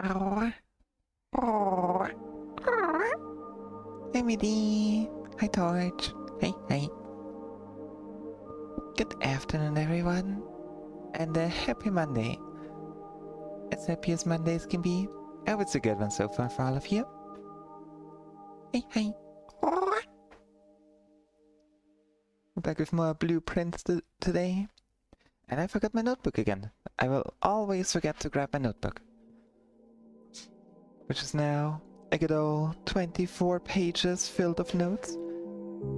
Oh, oh, hey, Midi. Hi, Torch. Hey, hey. Good afternoon, everyone. And a happy Monday. As happy as Mondays can be. I hope it's a good one so far for all of you. Hey, hey. Oh. Back with more blueprints today. And I forgot my notebook again. I will always forget to grab my notebook. Which is now a good old 24 pages filled of notes.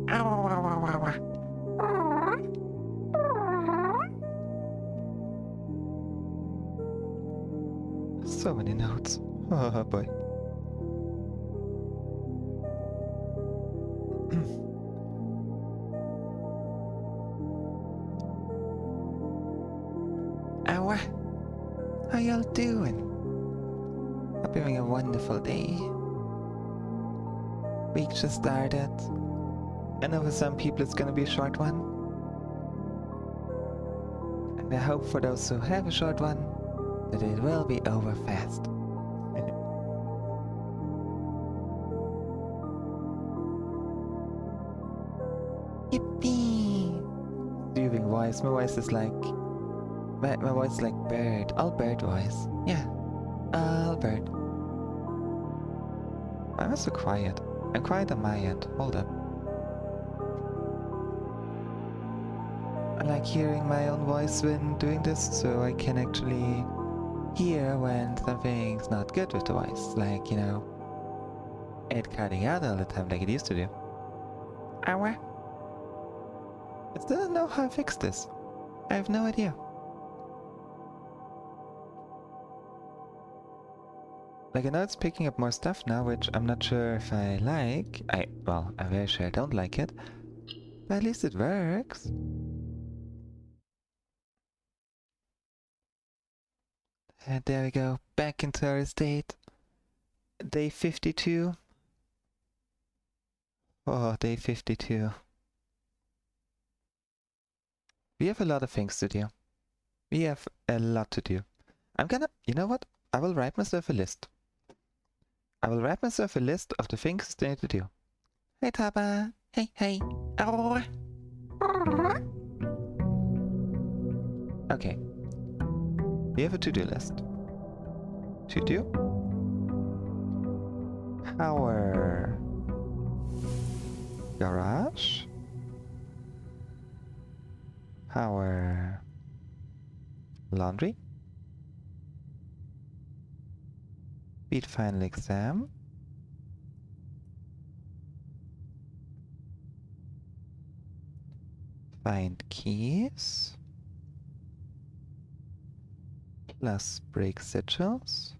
Ow, ow, ow, ow, ow. So many notes. Oh boy. Ow. How y'all doing? Hope you're having a wonderful day. Week just started. I know for some people it's gonna be a short one. And I hope for those who have a short one that it will be over fast. Yippee! Soothing voice. My voice is like... My voice is like bird. All bird voice. Yeah. All bird. Why am I so quiet? I'm quiet on my end. Hold up. I like hearing my own voice when doing this, so I can actually hear when something's not good with the voice. Like, you know, it cutting out all the time like it used to do. Ow. I still don't know how I fix this. I have no idea. Like, I know it's picking up more stuff now, which I'm not sure if I like. Well, I'm very sure I don't like it. But at least it works. And there we go. Back into our state. Day 52. Oh, day 52. We have a lot of things to do. We have a lot to do. You know what? I will write myself a list. I will write myself a list of the things I need to do. Hey, Taba. Hey, hey. Okay. We have a to-do list. To-do. Power. Garage. Power. Laundry. Beat final exam. Find keys. Plus break sigils.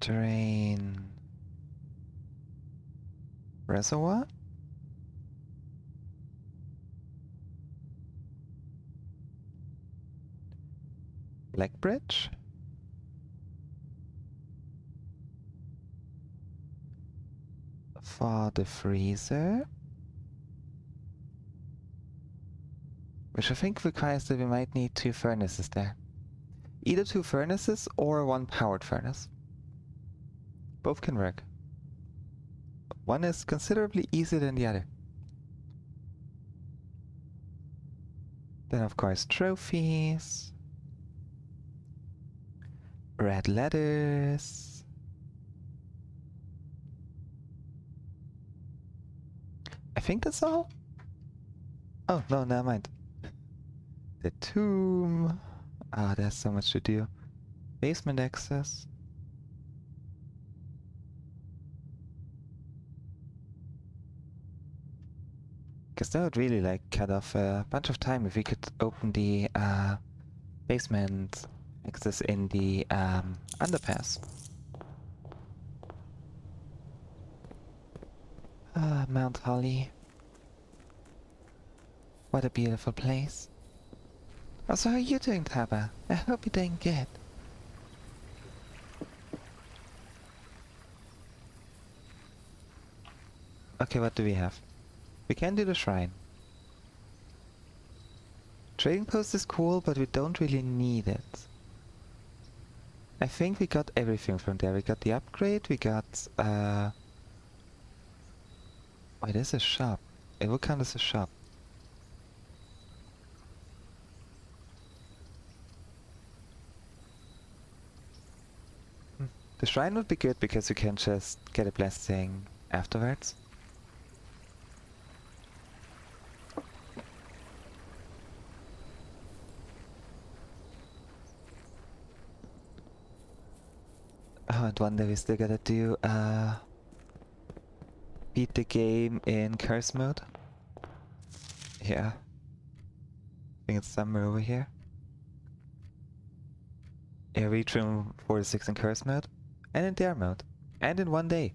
Drain reservoir. Black bridge. For the freezer. Which I think requires that we might need 2 furnaces there. Either 2 furnaces or 1 powered furnace. Both can work. One is considerably easier than the other. Then of course trophies. Red letters. I think that's all. Oh, no, never mind. The tomb. Ah, there's so much to do. Basement access. Because that would really like cut off a bunch of time if we could open the basement access in the underpass. Ah, Mount Holly. What a beautiful place. Also, how are you doing, Taba? I hope you're doing good. Okay, what do we have? We can do the shrine. Trading post is cool, but we don't really need it. I think we got everything from there. We got the upgrade, we got oh, it is a shop. It will count as a shop. The shrine would be good because you can just get a blessing afterwards. Oh, and one day we still gotta do beat the game in curse mode. Yeah. think it's somewhere over here. Yeah, reach room 46 in curse mode. And in dare mode. And in 1 day.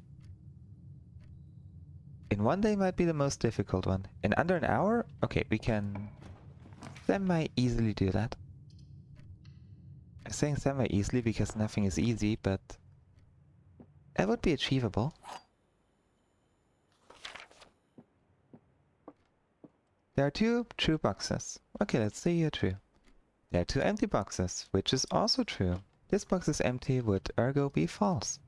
In 1 day might be the most difficult one. In under an hour? Okay, we can semi-easily do that. I'm saying semi-easily because nothing is easy, but that would be achievable. There are 2 true boxes. Okay, let's say you're true. There are 2 empty boxes, which is also true. This box is empty, would ergo be false.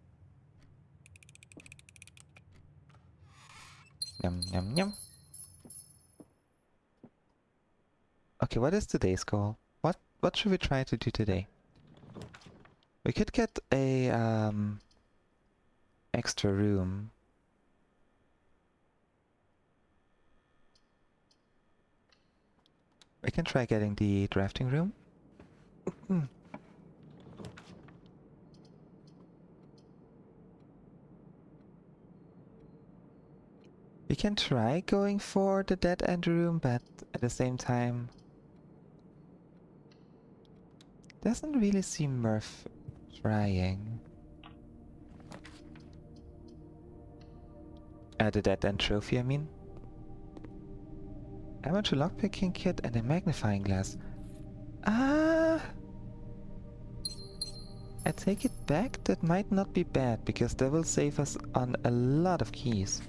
Yum yum yum. Okay, what is today's goal? What should we try to do today? We could get a extra room. We can try getting the drafting room. We can try going for the dead end room, but at the same time, doesn't really seem worth trying. The dead end trophy, I mean. Amateur lockpicking kit and a magnifying glass. I take it back, that might not be bad, because that will save us on a lot of keys.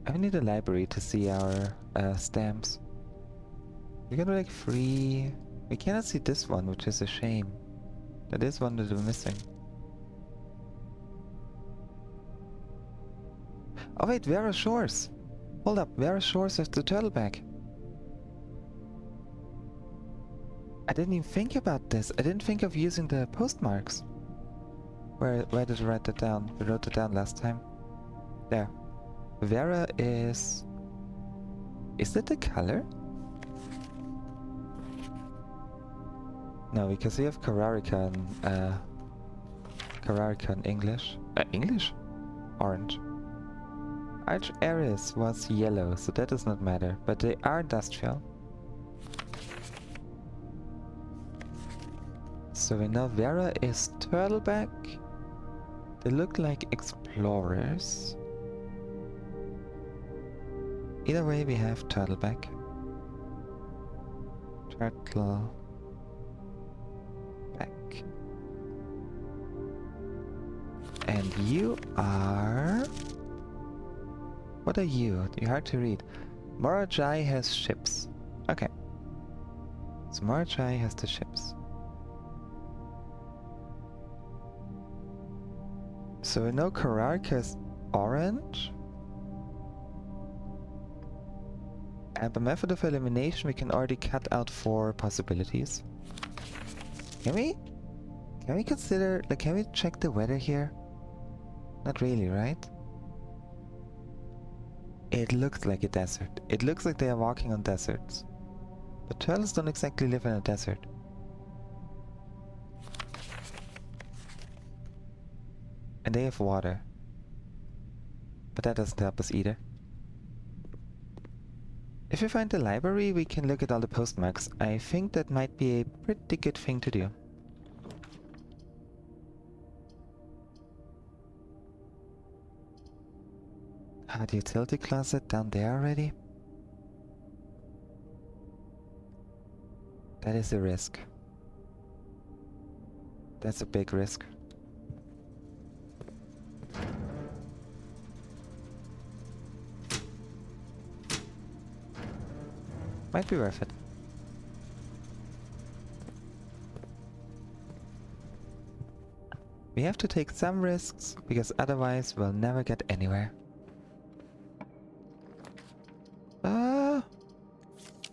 I need a library to see our stamps. We got like 3... We cannot see this one, which is a shame. That is one that we're missing. Oh wait, Vera Shores! Hold up, Vera Shores has the turtleback. I didn't even think about this. I didn't think of using the postmarks. Where did I write that down? We wrote it down last time. There. Vera is... Is that the color? No, because we have Kararika in English. English? Orange. Arch Ares was yellow, so that does not matter, but they are industrial. So we know Vera is turtleback. They look like explorers. Either way, we have turtleback. Turtleback. And you are... What are you? You're hard to read. Morajai has ships. Okay. So Morajai has the ships. So we know Kararika is orange. And by method of elimination we can already cut out 4 possibilities. Can we? Can we consider... Like, can we check the weather here? Not really, right? It looks like a desert. It looks like they are walking on deserts. But turtles don't exactly live in a desert. And they have water. But that doesn't help us either. If we find the library, we can look at all the postmarks. I think that might be a pretty good thing to do. The utility closet down there already? That is a risk. That's a big risk. Might be worth it. We have to take some risks, because otherwise we'll never get anywhere.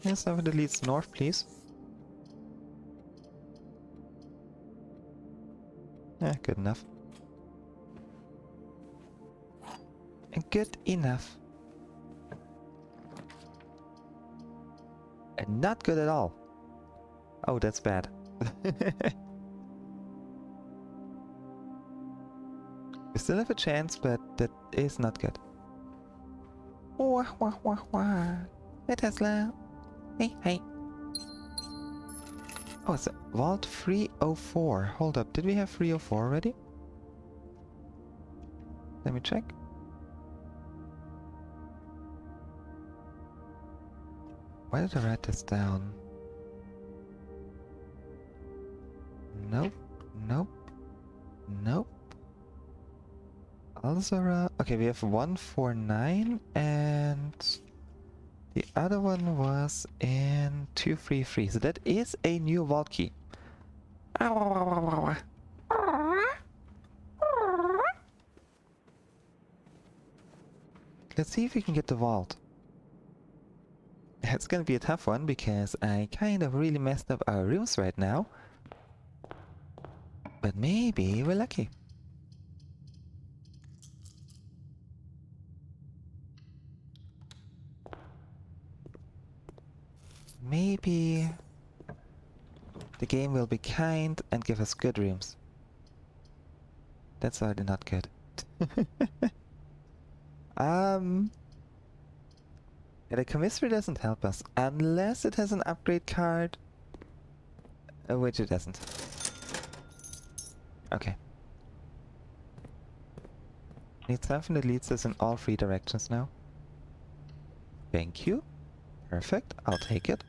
Yes, something that leads north, please. Yeah, good enough. And good enough. And not good at all. Oh, that's bad. We still have a chance, but that is not good. Wah wah wah wah. Hey Tesla. Hey, hey. Oh, it's Vault 304. Hold up, did we have 304 already? Let me check. Why did I write this down? Nope, nope, nope. Alzara. Okay, we have 149 and the other one was in 233. So that is a new vault key. Let's see if we can get the vault. It's gonna be a tough one because I kind of really messed up our rooms right now. But maybe we're lucky. Maybe the game will be kind and give us good rooms. That's already not good. Yeah, the commissary doesn't help us unless it has an upgrade card, which it doesn't. Okay. Need something that leads us in all three directions now. Thank you. Perfect. I'll take it.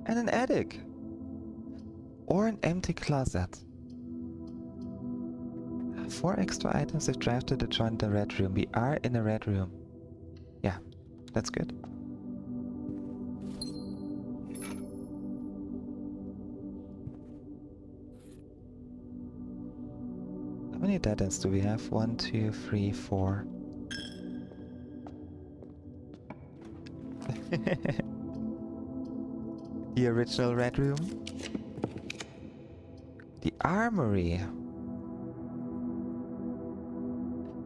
And an attic. Or an empty closet. 4 extra items if drafted to join the red room. We are in a red room. Yeah, that's good. How many dead ends do we have? 1, 2, 3, 4. The original red room. The armory.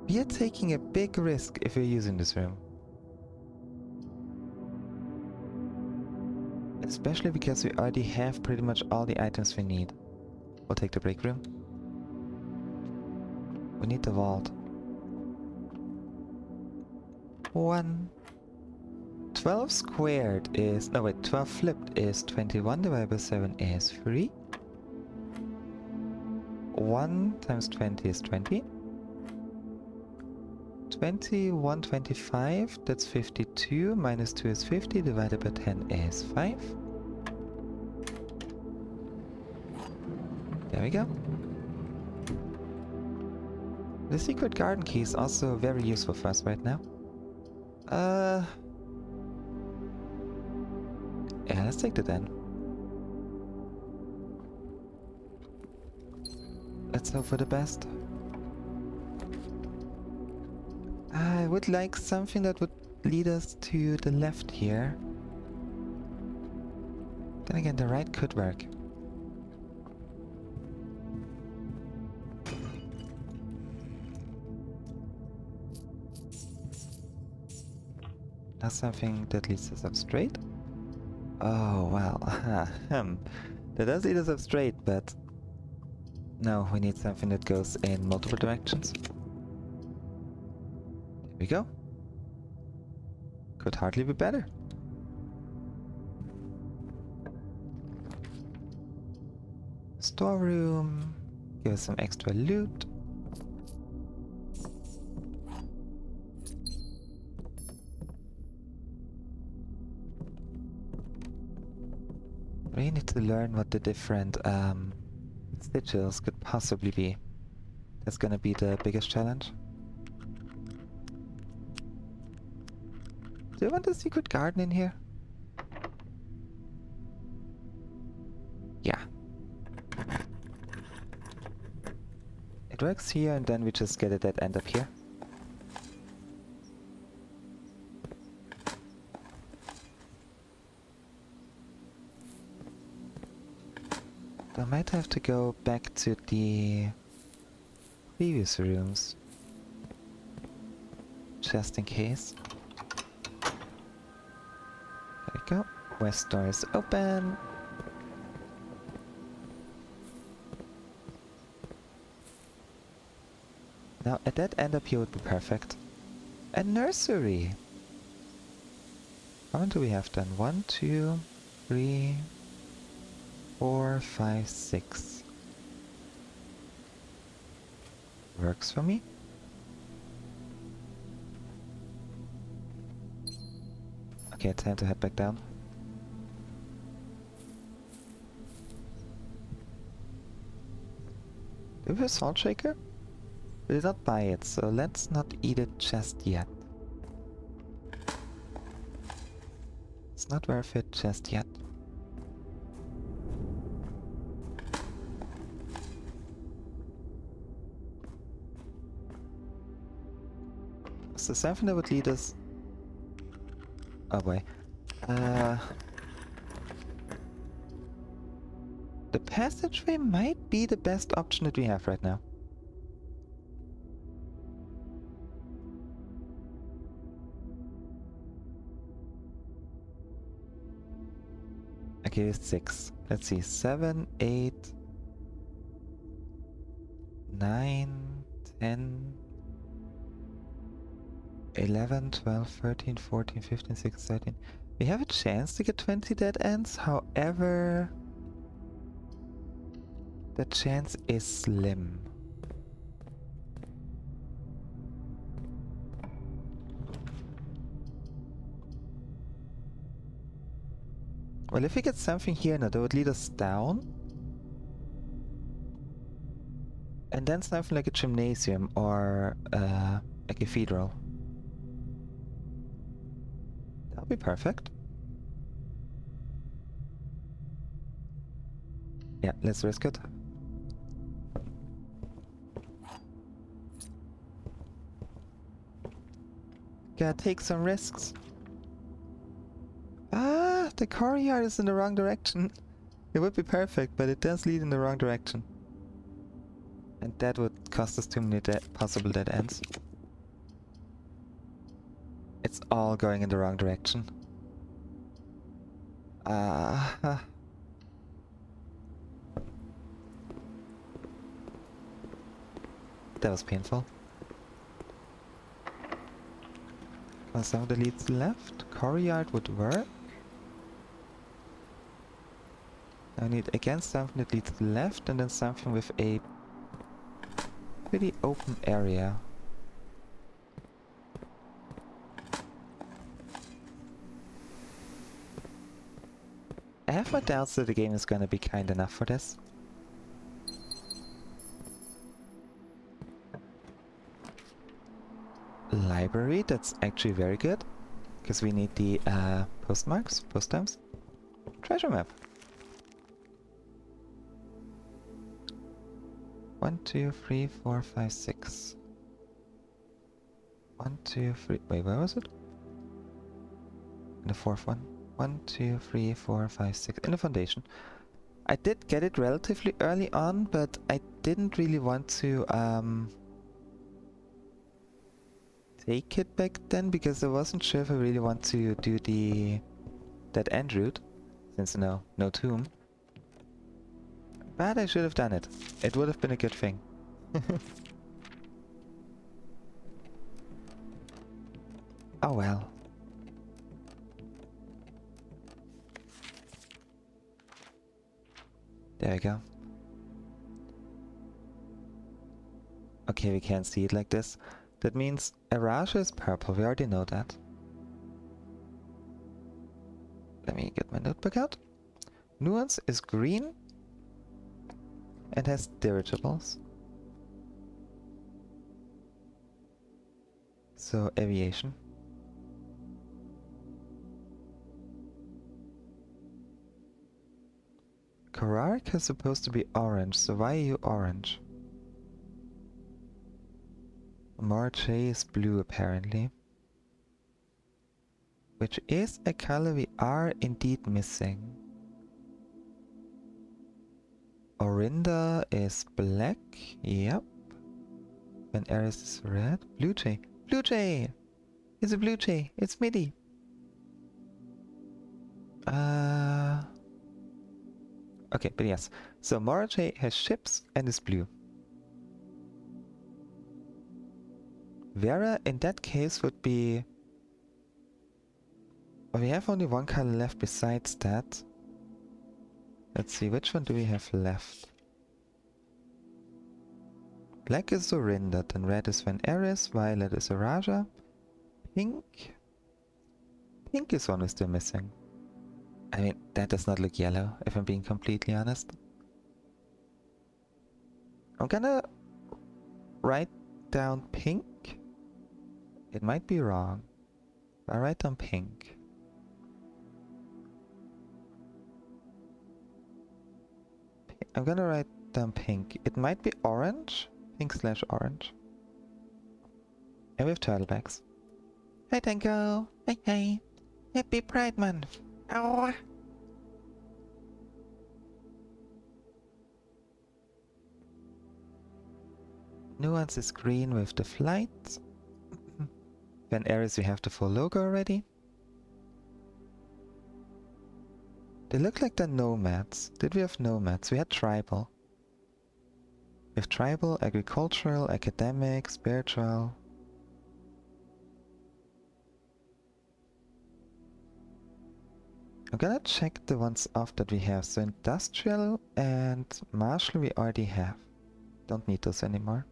We are taking a big risk if we're using this room. Especially because we already have pretty much all the items we need. We'll take the break room. We need the vault. 1. 12 squared is... No wait, 12 flipped is 21 divided by 7 is 3. 1 times 20 is 20. 21, 25, that's 52, minus 2 is 50, divided by 10 is 5. There we go. The secret garden key is also very useful for us right now. Yeah, let's take that then. Let's hope for the best. I would like something that would lead us to the left here. Then again, the right could work. Now something that leads us up straight. Oh, well. That does lead us up straight, but... No, we need something that goes in multiple directions. Here we go. Could hardly be better. Storeroom. Give us some extra loot. We need to learn what the different sigils could possibly be. That's gonna be the biggest challenge. Do you want a secret garden in here? Yeah. It works here and then we just get a dead end up here. I might have to go back to the previous rooms. Just in case. There we go. West door is open. Now a dead end up here would be perfect. A nursery! How many do we have then? 1, 2, 3, 4, 5, 6. Works for me. Okay, time to head back down. Do we have a salt shaker? We did not buy it, so let's not eat it just yet. It's not worth it just yet. Is there something that would lead us... Oh boy. The passageway might be the best option that we have right now. Okay, 6. Let's see. 7, 8, 9, 10, 11, 12, 13, 14, 15, 16, 17. We have a chance to get 20 dead ends, however... the chance is slim. Well, if we get something here now, that would lead us down. And then something like a gymnasium or a cathedral. That'll be perfect. Yeah, let's risk it. Gotta take some risks. Ah, the courtyard is in the wrong direction. It would be perfect, but it does lead in the wrong direction. And that would cost us too many possible dead ends. It's all going in the wrong direction. That was painful. Some of the leads left. Courtyard would work. I need again something that leads left and then something with a pretty open area. I have my doubts that the game is gonna be kind enough for this. Library, that's actually very good. Because we need the postmarks, post stamps. Treasure map. 1, 2, 3, 4, 5, 6. 1, 2, 3. Wait, where was it? In the fourth one. 1, 2, 3, 4, 5, 6. In the foundation. I did get it relatively early on, but I didn't really want to take it back then because I wasn't sure if I really want to do the dead end route, since no tomb. But I should have done it. It would have been a good thing. Oh well. There we go. Okay, we can't see it like this. That means Erasure is purple, we already know that. Let me get my notebook out. Nuance is green and has dirigibles. So, aviation. Korarik is supposed to be orange, so why are you orange? Marche is blue apparently. Which is a color we are indeed missing. Orinda is black, yep. When Ares is red. Blue jay. Blue jay! It's a blue jay. It's MIDI. Okay, but yes. So Morache has ships and is blue. Vera in that case would be... Well, we have only one color left besides that. Let's see, which one do we have left? Black is Zorinda, then red is Van Eris, violet is Araja, pink... Pink is one we're still missing. I mean, that does not look yellow, if I'm being completely honest. I'm gonna write down pink. It might be wrong. I write down pink. I'm gonna write down pink. It might be orange. Pink/orange. And we have turtlebacks. Hi Tango! Hey hey! Happy Pride Month! Ow! Nuance is green with the flight. Van Eris, we have the full logo already. They look like they're nomads. Did we have nomads? We had tribal. We have tribal, agricultural, academic, spiritual. I'm gonna check the ones off that we have. So industrial and martial we already have. Don't need those anymore.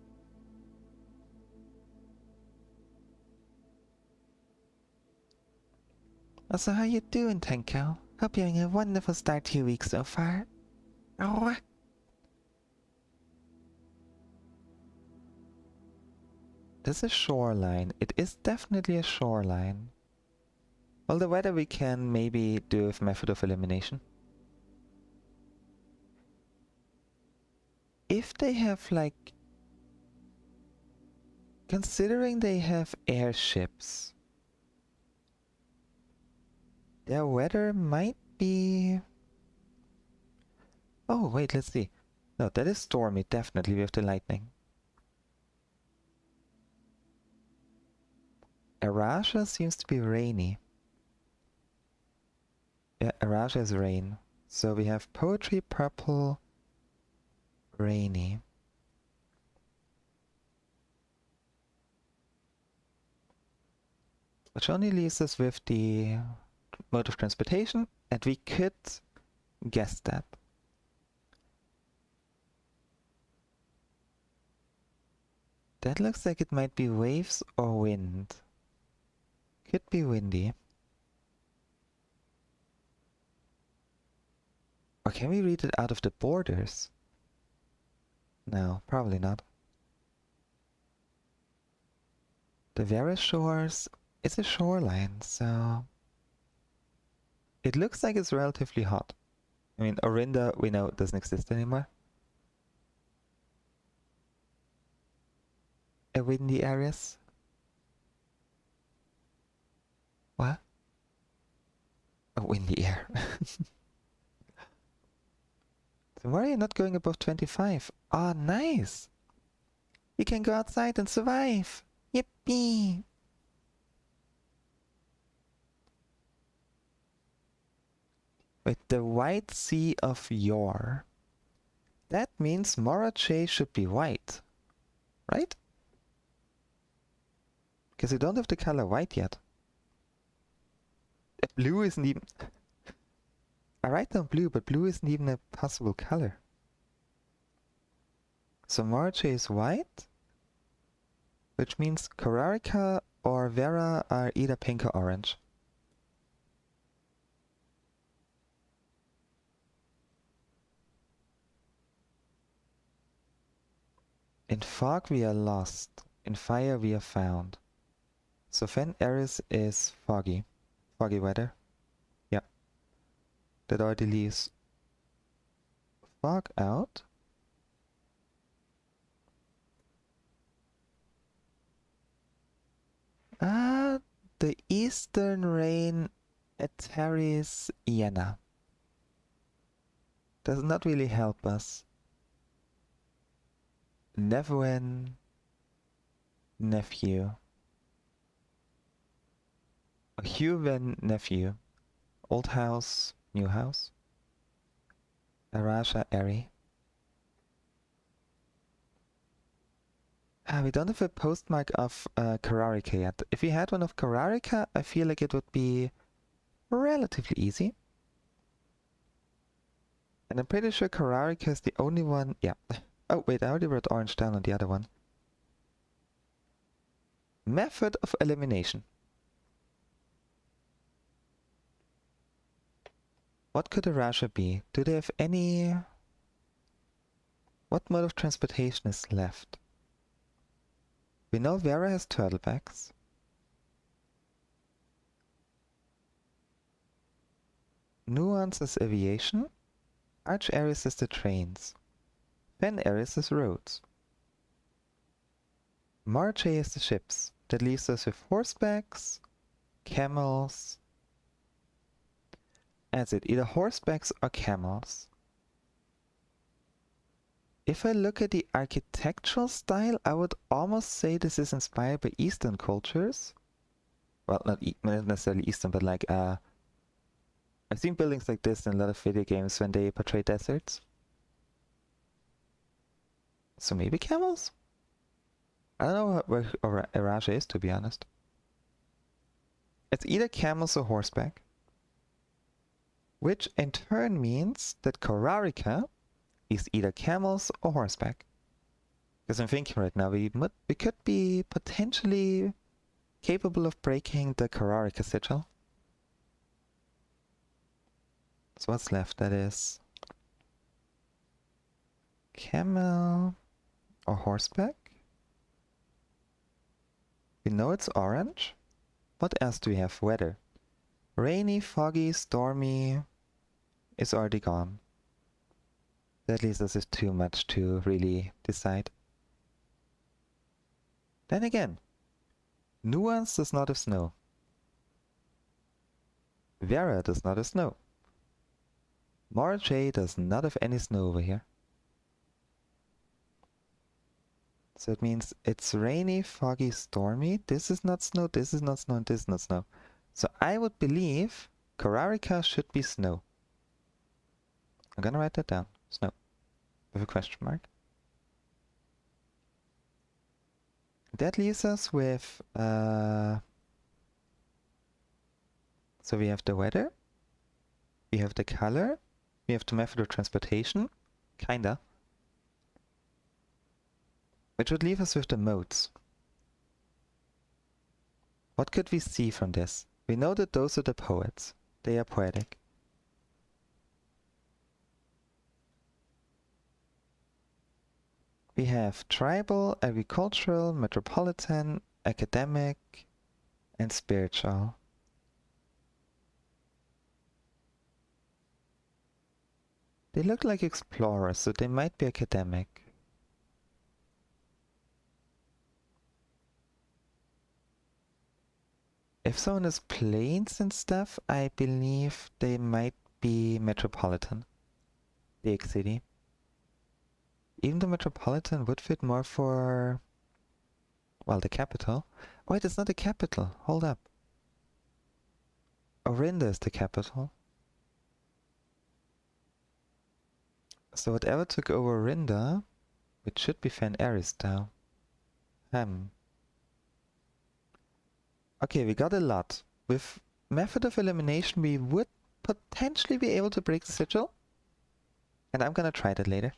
So how you doing, Tenko? Hope you're having a wonderful start to your week so far. Oh. This is shoreline. It is definitely a shoreline. Well, the weather we can maybe do with method of elimination. If they have like... Considering they have airships, their weather might be... Oh, wait, let's see. No, that is stormy, definitely, with the lightning. Araja seems to be rainy. Yeah, Araja is rain. So we have poetry, purple, rainy. Which only leaves us with the mode of transportation, and we could guess that. That looks like it might be waves or wind. Could be windy. Or can we read it out of the borders? No, probably not. The Vera Shores is a shoreline, so... It looks like it's relatively hot. I mean, Orinda, we know, doesn't exist anymore. A windy areas? What? A windy air. So why are you not going above 25? Ah, nice! You can go outside and survive! Yippee! With the white sea of Yor. That means Morache should be white. Right? Because we don't have the color white yet. Blue isn't even... I write down blue, but blue isn't even a possible color. So Morache is white, which means Korarika or Vera are either pink or orange. In fog we are lost, in fire we are found. So Van Eris is foggy. Foggy weather. Yeah. That already leaves fog out. The eastern rain at Harry's Iena. Does not really help us. Neverwhen nephew. Huven nephew. Old house, new house. Araja Eri. We don't have a postmark of Kararika yet. If we had one of Kararika, I feel like it would be relatively easy. And I'm pretty sure Kararika is the only one. Yeah. Oh, wait, I already wrote orange down on the other one. Method of elimination. What could a Raja be? Do they have any... What mode of transportation is left? We know Vera has turtlebacks. Nuance is aviation. Arch Ares is the trains. Fen Ares is roads. Marche is the ships. That leaves us with horsebacks, camels. That's it, either horsebacks or camels. If I look at the architectural style, I would almost say this is inspired by Eastern cultures. Well, not necessarily Eastern, but like, I've seen buildings like this in a lot of video games when they portray deserts. So maybe camels? I don't know where Araja is, to be honest. It's either camels or horseback. Which in turn means that Kararika is either camels or horseback. Because I'm thinking right now, we could be potentially capable of breaking the Kararika sigil. So what's left? That is camel or horseback. We know it's orange. What else do we have? Weather. Rainy, foggy, stormy is already gone. That leaves us with too much to really decide. Then again, Nuance does not have snow. Vera does not have snow. Marche does not have any snow over here. So it means it's rainy, foggy, stormy. This is not snow, this is not snow, and this is not snow. So I would believe Kararika should be snow. I'm gonna write that down. Snow. With a question mark. That leaves us with... so we have the weather. We have the color. We have the method of transportation. Kinda. Which would leave us with the modes. What could we see from this? We know that those are the poets. They are poetic. We have tribal, agricultural, metropolitan, academic, and spiritual. They look like explorers, so they might be academic. If someone is plains and stuff, I believe they might be metropolitan. Big city. Even the metropolitan would fit more for... well, the capital. Wait, it's not the capital. Hold up. Orinda is the capital. So whatever took over Orinda, which should be Fen Ares now. Okay, we got a lot. With method of elimination, we would potentially be able to break the sigil. And I'm gonna try that later.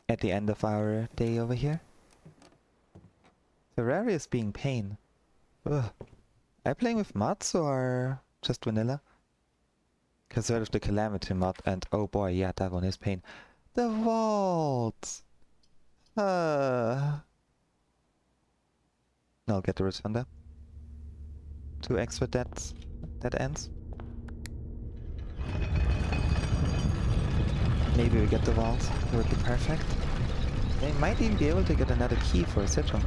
At the end of our day over here. Terraria is being pain. Ugh. Are you playing with mods or just vanilla? Because I heard of the Calamity mod and oh boy, yeah, that one is pain. The vault! No, I'll get the responder. 2 extra dead ends. Maybe we get the vault. It would be perfect. They might even be able to get another key for a sigil.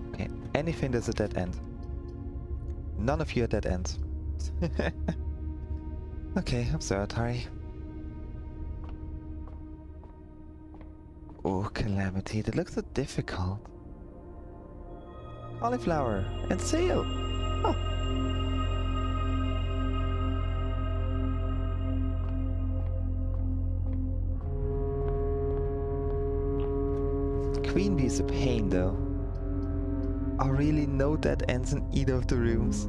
Okay, anything that's a dead end. None of you are dead ends. Okay, observatory. Oh, Calamity, that looks so difficult. Cauliflower and sail. Oh. Queen Bee is a pain though. I really know that ends in either of the rooms.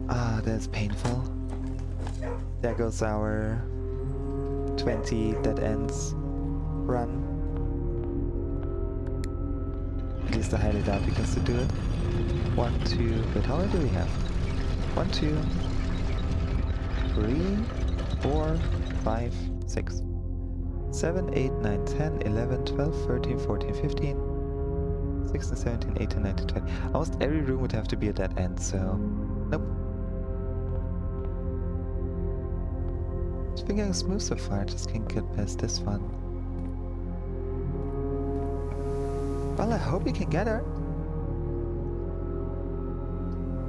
Ah, that's painful. There goes our 20 dead ends run. At least I highly doubt we can still do it. 1, 2, wait, how many do we have? 1, 2, 3, 4, 5, 6, 7, 8, 9, 10, 11, 12, 13, 14, 15, 16, 17, 18, 19, 20. Almost every room would have to be a dead end, so nope. It's been going smooth so far, I just can't get past this one. Well, I hope you can get her.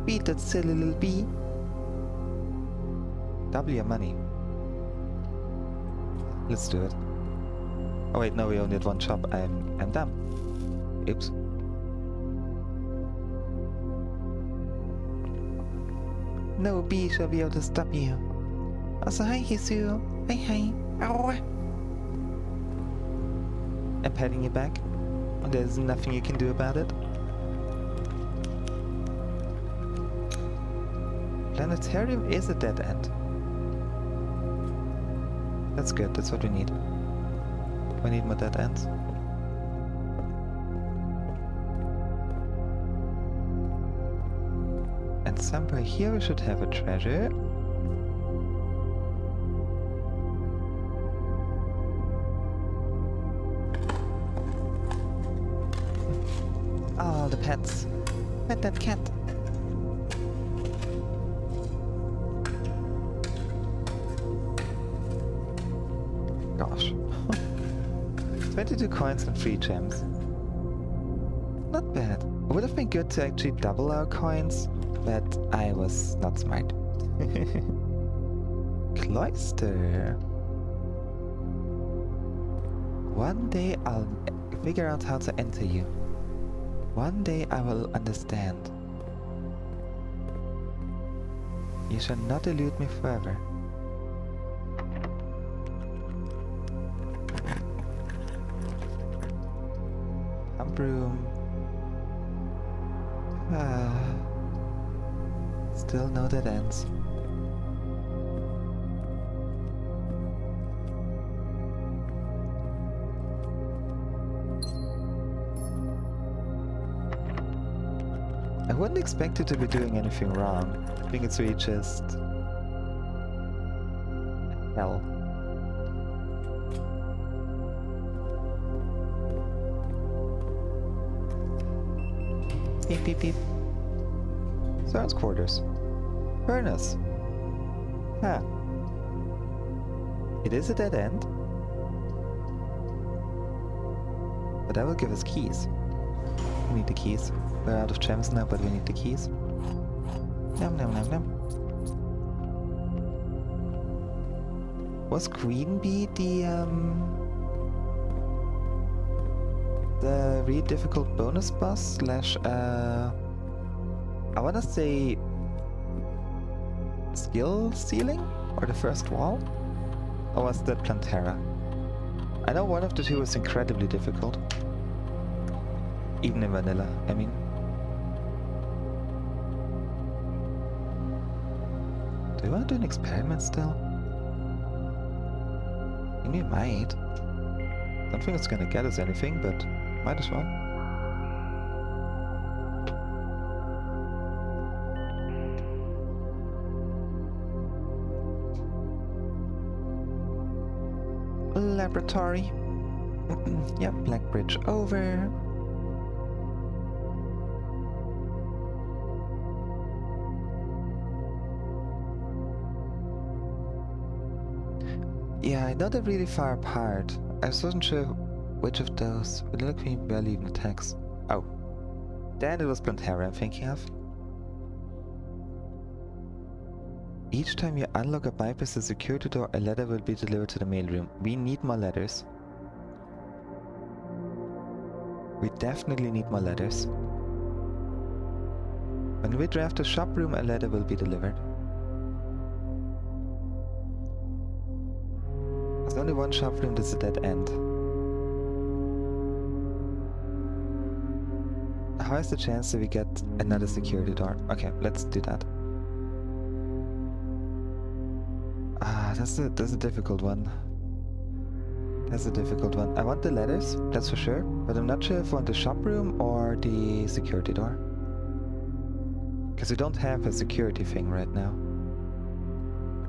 Beat that silly little bee. Double your money. Let's do it. Oh wait, no, we only had one chop. I'm dumb. Oops. No bee shall be able to stop you. Also, hi, Hisu. Hi, hi. Ow. I'm patting you back. There's nothing you can do about it. Planetarium is a dead end. That's good, that's what we need. We need more dead ends. And somewhere here we should have a treasure. Oh, the pets. Pet that cat. Gosh. 22 coins and 3 gems. Not bad. It would have been good to actually double our coins, but I was not smart. Cloister. One day I'll figure out how to enter you. One day I will understand. You shall not elude me forever. Pump room. Still no dead ends. I wouldn't expect it to be doing anything wrong. I think it's really just hell. Beep beep beep. Sergeant's quarters. Furnace. Huh. It is a dead end. But that will give us keys. We need the keys. We're out of gems now, but we need the keys. Nom nom nom nom. Was Queen Bee the really difficult bonus boss slash I wanna say skill ceiling? Or the first wall? Or was that Plantera? I know one of the two was incredibly difficult. Even in vanilla, I mean. Do you want to do an experiment still? We might. Don't think it's gonna get us anything, but might as well. Laboratory. Yep, Black Bridge over. Yeah, I know they're really far apart. I wasn't sure which of those. Vanilla Queen barely even attacks. Oh. Then it was Plantera I'm thinking of. Each time you unlock or bypass the security door, a letter will be delivered to the mailroom. We need more letters. We definitely need more letters. When we draft a shop room, a letter will be delivered. There's only one shop room that's a dead end. How is the chance that we get another security door? Okay, let's do that. Ah, that's a difficult one. That's a difficult one. I want the letters, that's for sure, but I'm not sure if I want the shop room or the security door. Because we don't have a security thing right now.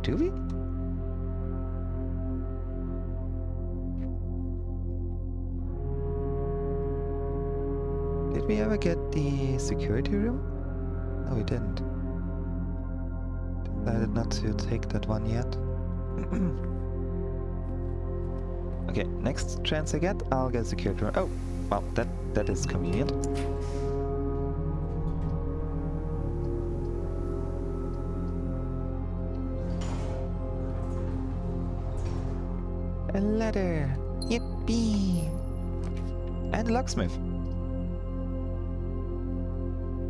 Do we? Did we ever get the security room? No, we didn't. Decided not to take that one yet. Okay, next chance I get, I'll get a security room. Oh, well, that is convenient. A letter! Yippee! And a locksmith!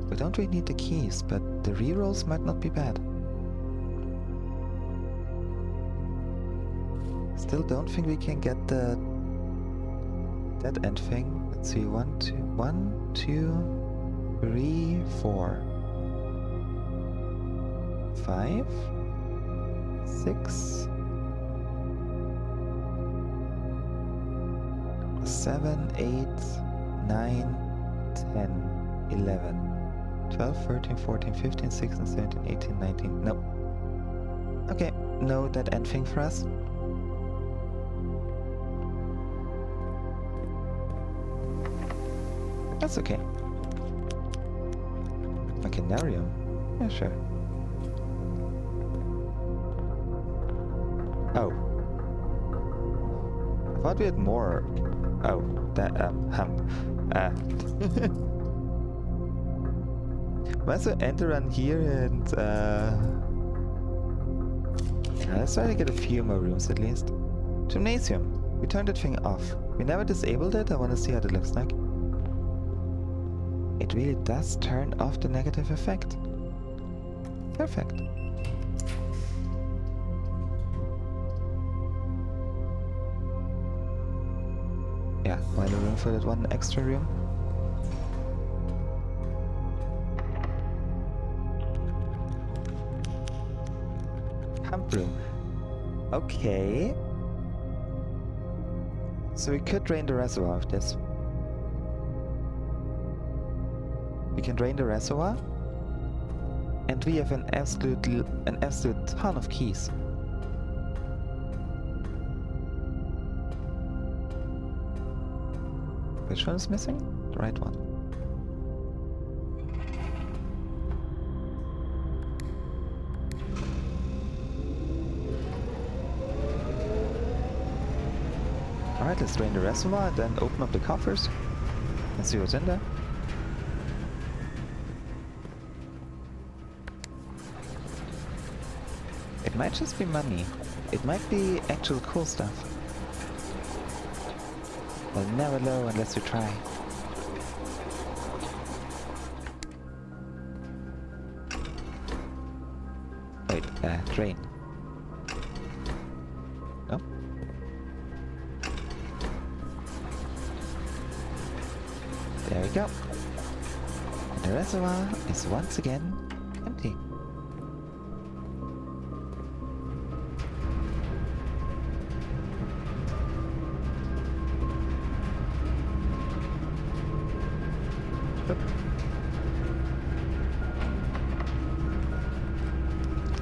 We don't really need the keys, but the rerolls might not be bad. Still don't think we can get the dead end thing. Let's see, 1, 2, 3, 4, 5, 6, 7, 8, 9, 10, 11, 12, 13, 14, 15, 16, 17, 18, 19. Nope. Okay, no dead end thing for us. That's okay. Machinarium? Yeah, sure. Oh. I thought we had more. Oh, that, Might as well enter on here and, let's try to get a few more rooms at least. Gymnasium. We turned that thing off. We never disabled it. I want to see how it looks like. It really does turn off the negative effect. Perfect. Yeah, find a room for that one extra room. Pump room. Okay. So we could drain the reservoir of this. We can drain the reservoir, and we have an absolute ton of keys. Which one is missing? The right one. Alright, let's drain the reservoir and then open up the coffers and see what's in there. It might just be money. It might be actual cool stuff. We'll never know unless we try. Wait, drain. No? There we go. And the reservoir is once again empty.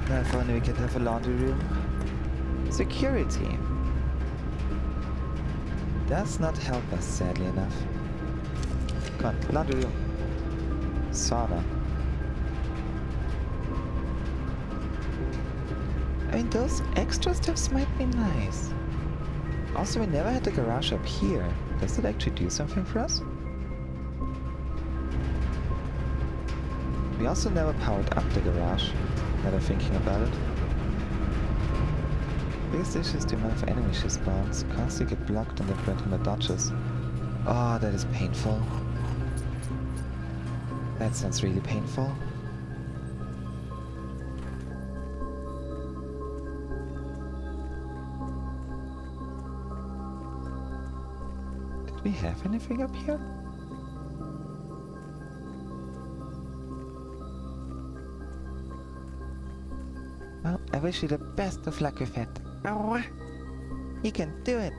Now if only we could have a laundry room. Security. Does not help us, sadly enough. Come on, laundry room. Sauna. I mean, those extra steps might be nice. Also, we never had the garage up here. Does it actually do something for us? We also never powered up the garage, now I'm thinking about it. Biggest issue is the amount of enemy she spawns. Constantly get blocked and they're preventing my dodges. Oh, that is painful. That sounds really painful. Did we have anything up here? Well, I wish you the best of luck with it. Oh, you can do it.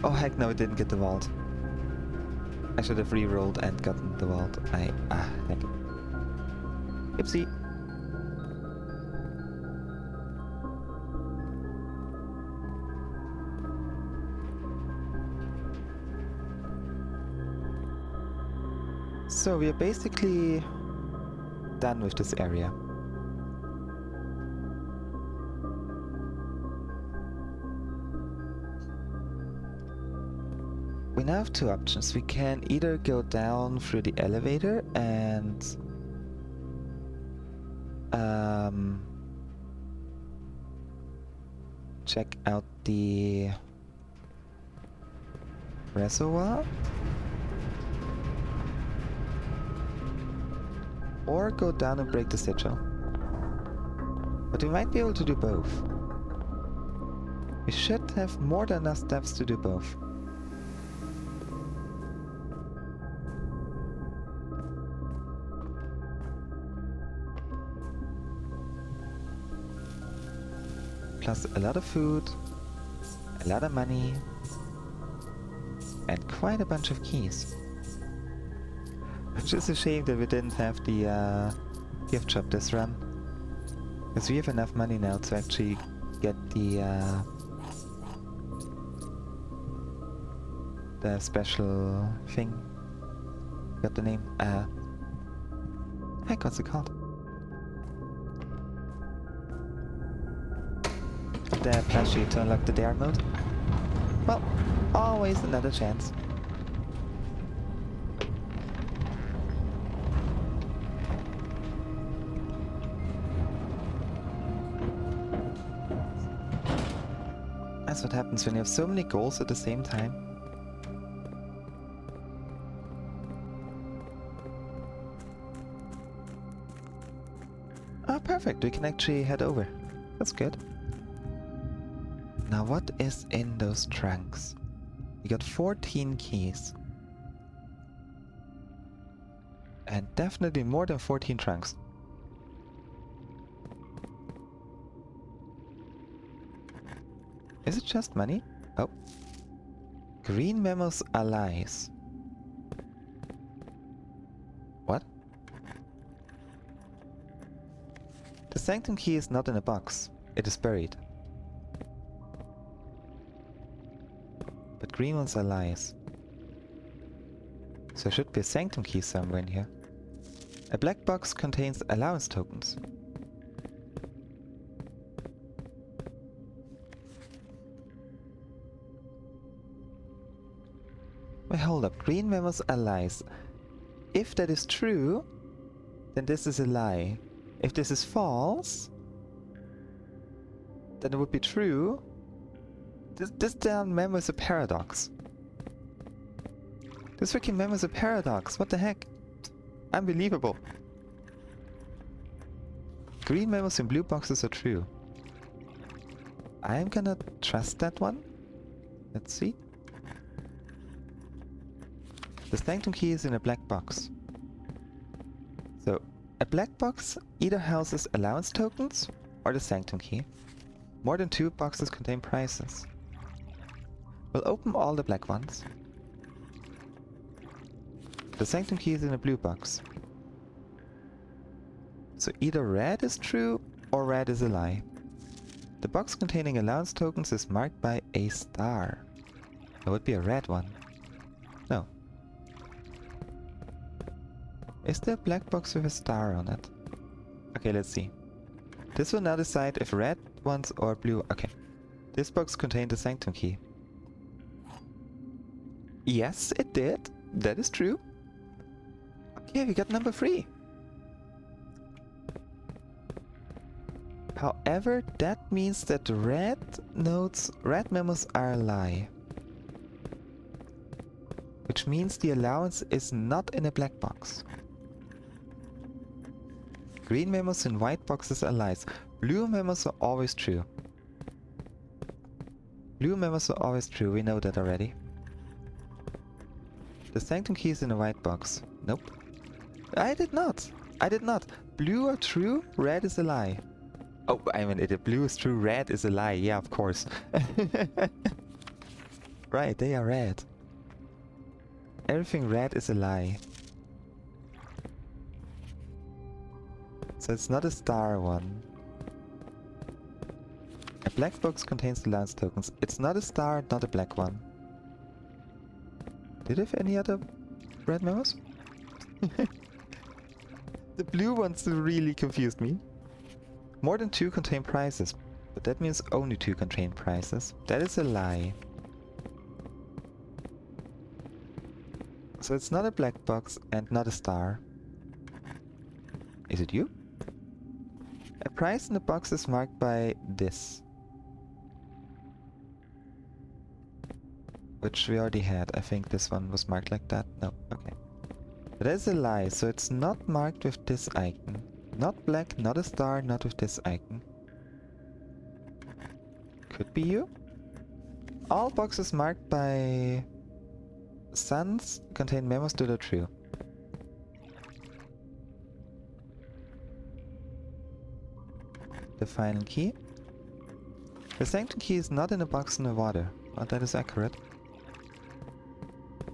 Oh heck no, it didn't get the vault. I should have re-rolled and gotten the vault. Heck. Oopsie. So we are basically done with this area. We now have two options. We can either go down through the elevator and check out the reservoir, or go down and break the sigil. But we might be able to do both. We should have more than enough steps to do both. Plus a lot of food, a lot of money, and quite a bunch of keys. Which is a shame that we didn't have the gift shop this run. Because we have enough money now to actually get the special thing. Got the name? Heck, what's it called? The plushie to unlock the dare mode. Well, always another chance. That's what happens when you have so many goals at the same time. Oh, perfect. We can actually head over. That's good. Now what is in those trunks? We got 14 keys. And definitely more than 14 trunks. Is it just money? Oh. Green memos are lies. What? The sanctum key is not in a box. It is buried. But green ones are lies. So there should be a sanctum key somewhere in here. A black box contains allowance tokens. Wait, hold up. Green memos are lies. If that is true, then this is a lie. If this is false, then it would be true. This damn memo is a paradox. This freaking memo is a paradox. What the heck? Unbelievable. Green memos in blue boxes are true. I'm gonna trust that one. Let's see. The sanctum key is in a black box. So, a black box either houses allowance tokens or the sanctum key. More than 2 boxes contain prizes. We'll open all the black ones. The sanctum key is in a blue box. So either red is true or red is a lie. The box containing allowance tokens is marked by a star. That would be a red one. No. Is there a black box with a star on it? Okay, let's see. This will now decide if red ones or blue. Okay. This box contained the sanctum key. Yes, it did. That is true. Okay, we got number 3. However, that means that red memos are a lie. Which means the allowance is not in a black box. Green memos in white boxes are lies. Blue memos are always true. Blue memos are always true, we know that already. The sanctum key is in a white box. Nope. I did not. Blue are true, red is a lie. Oh, I mean, if blue is true, red is a lie. Yeah, of course. Right, they are red. Everything red is a lie. So it's not a star one. A black box contains the allowance tokens. It's not a star, not a black one. Did I have any other red memos? The blue ones really confused me. More than 2 contain prizes, but that means only 2 contain prizes. That is a lie. So it's not a black box and not a star. Is it you? A prize in the box is marked by this. Which we already had. I think this one was marked like that. No, okay. That is a lie, so it's not marked with this icon. Not black, not a star, not with this icon. Could be you. All boxes marked by suns contain memos that are true. The final key. The sanctum key is not in a box in the water. Well, that is accurate.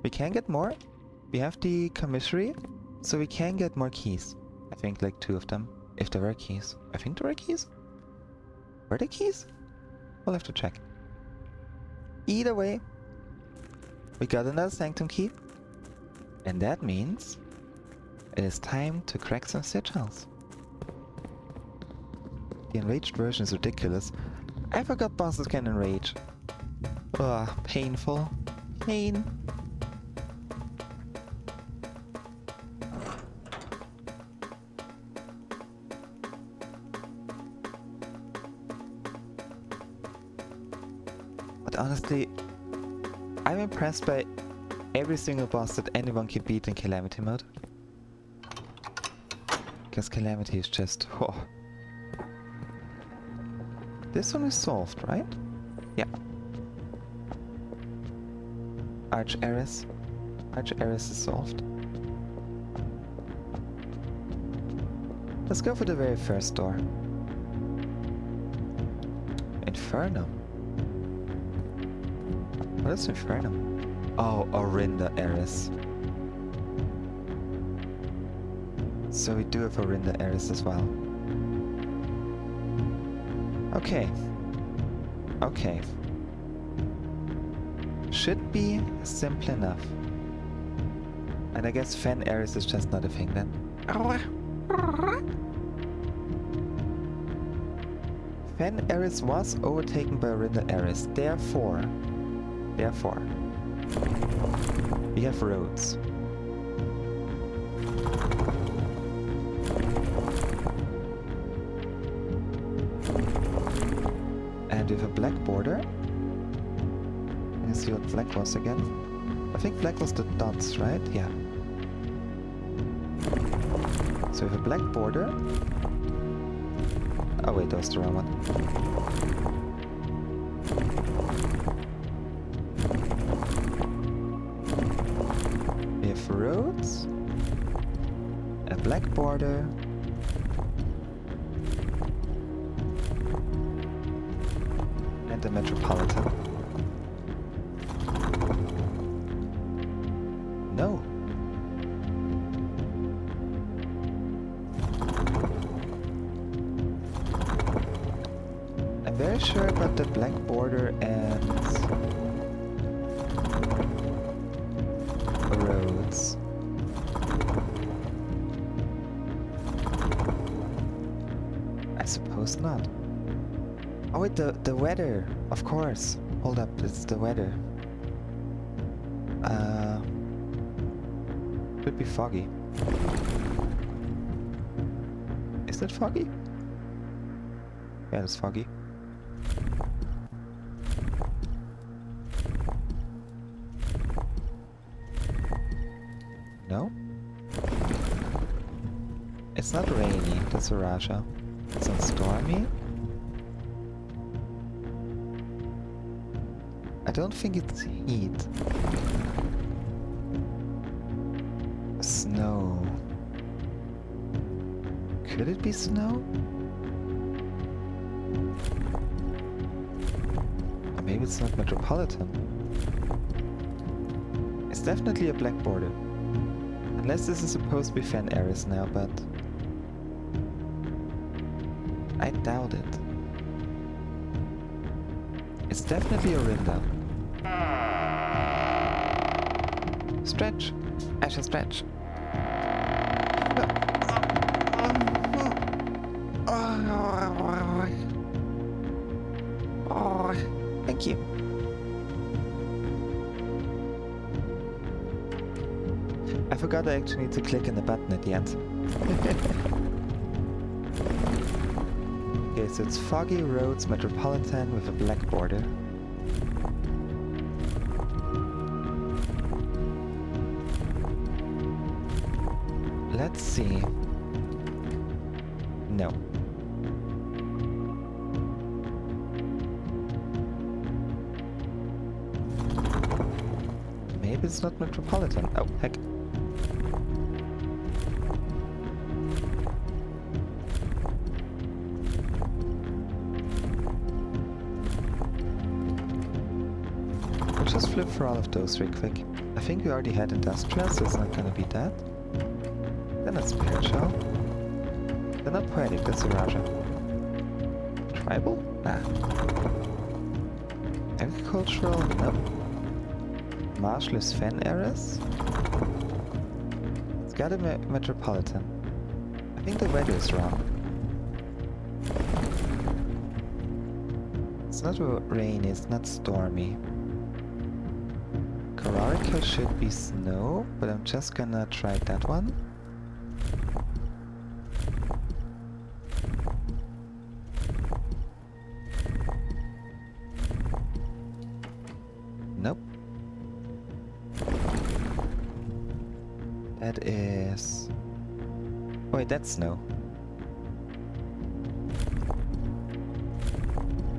We can get more. We have the commissary, so we can get more keys. I think like 2 of them, if there were keys. I think there were keys? Were there keys? We'll have to check. Either way, we got another sanctum key. And that means it is time to crack some sigils. The enraged version is ridiculous. I forgot bosses can enrage. Ugh, painful. Pain. But honestly, I'm impressed by every single boss that anyone can beat in Calamity mode. Because Calamity is just... Oh. This one is solved, right? Yeah. Arch-Eris. Arch-Eris is solved. Let's go for the very first door. Infernum. What is Infernum? Oh, Orinda Eris. So we do have Orinda Eris as well. Okay. Okay. Should be simple enough. And I guess Fen Eris is just not a thing then. Fen Eris was overtaken by Orinda Eris. Therefore, we have roads. And with a black border. Let's see what black was again. I think black was the dots, right? Yeah. So with a black border. Oh wait, that was the wrong one. We have roads. A black border. And a metropolitan. No. I'm very sure about the black border and roads. I suppose not. Oh wait, the weather, of course. Hold up, it's the weather. Could be foggy. Is it foggy? Yeah, it's foggy. No? It's not rainy, that's Araja. It's not stormy. I don't think it's heat. Snow. Could it be snow? Or maybe it's not metropolitan. It's definitely a black border. Unless this is supposed to be Fen Ares now, but I doubt it. It's definitely Orinda. Stretch! I shall stretch. Oh, thank you. I forgot I actually need to click on the button at the end. Okay, so it's foggy roads metropolitan with a black border. Let's see. No. Maybe it's not metropolitan. Oh, heck. I'll just flip for all of those real quick. I think we already had industrial, so it's not gonna be that. They're not spiritual. They're not poetic, that's Araja. Tribal? Nah. Agricultural? Nope. Marshless Fen Ares? It's gotta be metropolitan. I think the weather is wrong. It's not rainy, it's not stormy. Korarika should be snow, but I'm just gonna try that one. Nope. That is... Oh wait, that's snow.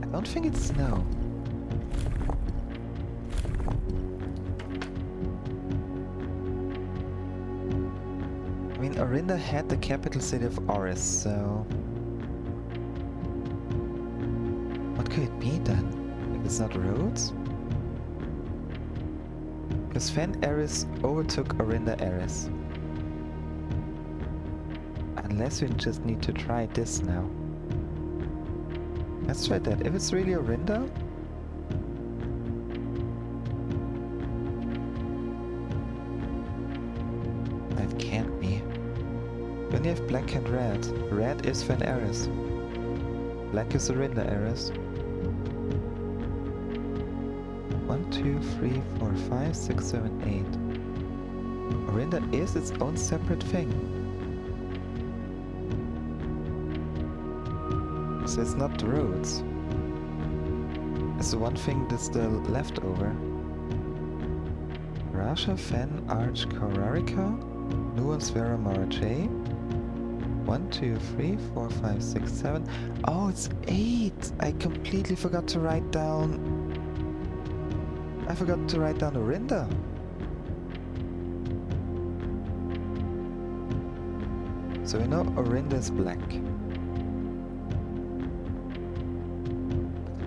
I don't think it's snow. I mean, Orinda had the capital city of Oris, so... What could it be then? If it's not Rhodes? Because Fen Ares overtook Orinda Ares. Unless we just need to try this now. Let's try that. If it's really Orinda... That can't be. We only have black and red. Red is Fen Ares. Black is Orinda Ares. 1, 2, 3, 4, 5, 6, 7, 8. Orinda is its own separate thing. So it's not the roads. It's the one thing that's still left over. Rasha, Fen, Arch, Korarika, Nuance, Vera, Mara-J. 1, 2, 3, 4, 5, 6, 7. Oh, it's 8! I completely forgot to write down... I forgot to write down Orinda. So we know Orinda is black.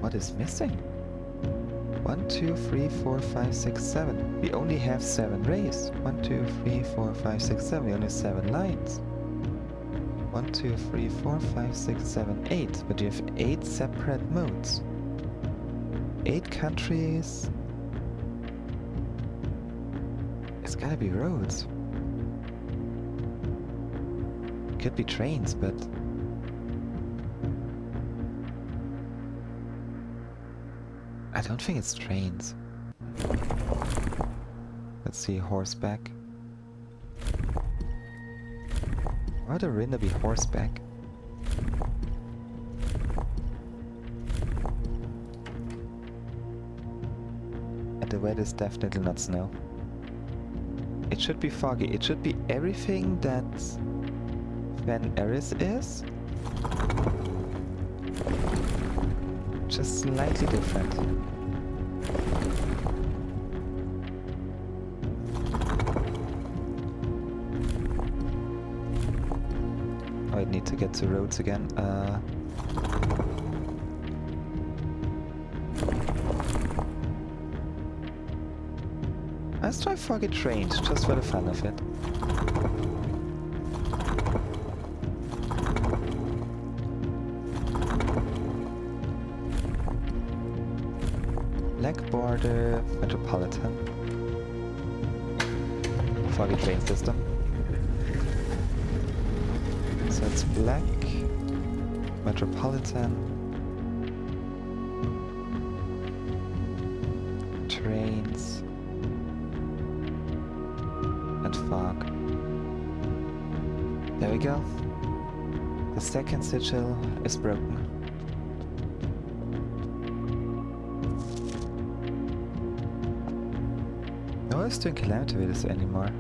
What is missing? 1, 2, 3, 4, 5, 6, 7. We only have 7 rays. 1, 2, 3, 4, 5, 6, 7. We only have 7 lines. 1, 2, 3, 4, 5, 6, 7, 8. But you have 8 separate modes. 8 countries. It's gotta be roads. Could be trains, but... I don't think it's trains. Let's see, horseback. Why would Orinda be horseback? And the weather is definitely not snow. It should be foggy. It should be everything that Fen Eris is. Just slightly different. Oh, I need to get to roads again. Let's try foggy trains, just for the fun of it. Black Border Metropolitan. Foggy train system. So it's black Metropolitan trains and fog. There we go. The second sigil is broken. No one's doing Calamity with this anymore.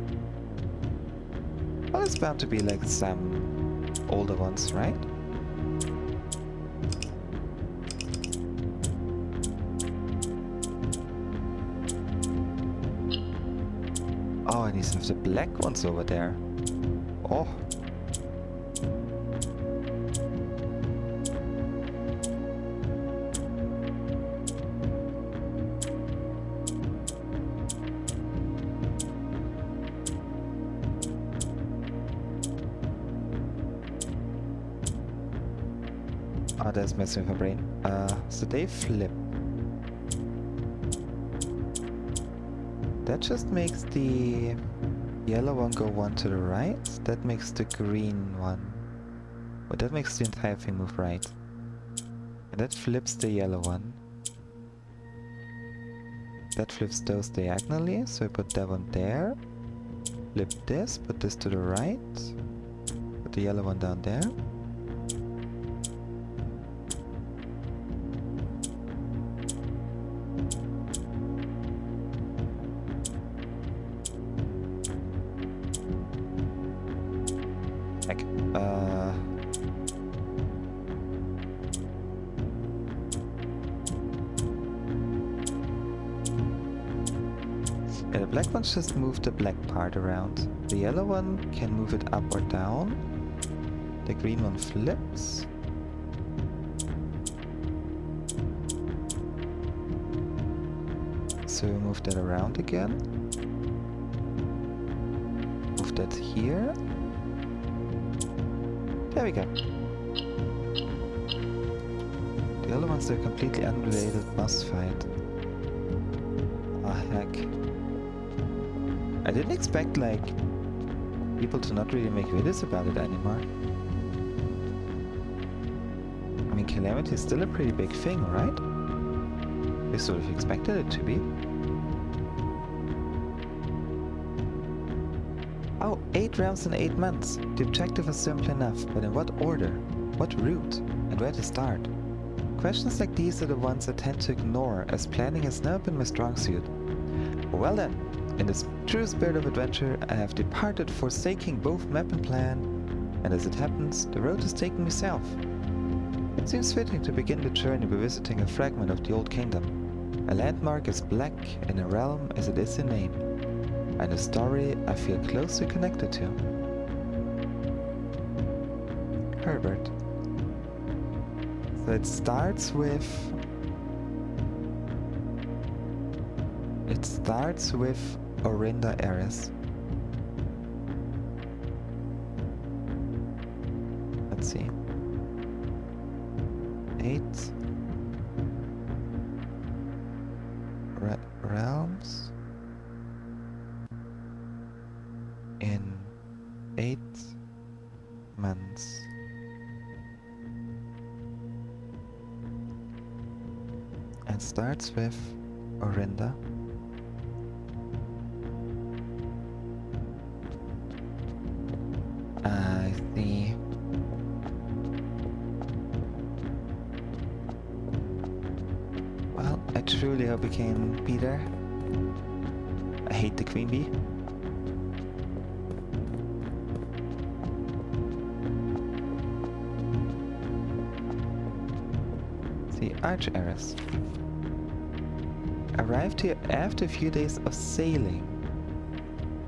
Well, it's bound to be like some older ones, right? Oh, and these have the black ones over there. Oh. Oh, that's messing with my brain. So they flip. That just makes the yellow one go one to the right. That makes the green one. Well, that makes the entire thing move right. And that flips the yellow one. That flips those diagonally, so I put that one there. Flip this, put this to the right. Put the yellow one down there. Heck. Yeah, the black ones just move the black part around. The yellow one can move it up or down. The green one flips. So move that around again. Move that here. There we go. The other one's a completely unrelated boss fight. Ah, heck. I didn't expect, like, people to not really make videos about it anymore. I mean, Calamity is still a pretty big thing, right? We sort of expected it to be. Oh, 8 realms in 8 months. The objective is simple enough, but in what order? What route? And where to start? Questions like these are the ones I tend to ignore, as planning has never been my strong suit. Well then, in the true spirit of adventure, I have departed, forsaking both map and plan, and as it happens, the road is taking me south. It seems fitting to begin the journey by visiting a fragment of the old kingdom, a landmark as black in a realm as it is in name, and a story I feel closely connected to. Herbert. So it starts with Orinda Eris. Let's see. 8 realms in 8 months. And starts with Orinda. truly hope we can be there. I hate the queen bee. The Arch-Heiress. Arrived here after a few days of sailing,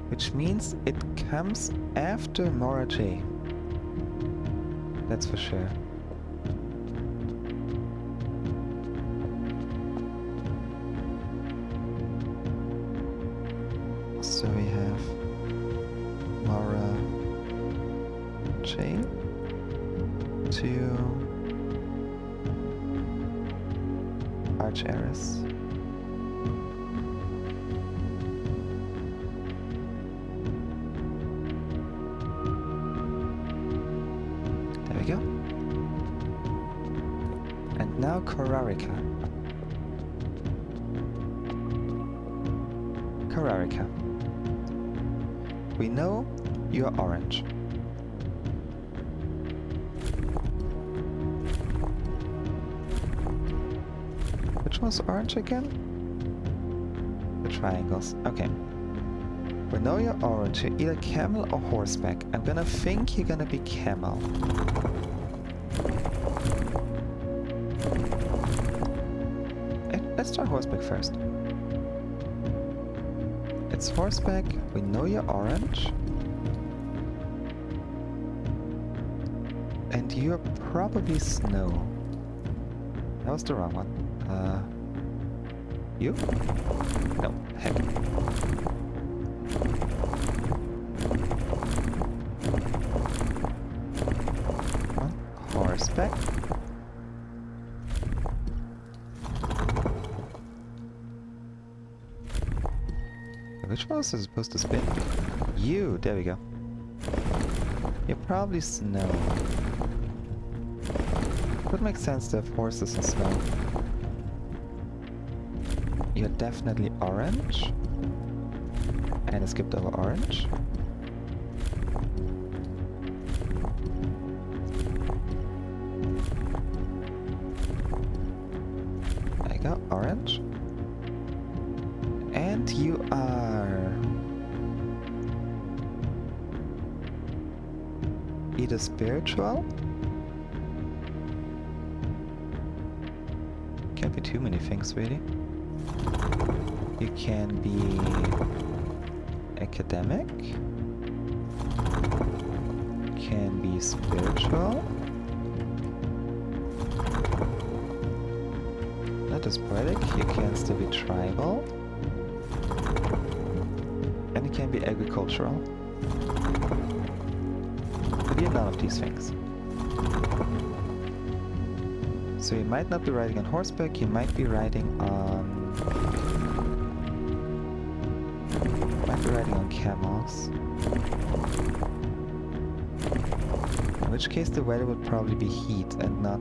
which means it comes after Mora J. That's for sure. So we have Mora J to Arch-Heiress. There we go. And now Korarika. Korarika. We know you're orange. Which one's orange again? The triangles. Okay. We know you're orange. You're either camel or horseback. I'm gonna think you're gonna be camel. Let's try horseback first. It's horseback. We know you're orange. And you're probably snow. That was the wrong one. You? No, heck. Horseback. Which one was I supposed to spin? You! There we go. You're probably snow. Would make sense to have horses and snow. You're definitely orange. And I skipped over orange. There you go, orange. And you are either spiritual. Can't be too many things, really. You can be academic. Can be spiritual. Not as poetic. You can still be tribal. And it can be agricultural. But you're none of these things. So you might not be riding on horseback, you might be riding on... camels. In which case the weather would probably be heat and not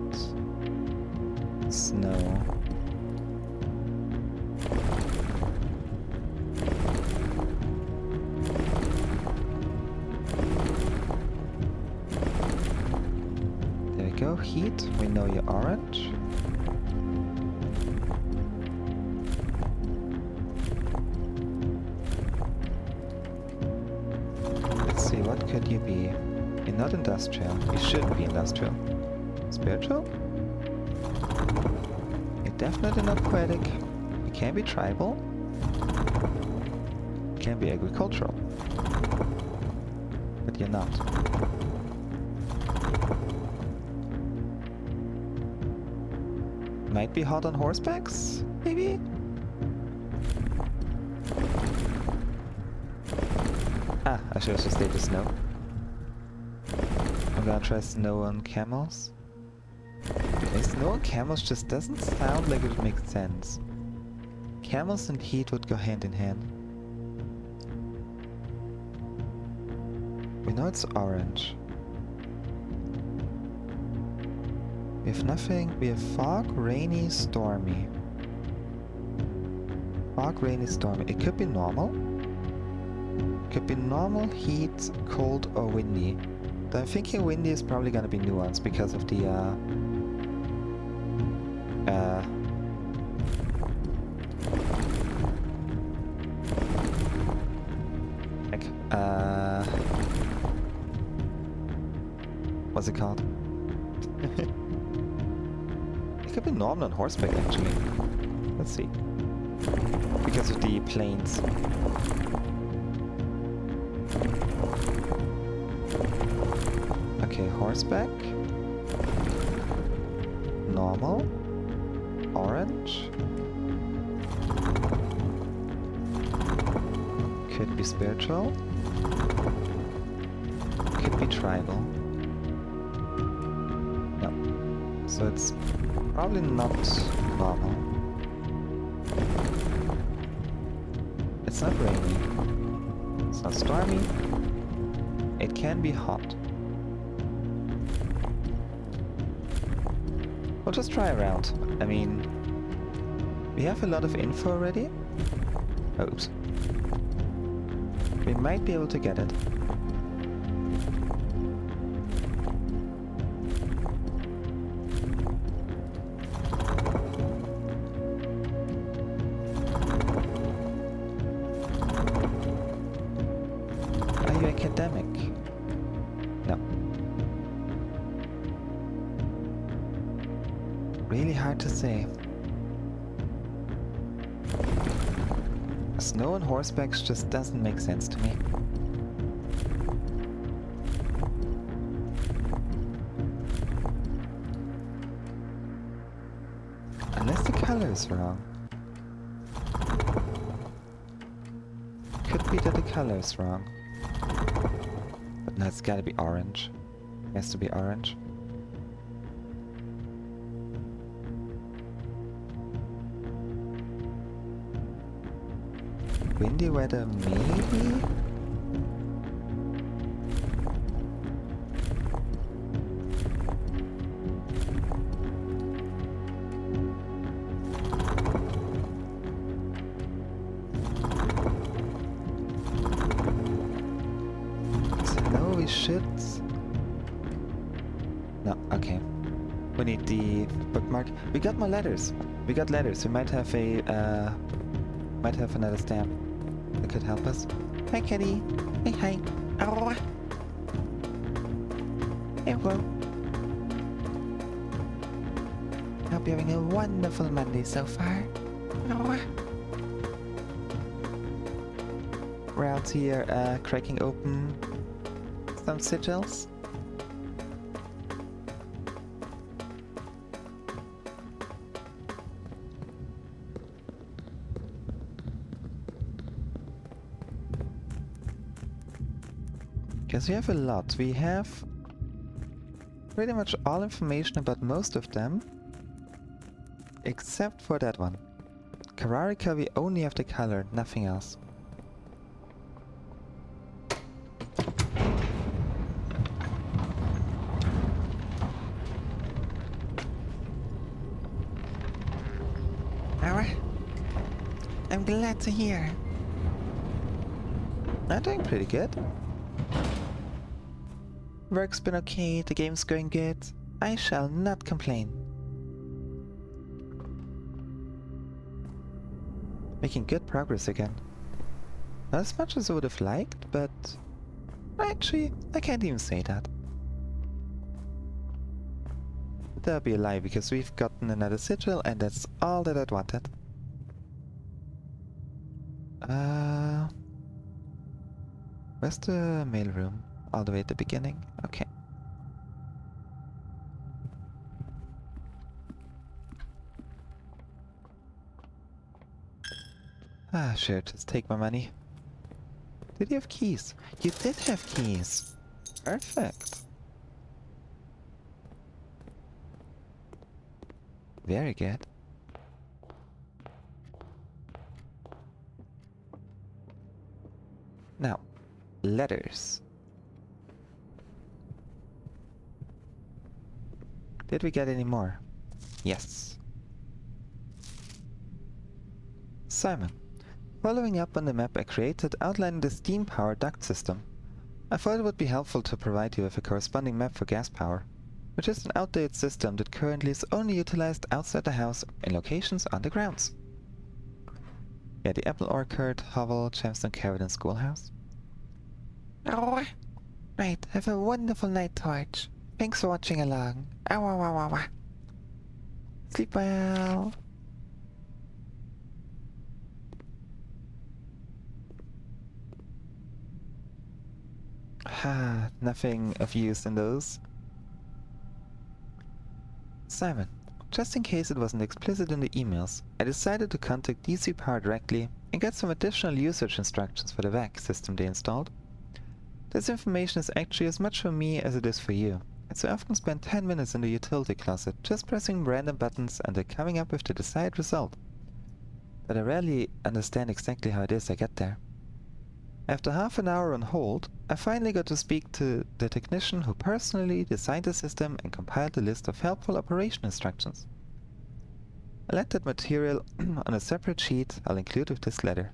snow. There we go, heat. We know you're orange. What could you be? You're not industrial. You shouldn't be industrial. Spiritual? You're definitely not poetic. You can be tribal. You can be agricultural. But you're not. Might be hot on horsebacks? Maybe? Ah, I should have just stayed with snow. I'm gonna try snow on camels. Okay, snow on camels just doesn't sound like it would make sense. Camels and heat would go hand in hand. We know it's orange. We have nothing. We have fog, rainy, stormy. Fog, rainy, stormy. It could be normal. Could be normal, heat, cold, or windy. But I'm thinking windy is probably gonna be nuanced because of the What's it called? It could be normal on horseback, actually. Let's see. Because of the plains. Okay, horseback. Normal. Orange. Could be spiritual. Could be tribal. No. So it's probably not normal. It's not rainy. It's not stormy. It can be hot. We'll just try around. I mean, we have a lot of info already. Oops. We might be able to get it. Are you academic? No. Really hard to say. Snow on horsebacks just doesn't make sense to me. Unless the color is wrong. Could be that the color is wrong. But no, it's gotta be orange. It has to be orange. Windy weather, maybe? So we should... No, okay. We need the bookmark. We got more letters. We got letters. We might have a, might have another stamp that could help us. Hi, kitty. Hey, hi. Oh. Hello. Hope you're having a wonderful Monday so far. Oh. We're out here cracking open some sigils. Guess we have a lot. We have pretty much all information about most of them, except for that one. Kararika, we only have the color, nothing else. Alright. I'm glad to hear. I'm doing pretty good. Work's been okay, the game's going good. I shall not complain. Making good progress again. Not as much as I would have liked, but... Actually, I can't even say that. That'll be a lie, because we've gotten another sigil, and that's all that I'd wanted. Where's the mailroom? All the way at the beginning? Okay. Ah, sure, just take my money. Did you have keys? You did have keys! Perfect. Very good. Now, letters. Did we get any more? Yes. Simon, following up on the map I created outlining the steam power duct system, I thought it would be helpful to provide you with a corresponding map for gas power, which is an outdated system that currently is only utilized outside the house in locations on the grounds. Yeah, the Apple Orchard, Hovel, Gemstone Caravan Schoolhouse. Oh, right, have a wonderful night, Torch. Thanks for watching along. Ow, ow, ow, ow, ow. Sleep well. Nothing of use in those. Simon, just in case it wasn't explicit in the emails, I decided to contact DC Power directly and get some additional usage instructions for the VAC system they installed. This information is actually as much for me as it is for you, as I often spend 10 minutes in the utility closet just pressing random buttons and then coming up with the desired result. But I rarely understand exactly how it is I get there. After half an hour on hold, I finally got to speak to the technician who personally designed the system and compiled a list of helpful operation instructions. I left that material on a separate sheet I'll include with this letter.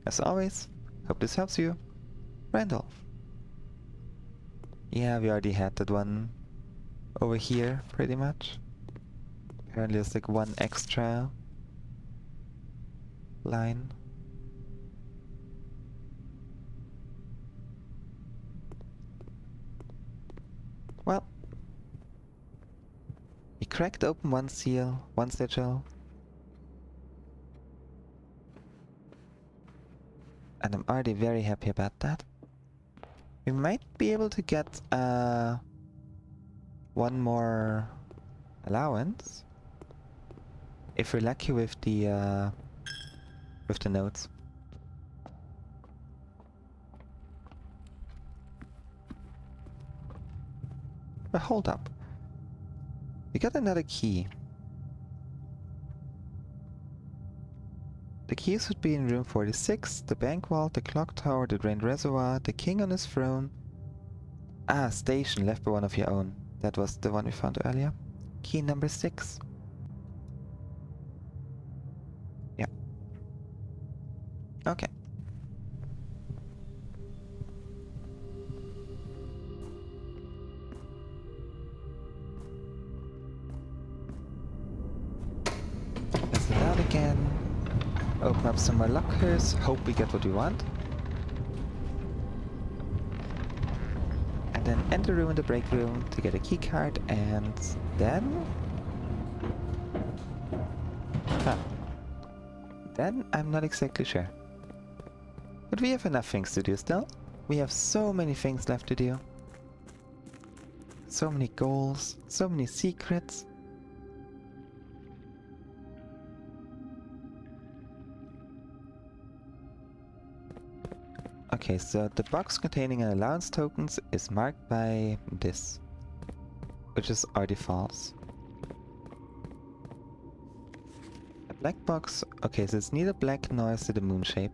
As always, hope this helps you. Randolph. Yeah, we already had that one over here, pretty much. Apparently there's like one extra line. Well, we cracked open one seal, one sigil, and I'm already very happy about that. We might be able to get one more allowance if we're lucky with the notes. But hold up. We got another key. The keys would be in room 46, the bank vault, the clock tower, the drained reservoir, the king on his throne. Ah, station left by one of your own. That was the one we found earlier. Key number 6. Yeah. Okay. Let's it out again. Open up some more lockers. Hope we get what we want. And then enter room in the break room to get a key card, and then... Huh. Then I'm not exactly sure. But we have enough things to do still. We have so many things left to do. So many goals, so many secrets. Okay, so the box containing an allowance tokens is marked by this, which is already false. A black box, okay, so it's neither black nor is it a moon shape.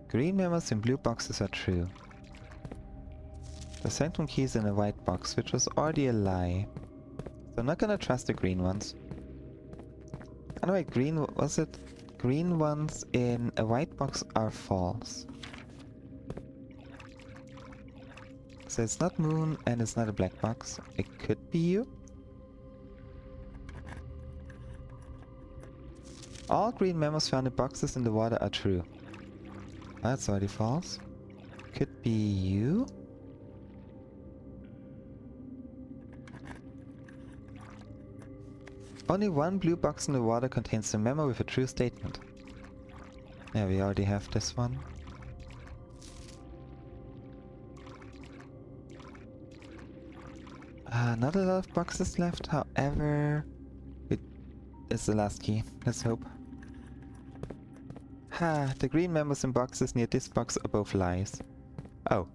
Green memos in blue boxes are true. The sanctum key is in a white box, which was already a lie. So I'm not gonna trust the green ones. Oh wait, was it? Green ones in a white box are false. So it's not moon and it's not a black box. It could be you. All green memos found in boxes in the water are true. That's already false. Could be you. Only one blue box in the water contains a memo with a true statement. Yeah, we already have this one. Not a lot of boxes left, however... It's the last key. Let's hope. Ha! The green memos in boxes near this box are both lies. Oh.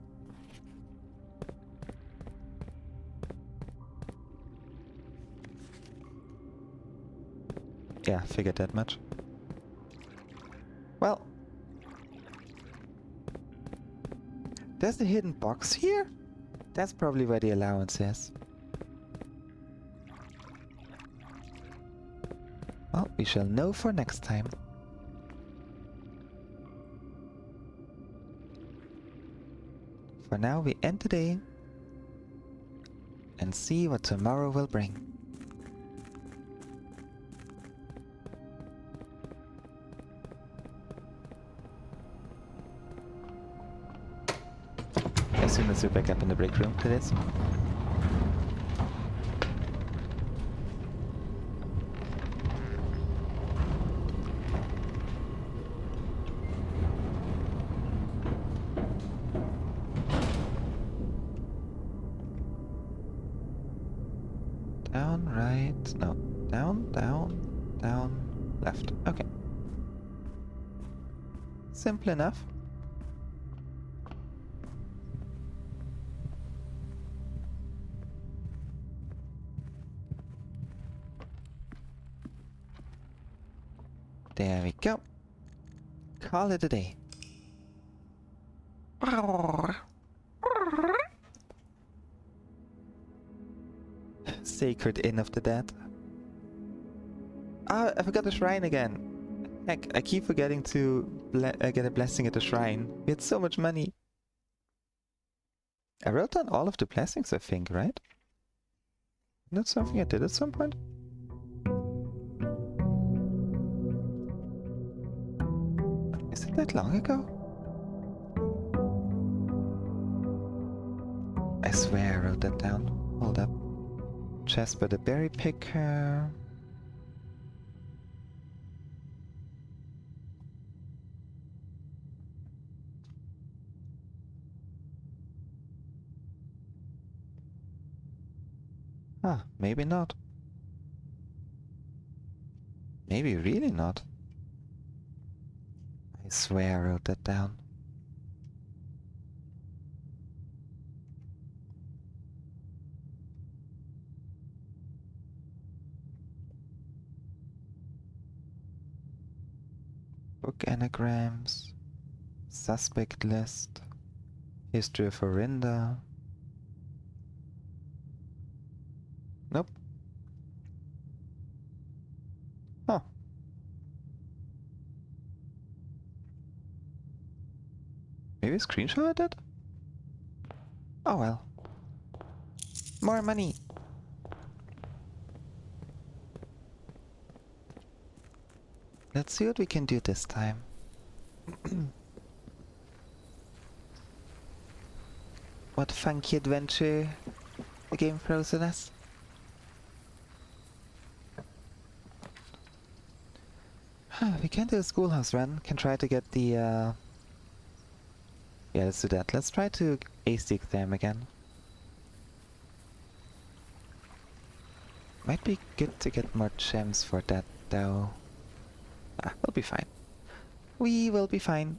Yeah, figured that much. Well. There's a hidden box here? That's probably where the allowance is. Well, we shall know for next time. For now, we end today and see what tomorrow will bring. soon as we're back up in the break room, that is. Down, right, no, down, down, down, left. Okay. Simple enough. There we go. Call it a day. Sacred Inn of the Dead. Ah, I forgot the shrine again. Heck, I keep forgetting to get a blessing at the shrine. We had so much money. I wrote down all of the blessings, I think, right? Isn't that something I did at some point? Is it that long ago? I swear I wrote that down. Hold up. Jasper the Berry Picker. Ah, maybe not. Maybe really not. I swear I wrote that down. Book anagrams. Suspect list. History of Orinda. Nope. Huh. Maybe screenshot it? Oh well. More money! Let's see what we can do this time. What funky adventure the game throws at us. We can do a schoolhouse run. Can try to get the yeah, let's do that. Let's try to ace the exam again. Might be good to get more gems for that though. Ah, we'll be fine. We will be fine.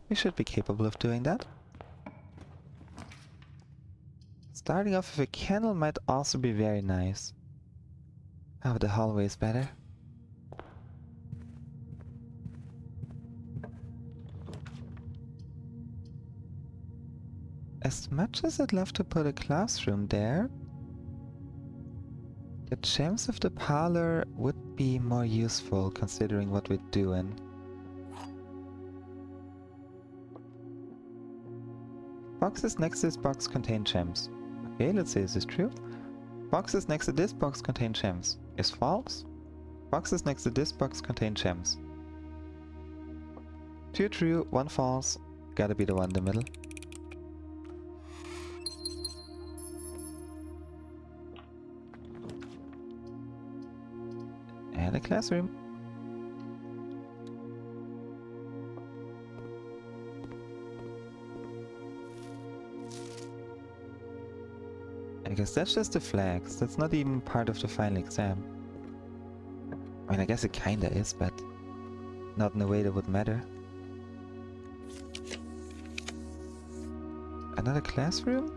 We should be capable of doing that. Starting off with a candle might also be very nice. Oh, the hallway is better. As much as I'd love to put a classroom there, the gems of the parlor would be more useful considering what we're doing. Boxes next to this box contain gems. Okay, let's say this is true. Boxes next to this box contain gems. Is false. Boxes next to this box contain gems. 2 true, 1 false. Gotta be the one in the middle. And a classroom. I guess that's just the flags. That's not even part of the final exam. I mean, I guess it kinda is, but not in a way that would matter. Another classroom?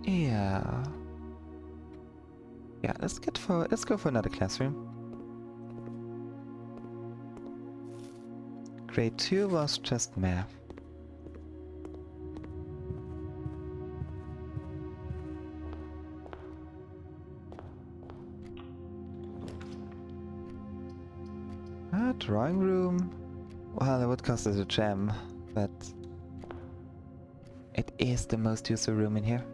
Yeah. Yeah, let's go for another classroom. Grade 2 was just math. Drawing room? Well, it would cost us a gem, but it is the most useful room in here.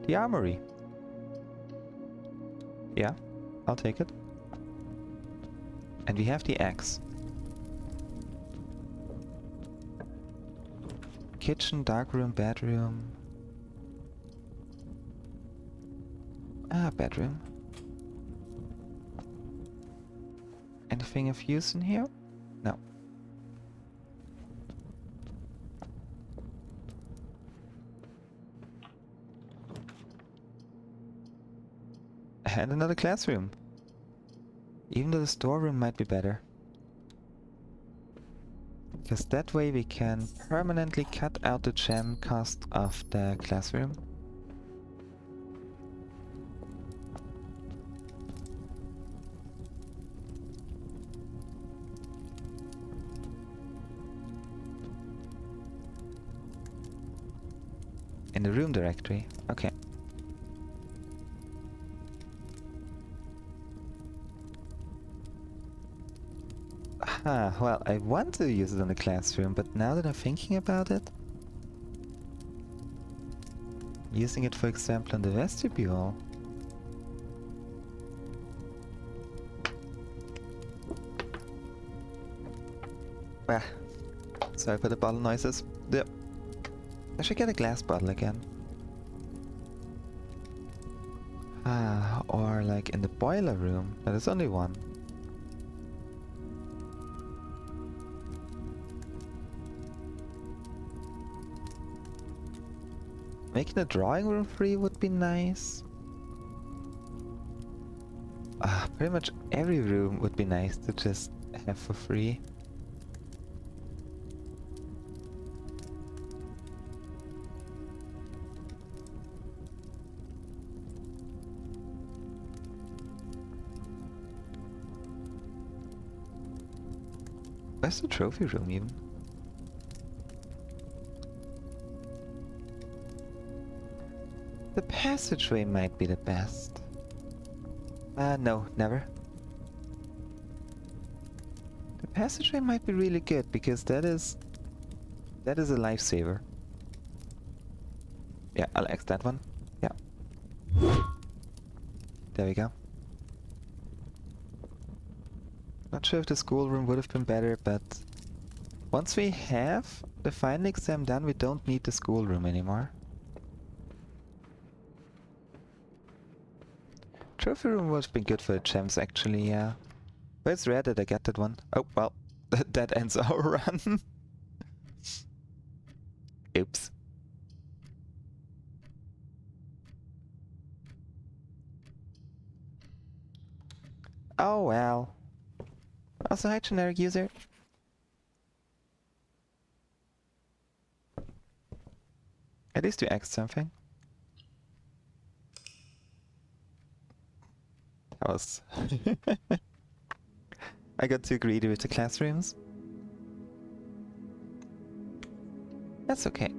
The armory. Yeah, I'll take it. And we have the axe. Kitchen, dark room, bedroom. Ah, bedroom. Anything of use in here? No. And another classroom. Even though the storeroom might be better. Because that way we can permanently cut out the gem cost of the classroom. In the room directory. Okay. Ah, well, I want to use it in the classroom, but now that I'm thinking about it... Using it, for example, in the vestibule... Ah, sorry for the bottle noises. Yep. I should get a glass bottle again. Ah, or like in the boiler room. No, there's only one. Making the drawing room free would be nice. Ah, pretty much every room would be nice to just have for free. Where's the trophy room even? The passageway might be the best. No, never. The passageway might be really good because that is a lifesaver. Yeah, I'll X that one. Yeah. There we go. Not sure if the schoolroom would have been better, but once we have the final exam done, we don't need the schoolroom anymore. Trophy room would have been good for the gems, actually, yeah. But it's rare that I get that one. Oh, well, that ends our run. Oops. Oh, well. Also, hi, generic user. At least you asked something. That was... I got too greedy with the classrooms. That's okay.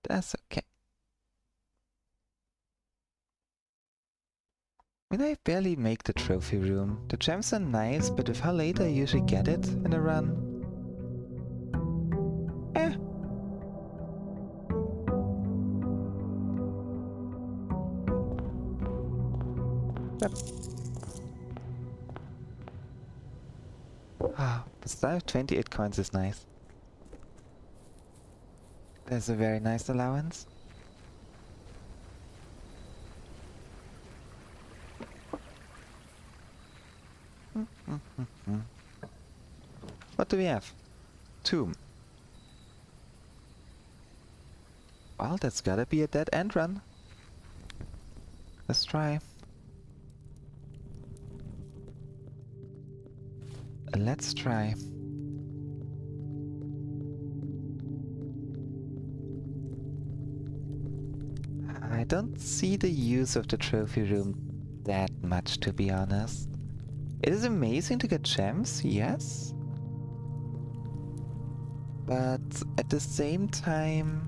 That's okay. I mean, I barely make the trophy room. The gems are nice, but with how late I usually get it in a run... Eh. Yep. Ah, but still 28 coins is nice. That's a very nice allowance. What do we have? Tomb. Well, that's gotta be a dead end run. Let's try. Let's try. I don't see the use of the trophy room that much, to be honest. It is amazing to get gems, yes. But at the same time,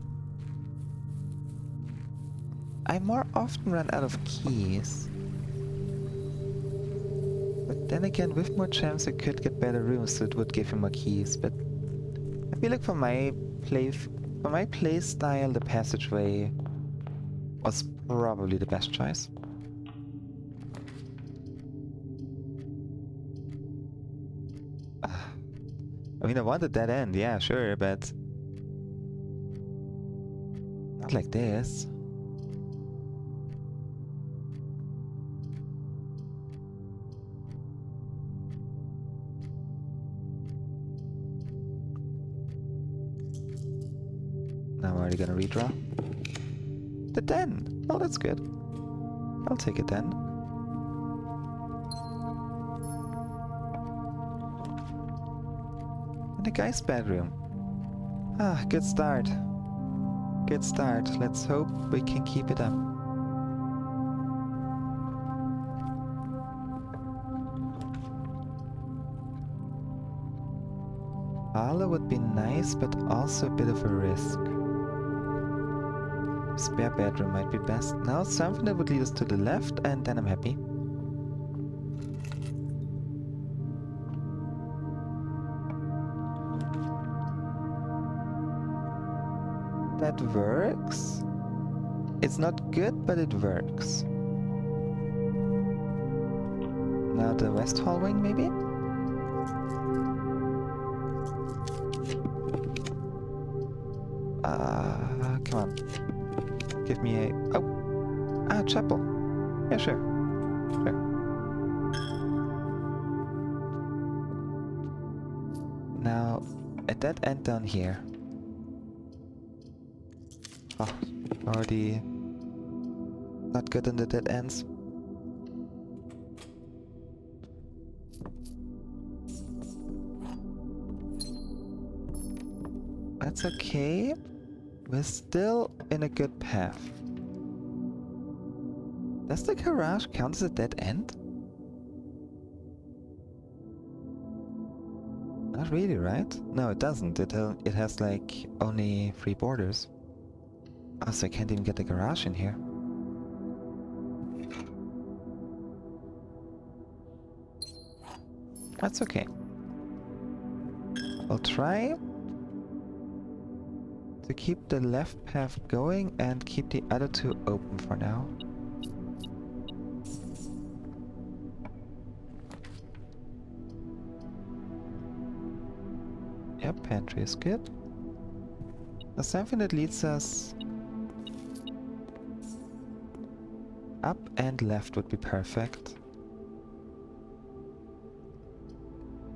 I more often run out of keys. But then again, with more gems, I could get better rooms, so it would give you more keys. But I feel like for my play style, the passageway was probably the best choice. I mean, I want a dead end, yeah, sure, but not like this. Now I'm already gonna redraw. The den! Oh, that's good. I'll take it then. And the guy's bedroom. Ah, good start. Good start. Let's hope we can keep it up. Parlor would be nice, but also a bit of a risk. Spare bedroom might be best. Now something that would lead us to the left, and then I'm happy. That works. It's not good, but it works. Now the west hall wing, maybe? Come on. Give me a... Oh! Ah, chapel. Yeah, sure. Sure. Now, a dead end down here. Oh, already not good on the dead ends. That's okay. We're still in a good path. Does the garage count as a dead end? Not really, right? No, it doesn't. It has like only 3 borders. Oh, so I can't even get the garage in here. That's okay. I'll try to keep the left path going and keep the other 2 open for now. Yep, pantry is good. Now something that leads us up and left would be perfect.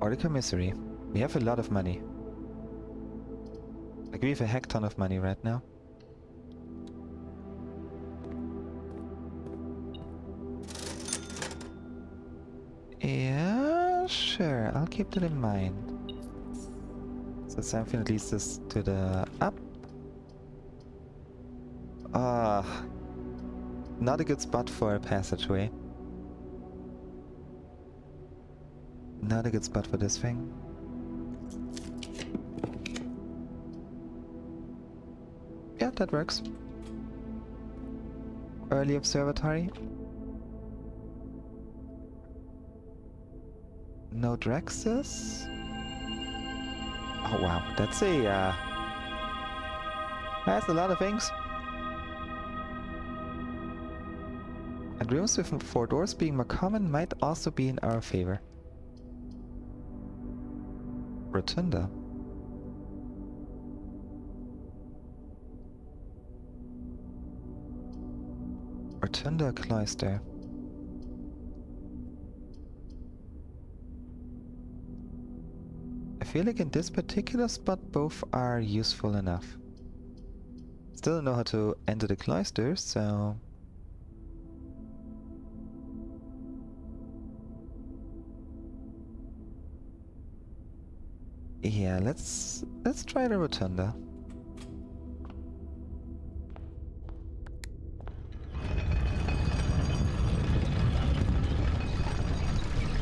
Or the commissary. We have a lot of money. Like, we have a heck ton of money right now. Yeah, sure. I'll keep that in mind. So something that leads us to the up. Not a good spot for a passageway. Not a good spot for this thing. Yeah, that works. Early observatory. No Drexus. Oh wow, that's a that's a lot of things. And rooms with 4 doors being more common might also be in our favor. Rotunda. Rotunda Cloister. I feel like in this particular spot both are useful enough. Still don't know how to enter the cloister, so... Yeah, let's try the Rotunda.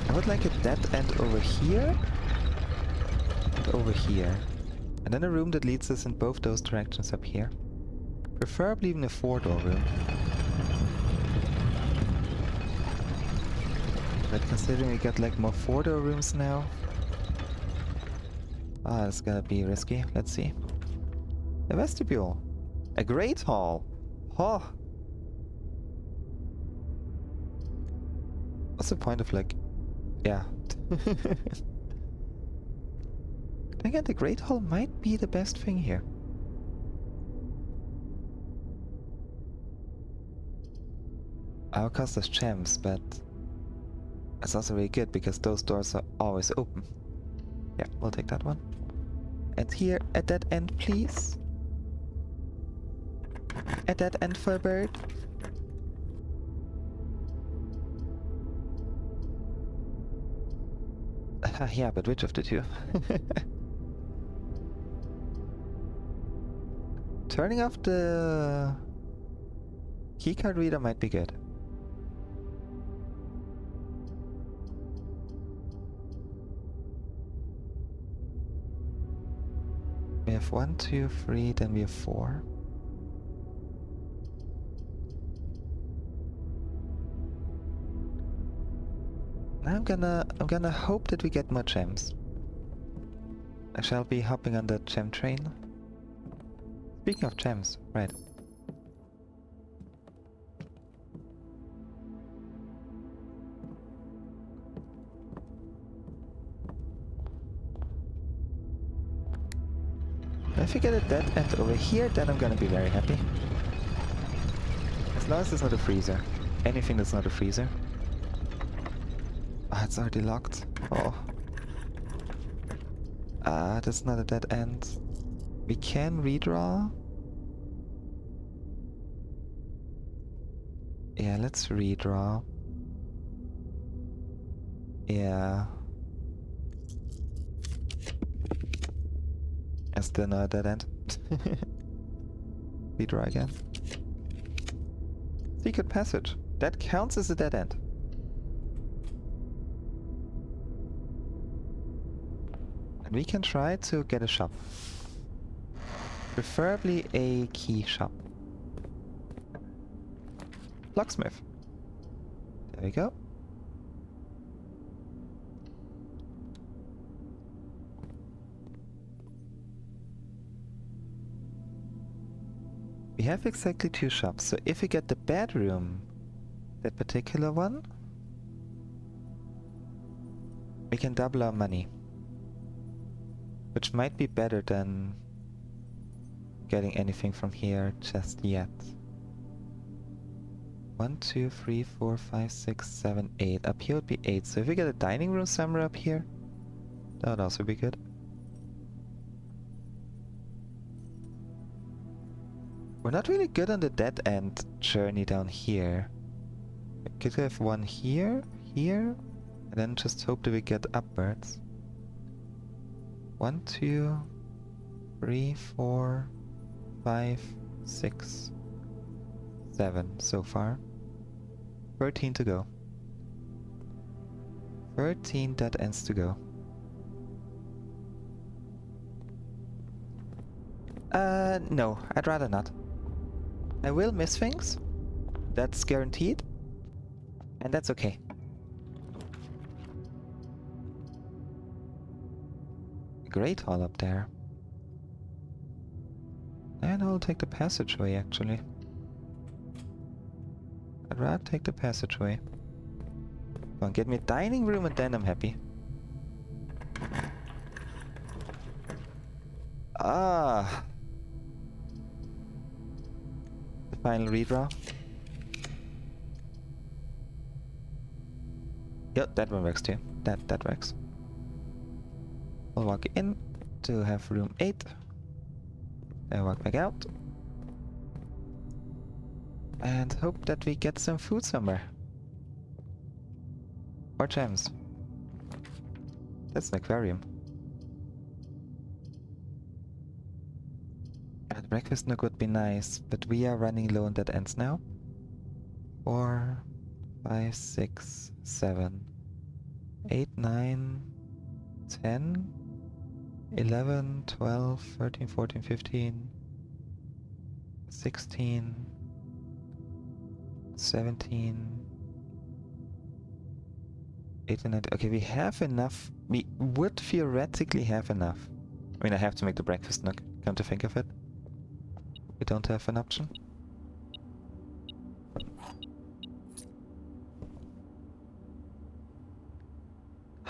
I would like a dead end over here and over here. And then a room that leads us in both those directions up here. Preferably even a 4-door room. But considering we got like more 4-door rooms now... Ah, it's gonna be risky. Let's see. A vestibule. A great hall. Oh. What's the point of like... Yeah. Again, the Great Hall might be the best thing here. Our cost us gems, but it's also very good because those doors are always open. Yeah, we'll take that one. And here, at that end, please. At that end for a bird. Yeah, but which of the two? Turning off the keycard reader might be good. We have 1, 2, 3, then we have 4. Now I'm gonna hope that we get more gems. I shall be hopping on the gem train. Speaking of gems, right. If we get a dead end over here, then I'm gonna be very happy. As long as it's not a freezer. Anything that's not a freezer. Ah, it's already locked. Oh. Ah, that's not a dead end. We can redraw. Yeah, let's redraw. Yeah. It's still not a dead end. Redraw again. Secret passage. That counts as a dead end. And we can try to get a shop. Preferably a key shop. Locksmith. There we go. We have exactly 2 shops, so if we get the bedroom, that particular one, we can double our money. Which might be better than getting anything from here just yet. 1, 2, 3, 4, 5, 6, 7, 8. Up here would be 8, so if we get a dining room somewhere up here, that would also be good. We're not really good on the dead end journey down here. We could have one here, here, and then just hope that we get upwards. 1, 2, 3, 4, 5, 6, 7 so far. 13 to go. 13 dead ends to go. No, I'd rather not. I will miss things. That's guaranteed. And that's okay. Great hall up there. And I'll take the passageway, actually. I'd rather take the passageway. Come on, get me a dining room and then I'm happy. Ah! The final redraw. Yep, that one works too. That works. We'll walk in to have room 8. Then walk back out. And hope that we get some food somewhere. Or gems. That's an aquarium. And breakfast nook would be nice, but we are running low on dead ends now. 4, 5, 6, 7, 8, 9, 10, 11, 12, 13, 14, 15, 16, 17, 18, 19. Okay, we have enough. We would theoretically have enough. I mean, I have to make the breakfast nook, come to think of it. We don't have an option.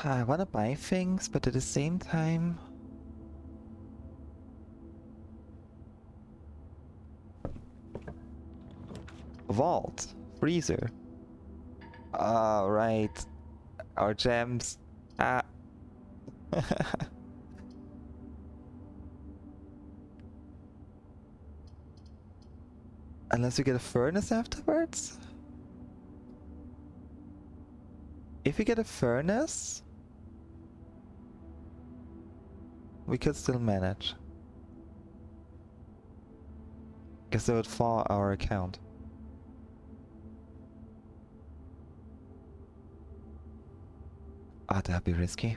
I wanna buy things, but at the same time, Vault. Freezer. Ah, right. Our gems. Ah. Unless we get a furnace afterwards? If we get a furnace, we could still manage. Guess that would fall our account. Ah, that'd be risky.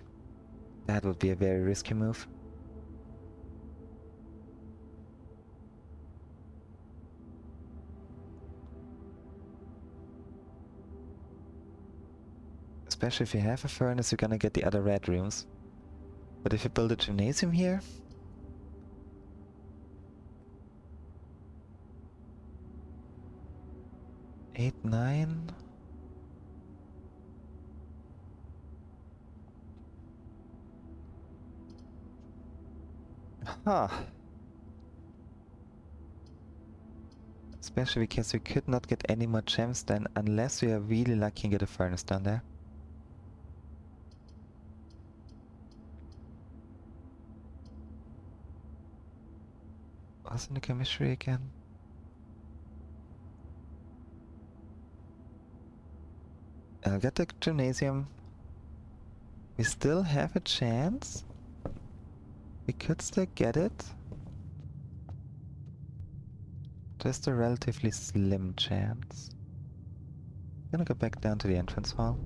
That would be a very risky move. Especially if you have a furnace, you're gonna get the other red rooms. But if you build a gymnasium here... Eight, 9... Huh. Especially because we could not get any more gems then unless we are really lucky and get a furnace down there. What's in the chemistry again? I'll get the gymnasium. We still have a chance. We could still get it. Just a relatively slim chance. Gonna go back down to the entrance hall.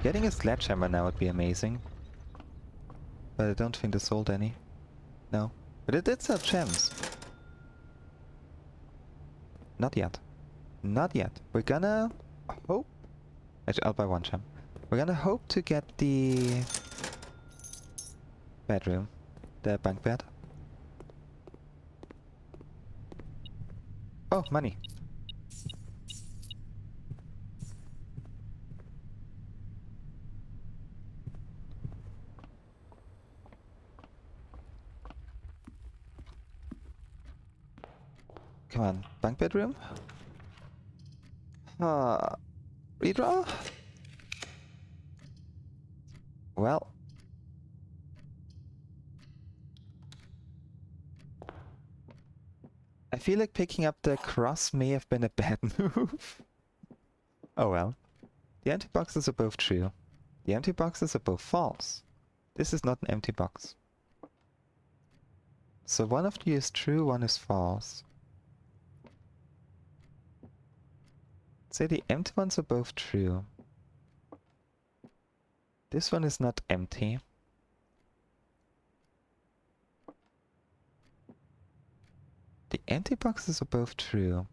Getting a sledgehammer now would be amazing. But I don't think they sold any. No. But it did sell gems. Not yet. Not yet. We're gonna hope... Actually, I'll buy one gem. We're gonna hope to get the... bedroom. The bunk bed. Oh, money. Come on, bunk bedroom? Redraw? Well. I feel like picking up the cross may have been a bad move. Oh well. The empty boxes are both true. The empty boxes are both false. This is not an empty box. So one of you is true, one is false. Say the empty ones are both true. This one is not empty. The empty boxes are both true.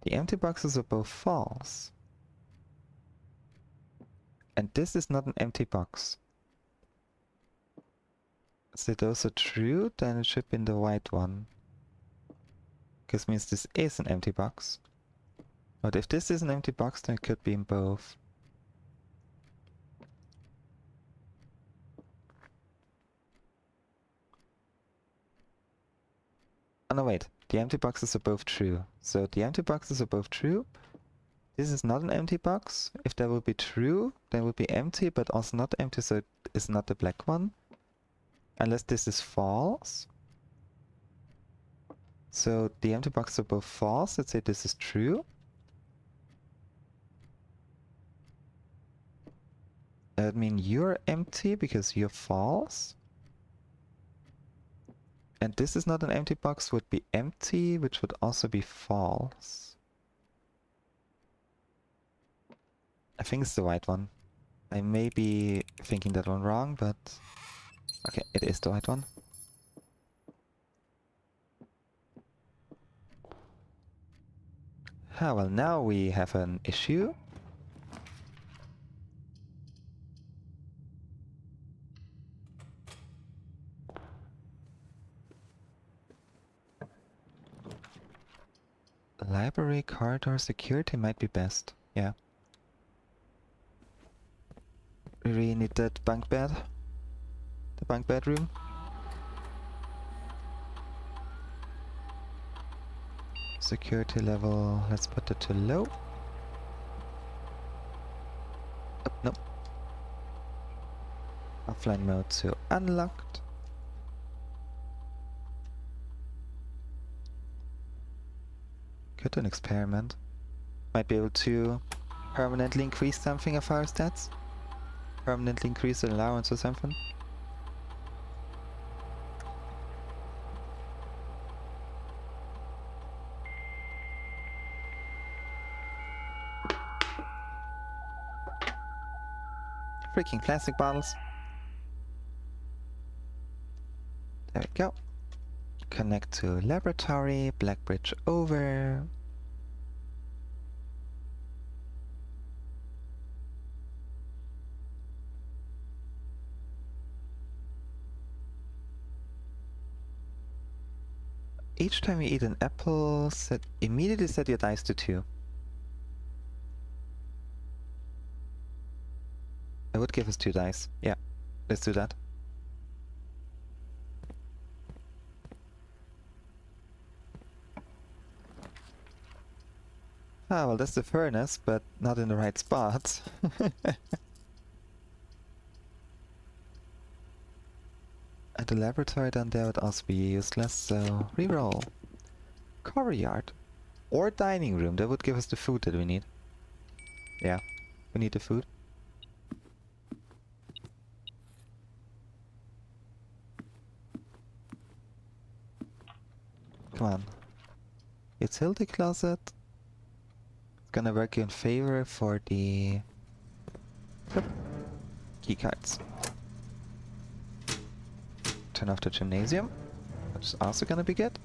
The empty boxes are both false. And this is not an empty box. So those are true, then it should be in the white one. Because it means this is an empty box. But if this is an empty box, then it could be in both. Oh no, wait. The empty boxes are both true. So the empty boxes are both true. This is not an empty box. If that would be true, then it would be empty, but also not empty, so it is not the black one. Unless this is false. So the empty boxes are both false. Let's say this is true. That means you're empty because you're false. And this is not an empty box, would be empty, which would also be false. I think it's the white one. I may be thinking that one wrong, but... Okay, it is the white one. Ah, well, now we have an issue. Library corridor security might be best. Yeah. We really need that bunk bed. The bunk bedroom. Security level, let's put it to low. Oh, no. Offline mode to unlocked. Could do an experiment. Might be able to permanently increase something of our stats. Permanently increase the allowance or something. Freaking plastic bottles. There we go. Connect to laboratory, Black Bridge over. Each time you eat an apple, immediately set your dice to 2. It would give us 2 dice. Yeah, let's do that. Ah, well, that's the furnace, but not in the right spot. And the laboratory down there would also be useless, so reroll. Courtyard. Or dining room, that would give us the food that we need. Yeah, we need the food. Come on. Utility closet. It's gonna work in favor for the keycards. Turn off the gymnasium, which is also gonna be good.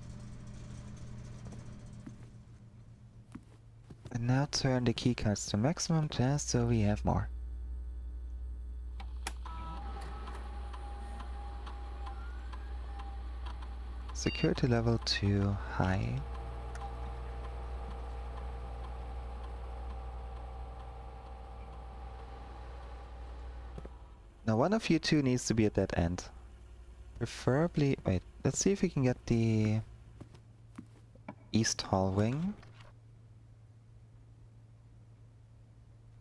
And now turn the keycards to maximum just so we have more. Security level too high. Now one of you two needs to be at that end. Preferably... wait, let's see if we can get the East Hall wing.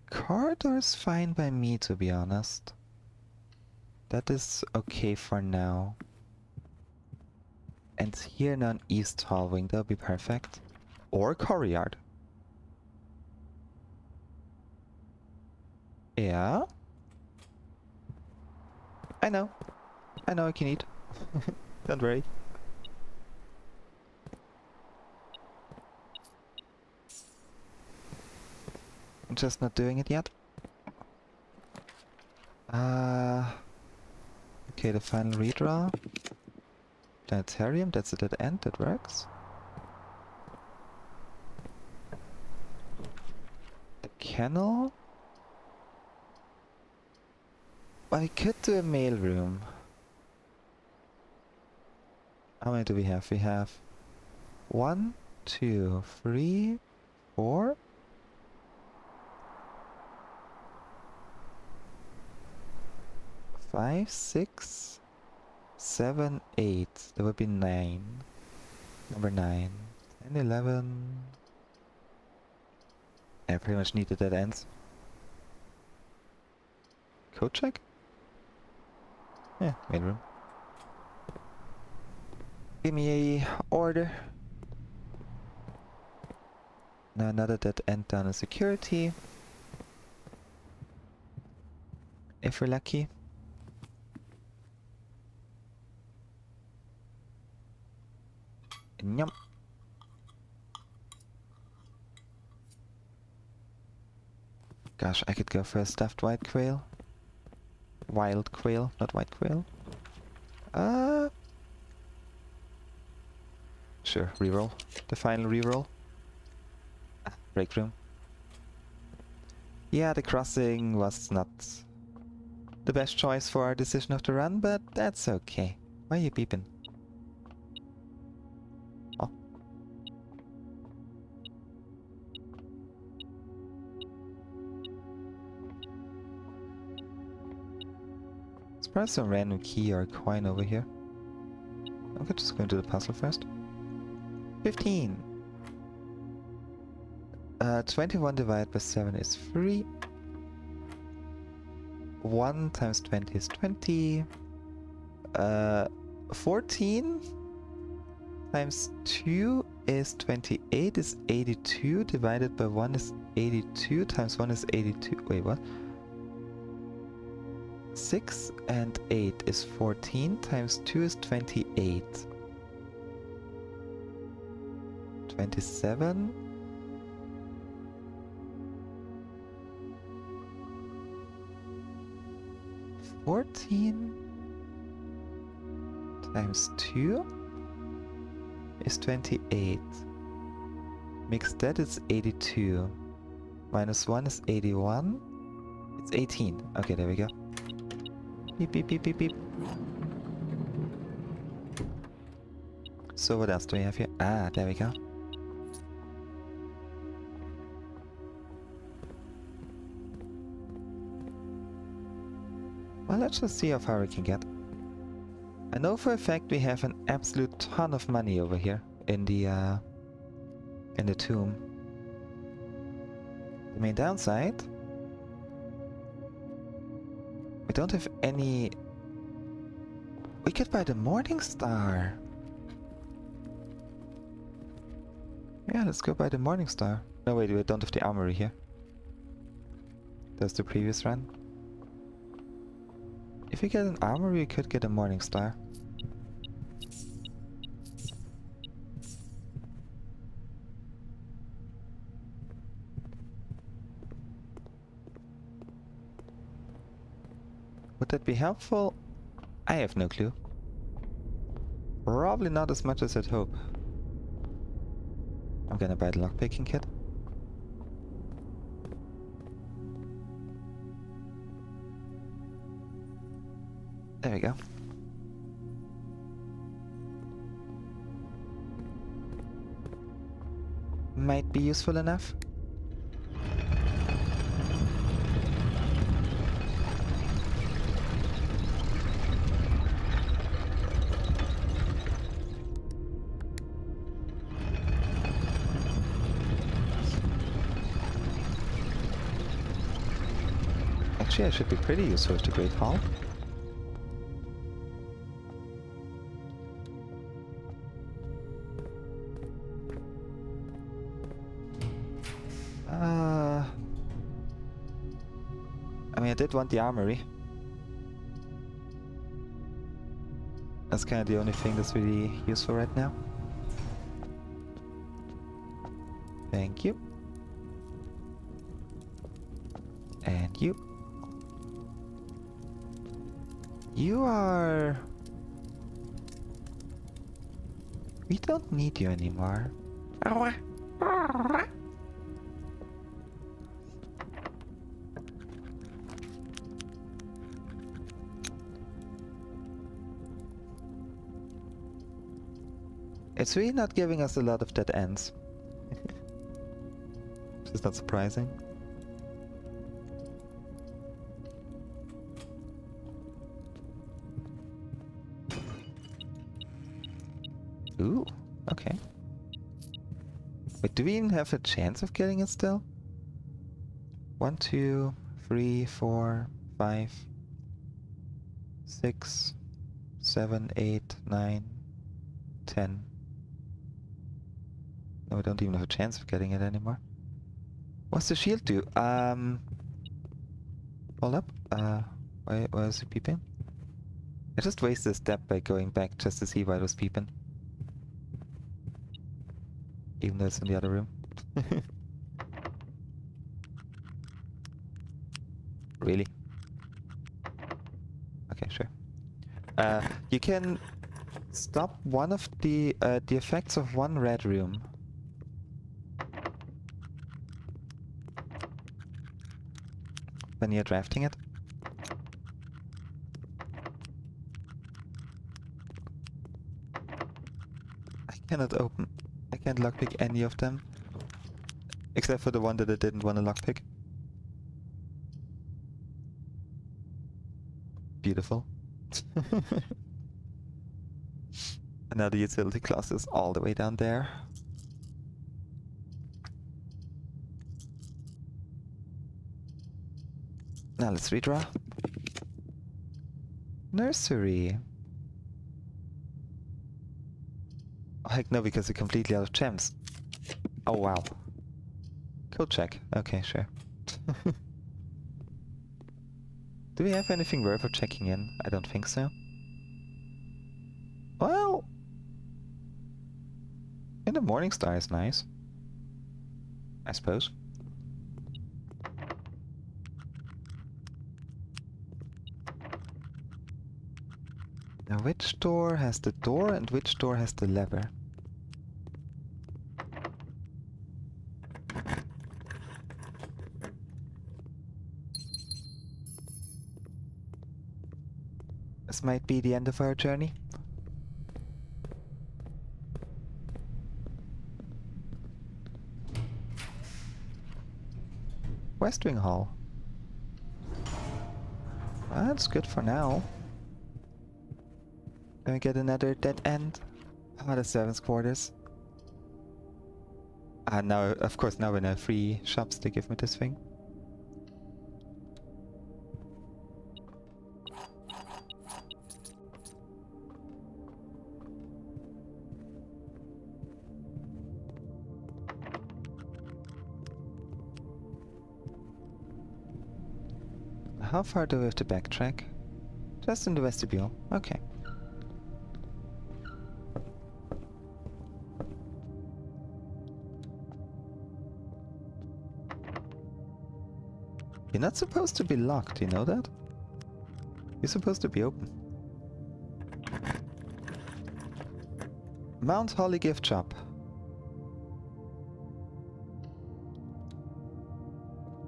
Corridor's fine by me, to be honest. That is okay for now. And here now an East Hall wing, that'll be perfect. Or courtyard. Yeah? I know I can eat. Don't worry. I'm just not doing it yet. Okay, the final redraw. Planetarium, that's it at the end, that works. The kennel? I could do a mail room. How many do we have? We have 1, 2, 3, 4. 5, 6, 7, 8. That would be 9. Number 9. And 11. I pretty much need the dead ends. Code check? Yeah, mail room. Give me a order. Now another dead end down in security. If we're lucky. Yum. Gosh, I could go for a stuffed white quail. Wild quail, not white quail. Sure, reroll. The final reroll. Break room. Yeah, the crossing was not the best choice for our decision of the run, but that's okay. Why are you beeping? Oh. There's some random key or coin over here. Okay, just go into the puzzle first. 15! 21 divided by 7 is 3. 1 times 20 is 20. 14 times 2 is 28 is 82. Divided by 1 is 82. Times 1 is 82. Wait, what? 6 and 8 is 14. Times 2 is 28. 27. 14 times 2 is 28. Mix that, it's 82. Minus 1 is 81. It's 18. Okay, there we go. Beep, beep, beep, beep, beep. So what else do we have here? Ah, there we go. Well, let's just see how far we can get. I know for a fact we have an absolute ton of money over here in the tomb. The main downside, we don't have any. We could buy the Morning Star. Yeah, let's go buy the Morning Star. No, wait, we don't have the armory here. That's the previous run. If we get an armory, we could get a Morning Star. Would that be helpful? I have no clue. Probably not as much as I'd hope. I'm gonna buy the lockpicking kit. There we go. Might be useful enough. Actually, I should be pretty useful with the Great Hall. I mean, I did want the armory. That's kind of the only thing that's really useful right now. Thank you. And you. You are... We don't need you anymore. It's really not giving us a lot of dead ends. Which is not surprising. Ooh, okay. Wait, do we even have a chance of getting it still? 1, 2, 3, 4, 5, 6, 7, 8, 9, 10. No, we don't even have a chance of getting it anymore. What's the shield do? Hold up. Why is it beeping? I just wasted a step by going back just to see why it was beeping. Even though it's in the other room. Really? Okay, sure. You can stop one of the effects of one red room. When you're drafting it. I cannot open. I can't lockpick any of them. Except for the one that I didn't want to lockpick. Beautiful. And now the utility closet is all the way down there. Now let's redraw. Nursery. Oh, heck no, because we're completely out of gems. Oh wow. Code check. Okay, sure. Do we have anything worth checking in? I don't think so. Well... the Morning Star is nice. I suppose. Now which door has the door and which door has the lever? This might be the end of our journey. West Wing Hall. That's good for now. Can we get another dead end? Ah, the servants' quarters. Ah, now, of course, now we have 3 shops to give me this thing. How far do we have to backtrack? Just in the vestibule. Okay. You're not supposed to be locked, you know that? You're supposed to be open. Mount Holly gift shop.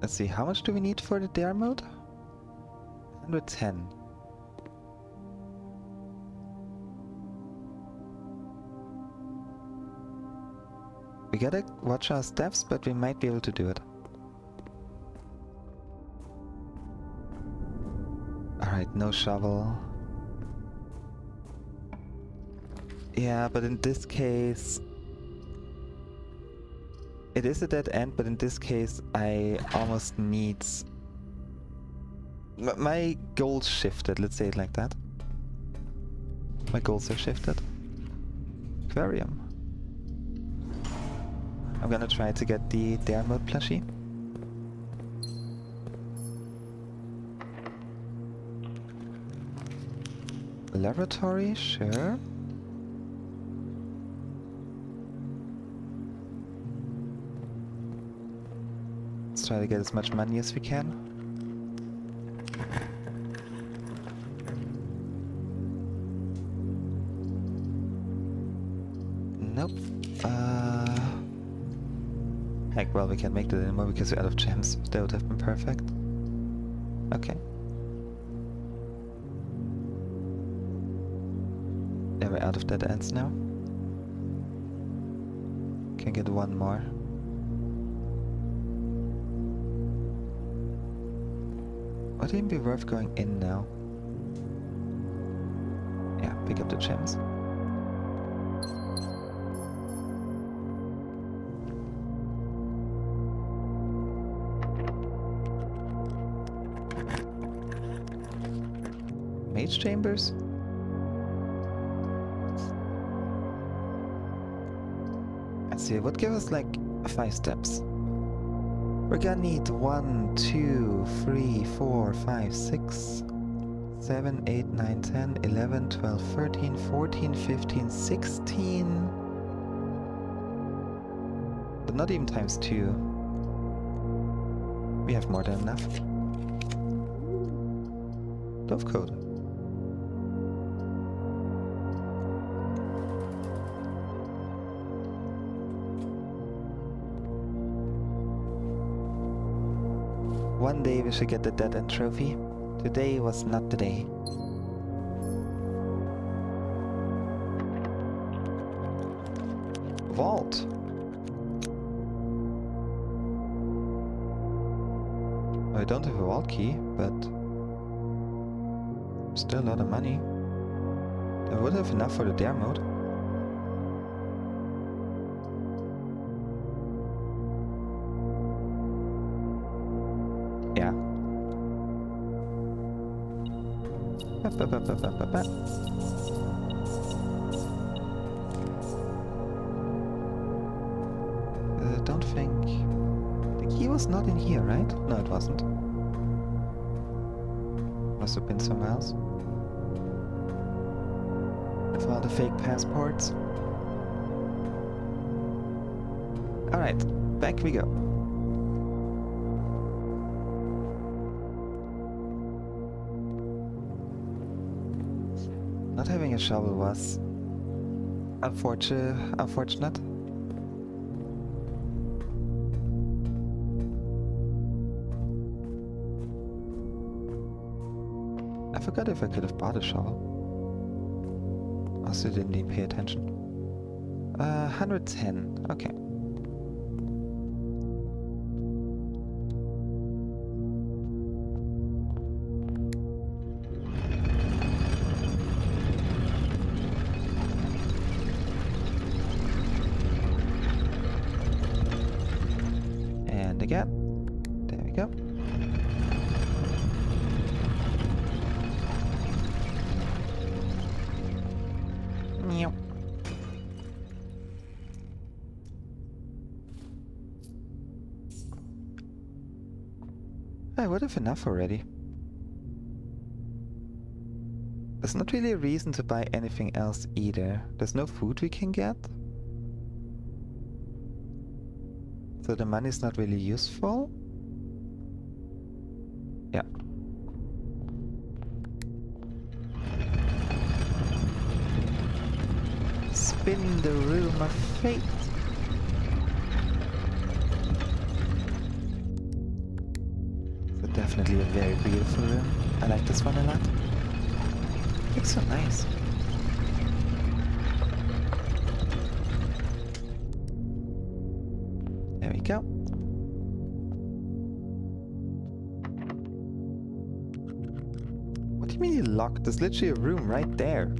Let's see, how much do we need for the dare mode? 110. We gotta watch our steps, but we might be able to do it. Alright, no shovel. Yeah, but in this case... it is a dead end, but in this case I almost need... my goals shifted, let's say it like that. My goals are shifted. Aquarium. I'm gonna try to get the dare mode plushie. Laboratory, sure. Let's try to get as much money as we can. Nope. Heck, well, we can't make that anymore because we're out of gems. That would have been perfect. Okay. Yeah, we're out of dead ends now. Can get one more. Would it even be worth going in now? Yeah, pick up the gems. Mage chambers? Let's see, it would give us like 5 steps. We're gonna need 1, 2, 3, 4, 5, 6, 7, 8, 9, 10, 11, 12, 13, 14, 15, 16. But not even times 2. We have more than enough. Dove code. One day we should get the dead end trophy. Today was not the day. Vault. I don't have a vault key, but Still a lot of money. I would have enough for the dare mode. Yeah. I don't think... The key was not in here, right? No, it wasn't. Must have been somewhere else. With all the fake passports. Alright, back we go. Not having a shovel was unfortunate. I forgot if I could have bought a shovel. Also didn't even pay attention. 110, okay. And again. There we go. Meow. I would have enough already. There's not really a reason to buy anything else either. There's no food we can get. So the money's not really useful. Yeah. Spin the room of fate. So definitely a very beautiful room. I like this one a lot. Looks so nice. There we go. What do you mean you locked? There's literally a room right there.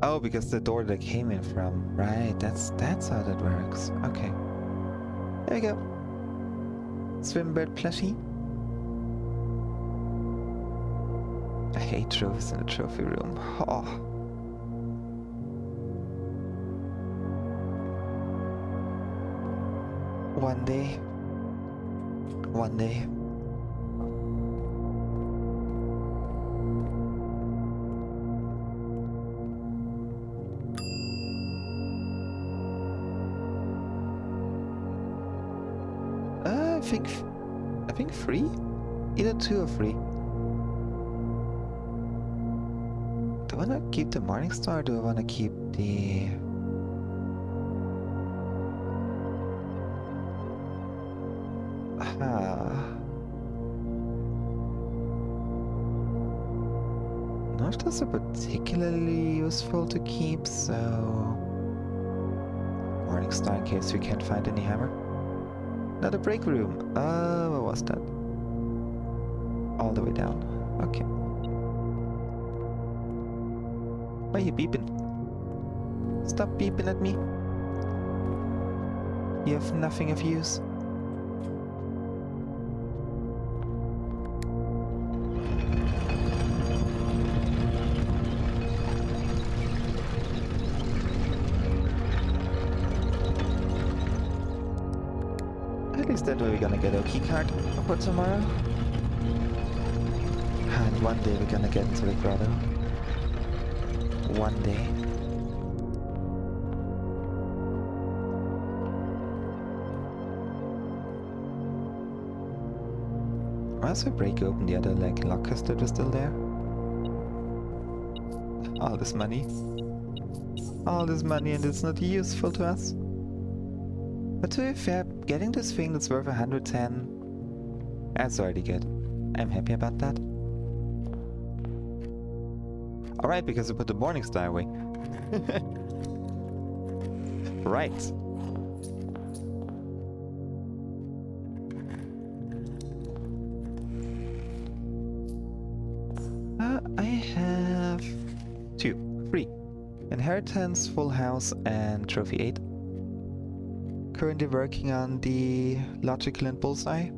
Oh, because the door that came in from. Right, that's how that works. Okay. There we go. Swimbird plushie. I hate trophies in the trophy room. Oh. One day. One day. I think 3? Either 2 or 3. Do I want to keep the Morning Star or do I want to keep the... Not if those are particularly useful to keep, so... Morning Star in case we can't find any hammer. Another break room. What was that? All the way down. Okay. Why are you beeping? Stop beeping at me. You have nothing of use. At least that way we're gonna get a key card for tomorrow. And one day we're gonna get into the grotto. One day. I also break open the other like lockers that were still there. All this money. All this money and it's not useful to us. But to be fair, getting this thing that's worth 110, that's already good. I'm happy about that. Alright, because I put the Morning Star away. Right. 3. Inheritance, Full House, and Trophy 8. Currently working on the Logical and Bullseye.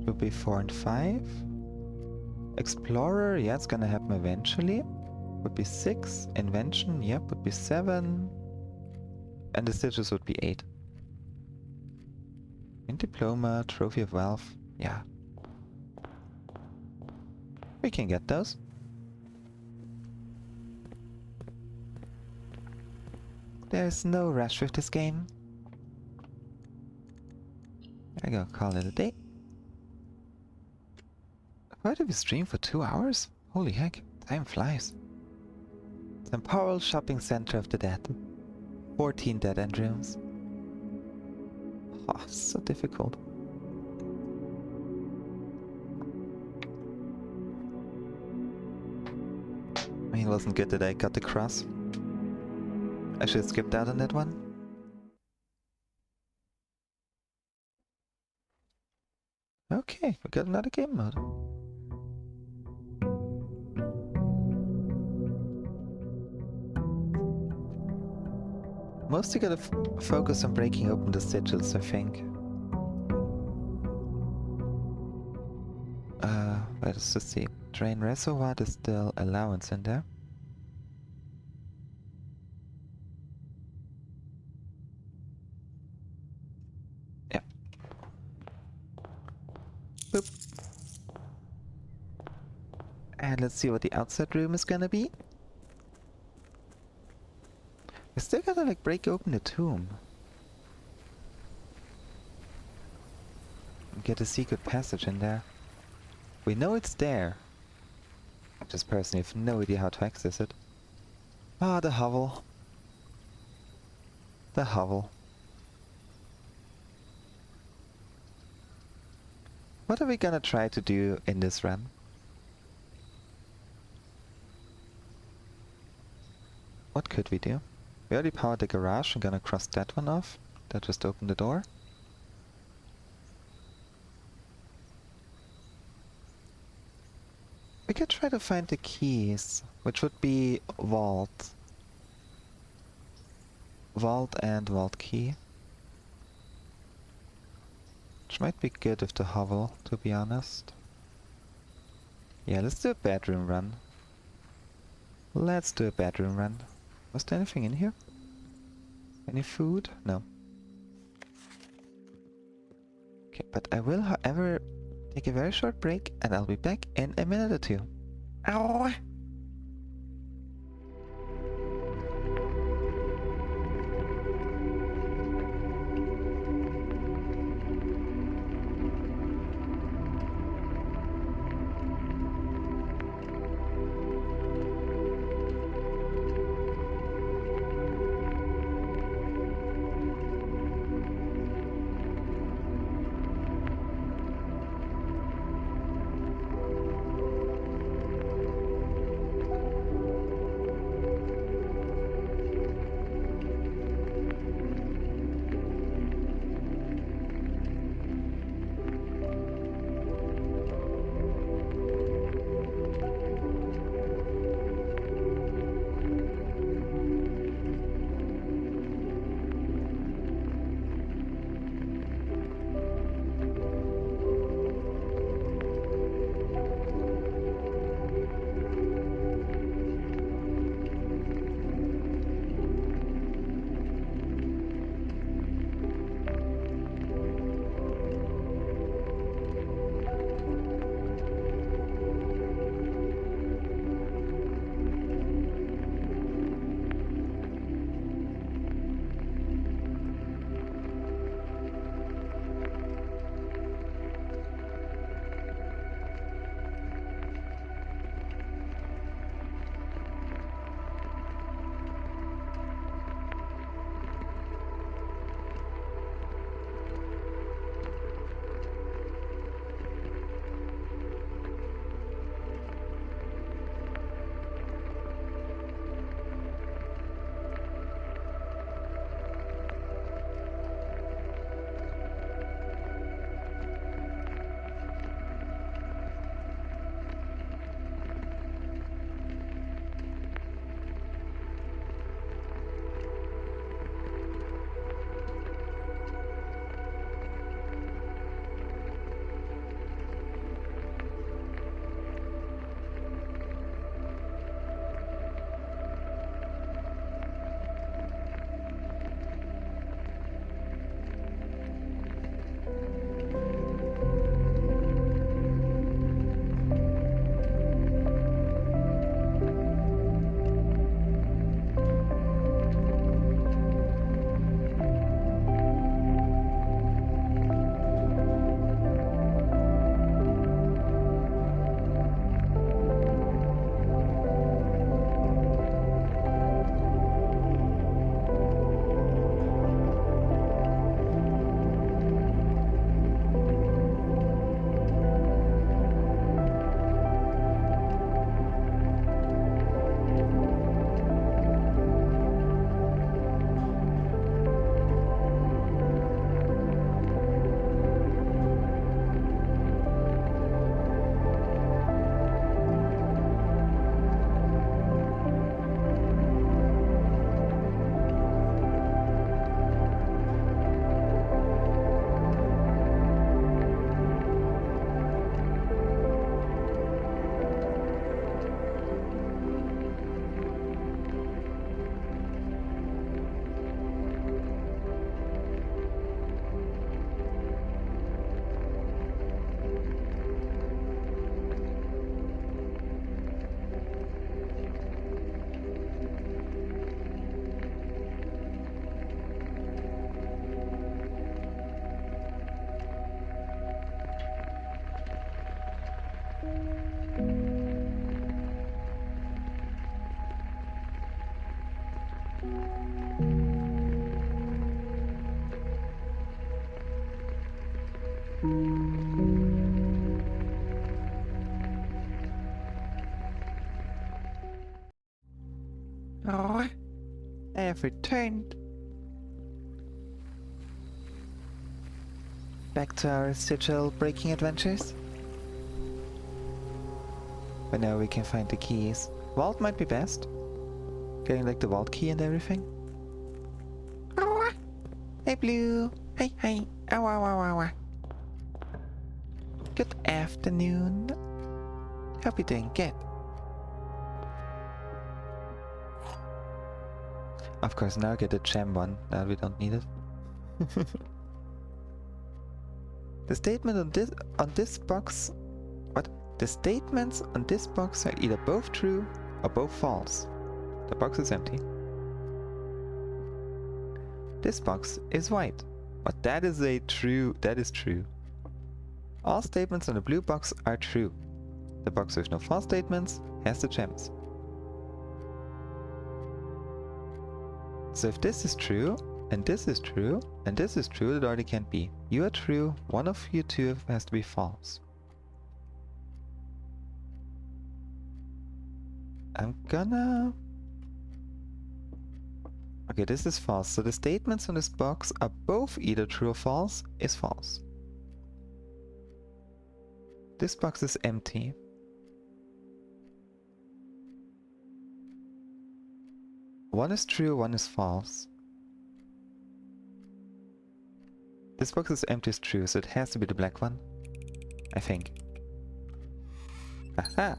Would be 4 and 5. Explorer, yeah, it's gonna happen eventually. Would be 6. Invention, yep, would be 7. And the stitches would be 8. And Diploma, Trophy of Wealth, yeah. We can get those. There's no rush with this game. I gotta call it a day. Why did we stream for 2 hours? Holy heck, time flies. Temporal Shopping Center of the Dead. 14 dead-end rooms. Oh, so difficult. I mean, it wasn't good that I got the cross. I should have skipped out on that one. Okay, we got another game mode. Mostly gotta focus on breaking open the sigils, I think. Let's just see. Drain Reservoir, there's still allowance in there. Yeah. Boop. And let's see what the outside room is gonna be. We still gotta like break open the tomb. And get a secret passage in there. We know it's there. I just personally have no idea how to access it. Ah, the hovel. The hovel. What are we gonna try to do in this run? What could we do? We already powered the garage. I'm gonna cross that one off. That just opened the door. We could try to find the keys, which would be vault. Vault and vault key. Which might be good with the hovel, to be honest. Yeah, let's do a bedroom run. Let's do a bedroom run. Was there anything in here? Any food? No. Okay, but I will, however, take a very short break and I'll be back in a minute or two. Ow! Oh, I have returned. Back to our sigil breaking adventures. But now we can find the keys. Vault might be best. Getting like the vault key and everything. Oh, hey Blue. Hey, hey. Ow, ow, ow, ow, ow. Good afternoon. Hope you're doing good. Of course, now get the gem one. Now we don't need it. The statement on this box. What? The statements on this box are either both true or both false. The box is empty. This box is white, but that is true. That is true. All statements on the blue box are true. The box with no false statements has the gems. So if this is true, and this is true, and this is true, it already can't be. You are true, one of you two has to be false. I'm gonna... Okay, this is false. So the statements on this box are both either true or false, is false. This box is empty. One is true, one is false. This box is empty is true, so it has to be the black one. I think. Aha!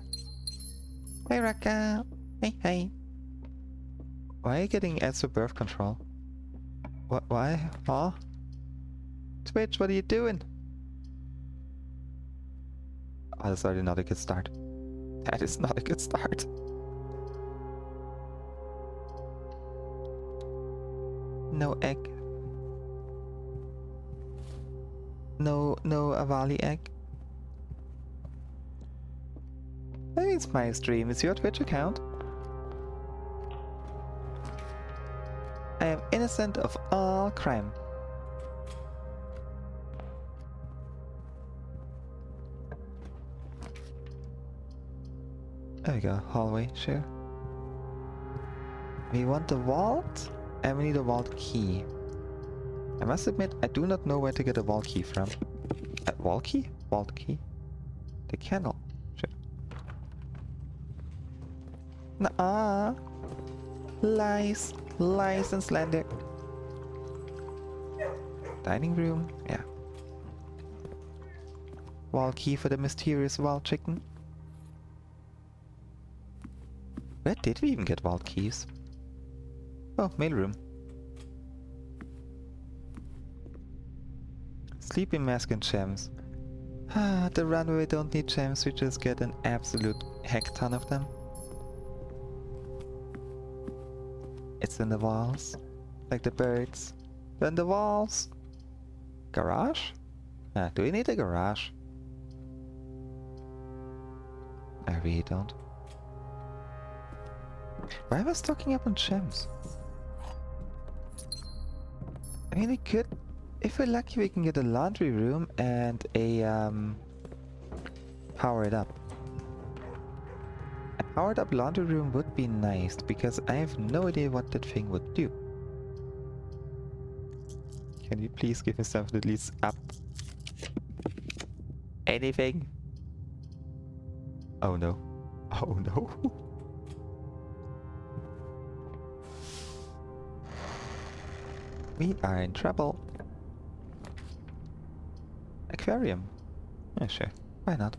Hey Raka! Hey, hey! Why are you getting ads for birth control? What? Why? Huh? Twitch, what are you doing? Oh, that's already not a good start. That is not a good start. No egg. No Avali egg. Maybe it's my stream. Is your Twitch account? I am innocent of all crime. There we go. Hallway, sure. We want the vault, and we need a vault key. I must admit, I do not know where to get a vault key from. Vault key? Vault key? The candle. Sure. Nuh-uh. Lies. Lies and slander. Dining room? Yeah. Vault key for the mysterious vault chicken. Where did we even get vault keys? Oh, mailroom. Sleeping mask and gems. Ah, the runway don't need gems, we just get an absolute heck ton of them. It's in the walls, like the birds. They're in the walls. Garage? Ah, do we need a garage? I really don't. Why am I stocking up on gems? I mean, we could... If we're lucky, we can get a laundry room and a, power it up. A powered up laundry room would be nice, because I have no idea what that thing would do. Can you please give me something that leads up? Anything? Oh no. Oh no. We are in trouble. Aquarium. Yeah, sure. Why not?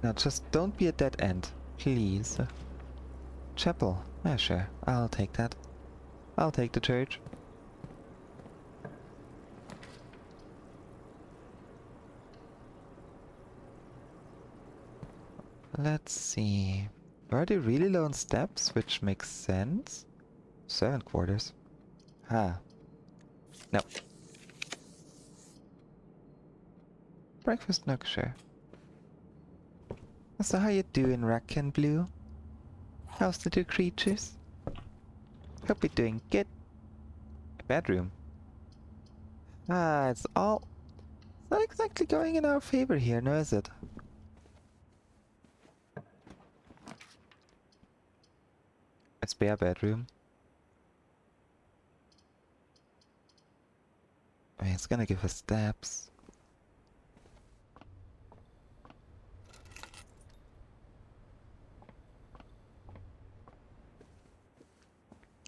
Now just don't be a dead end, please. Chapel. Yeah, sure. I'll take that. I'll take the church. Let's see. Are they really low on steps, which makes sense? Servant quarters. Ah. No. Breakfast nook, sure. So how you doing, Rack and Blue? How's the two creatures? Hope you're doing good. Bedroom. Ah, it's not exactly going in our favor here, no is it? A spare bedroom. I mean, it's gonna give us steps.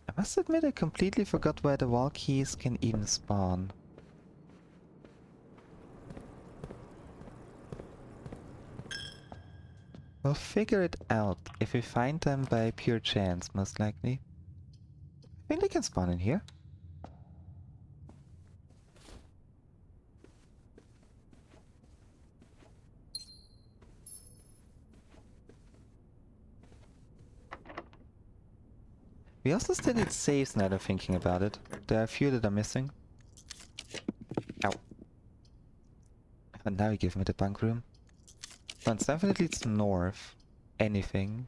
I must admit I completely forgot where the wall keys can even spawn. We'll figure it out if we find them by pure chance, most likely. I think they can spawn in here. We also still need saves now that I'm thinking about it. There are a few that are missing. Ow. And now you give me the bunk room. But it's definitely it's north. Anything.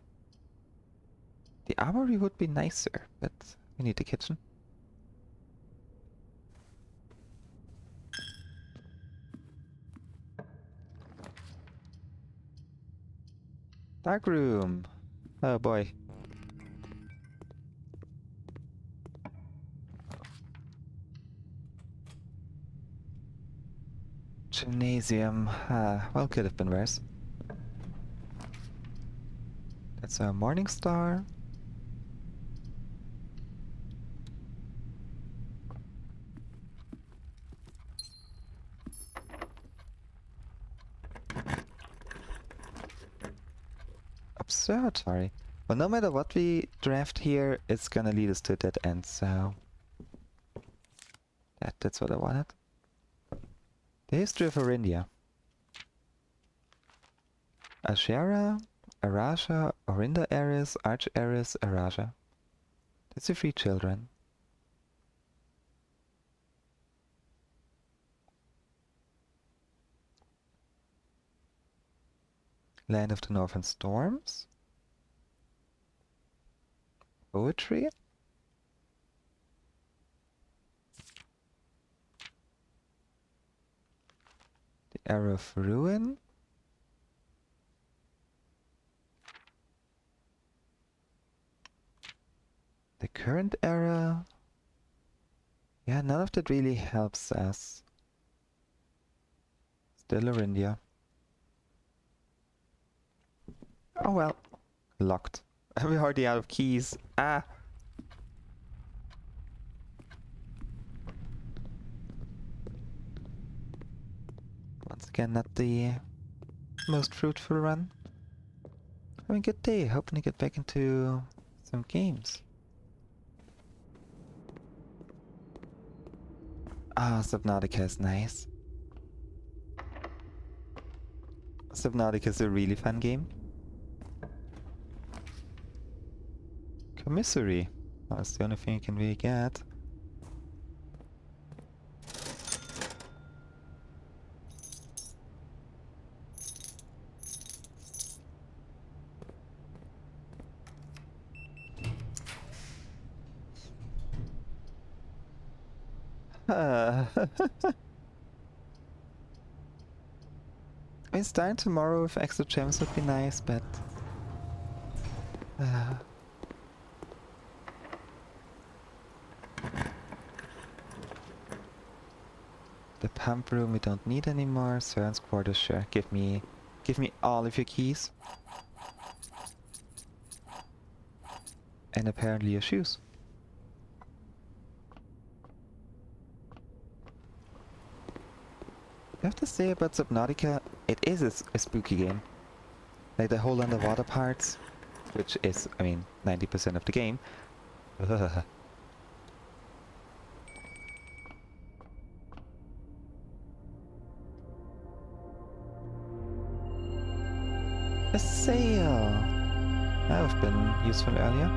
The armory would be nicer, but we need the kitchen. Dark room. Oh boy. Gymnasium. Well, could have been worse. That's a morning star. Observatory. Well, no matter what we draft here, it's gonna lead us to a dead end, so... That's what I wanted. The history of Orindia. Ashera, Araja, Orinda Ares, Arch Ares, Araja. That's the 3 children. Land of the Northern Storms. Poetry. The Era of Ruin. The current era. Yeah, none of that really helps us. Still Orindia. Oh well. Locked. We're already out of keys. Ah! Once again, not the most fruitful run. Having a good day. Hoping to get back into some games. Ah, Subnautica is nice. Subnautica is a really fun game. Commissary. That's the only thing you can really get. I mean, starting tomorrow with extra gems would be nice, but... The pump room we don't need anymore. Servants' quarters, sure. Give me all of your keys. And apparently your shoes. I have to say about Subnautica, it is a spooky game. Like the whole underwater parts, which is, I mean, 90% of the game. Ugh. A sail! That would have been useful earlier.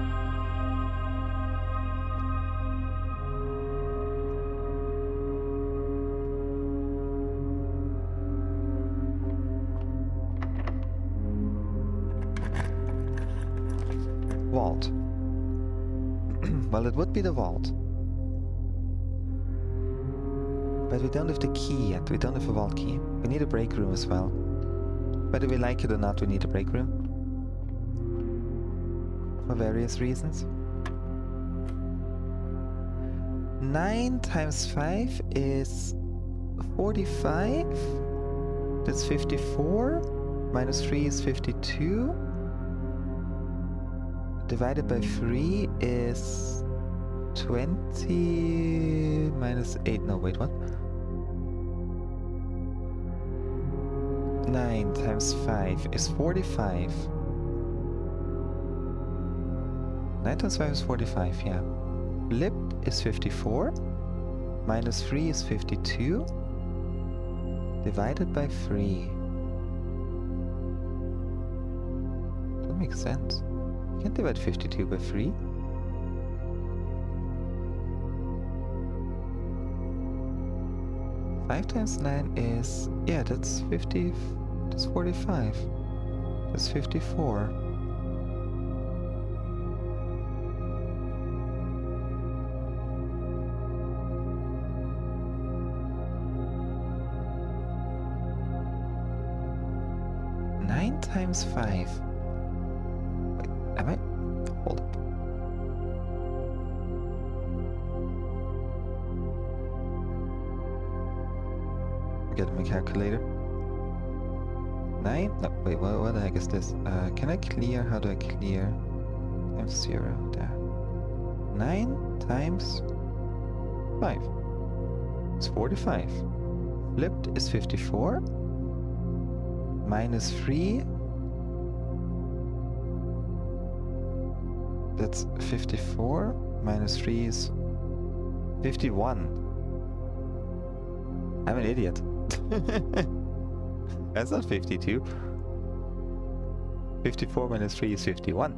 Vault. Well, it would be the vault. But we don't have the key yet. We don't have a vault key. We need a break room as well. Whether we like it or not, we need a break room. For various reasons. 9 times 5 is 45. That's 54. Minus 3 is 52. Divided by 3 is 20 minus 8. No, wait, what? 9 times 5 is 45. 9 times 5 is 45, yeah. Flipped is 54. Minus 3 is 52. Divided by 3. That makes sense. You can't divide 52 by 3. Five times 9 is... yeah, that's 50... that's 45. That's 54. Nine times 5. Wait, am I... hold up. Get my calculator. 9? No, wait, what the heck is this? Can I clear? How do I clear? Times 0, there. 9 times 5. It's 45. Flipped is 54. Minus 3. That's 54. Minus 3 is 51. I'm an idiot. That's not 52. 54 minus 3 is 51.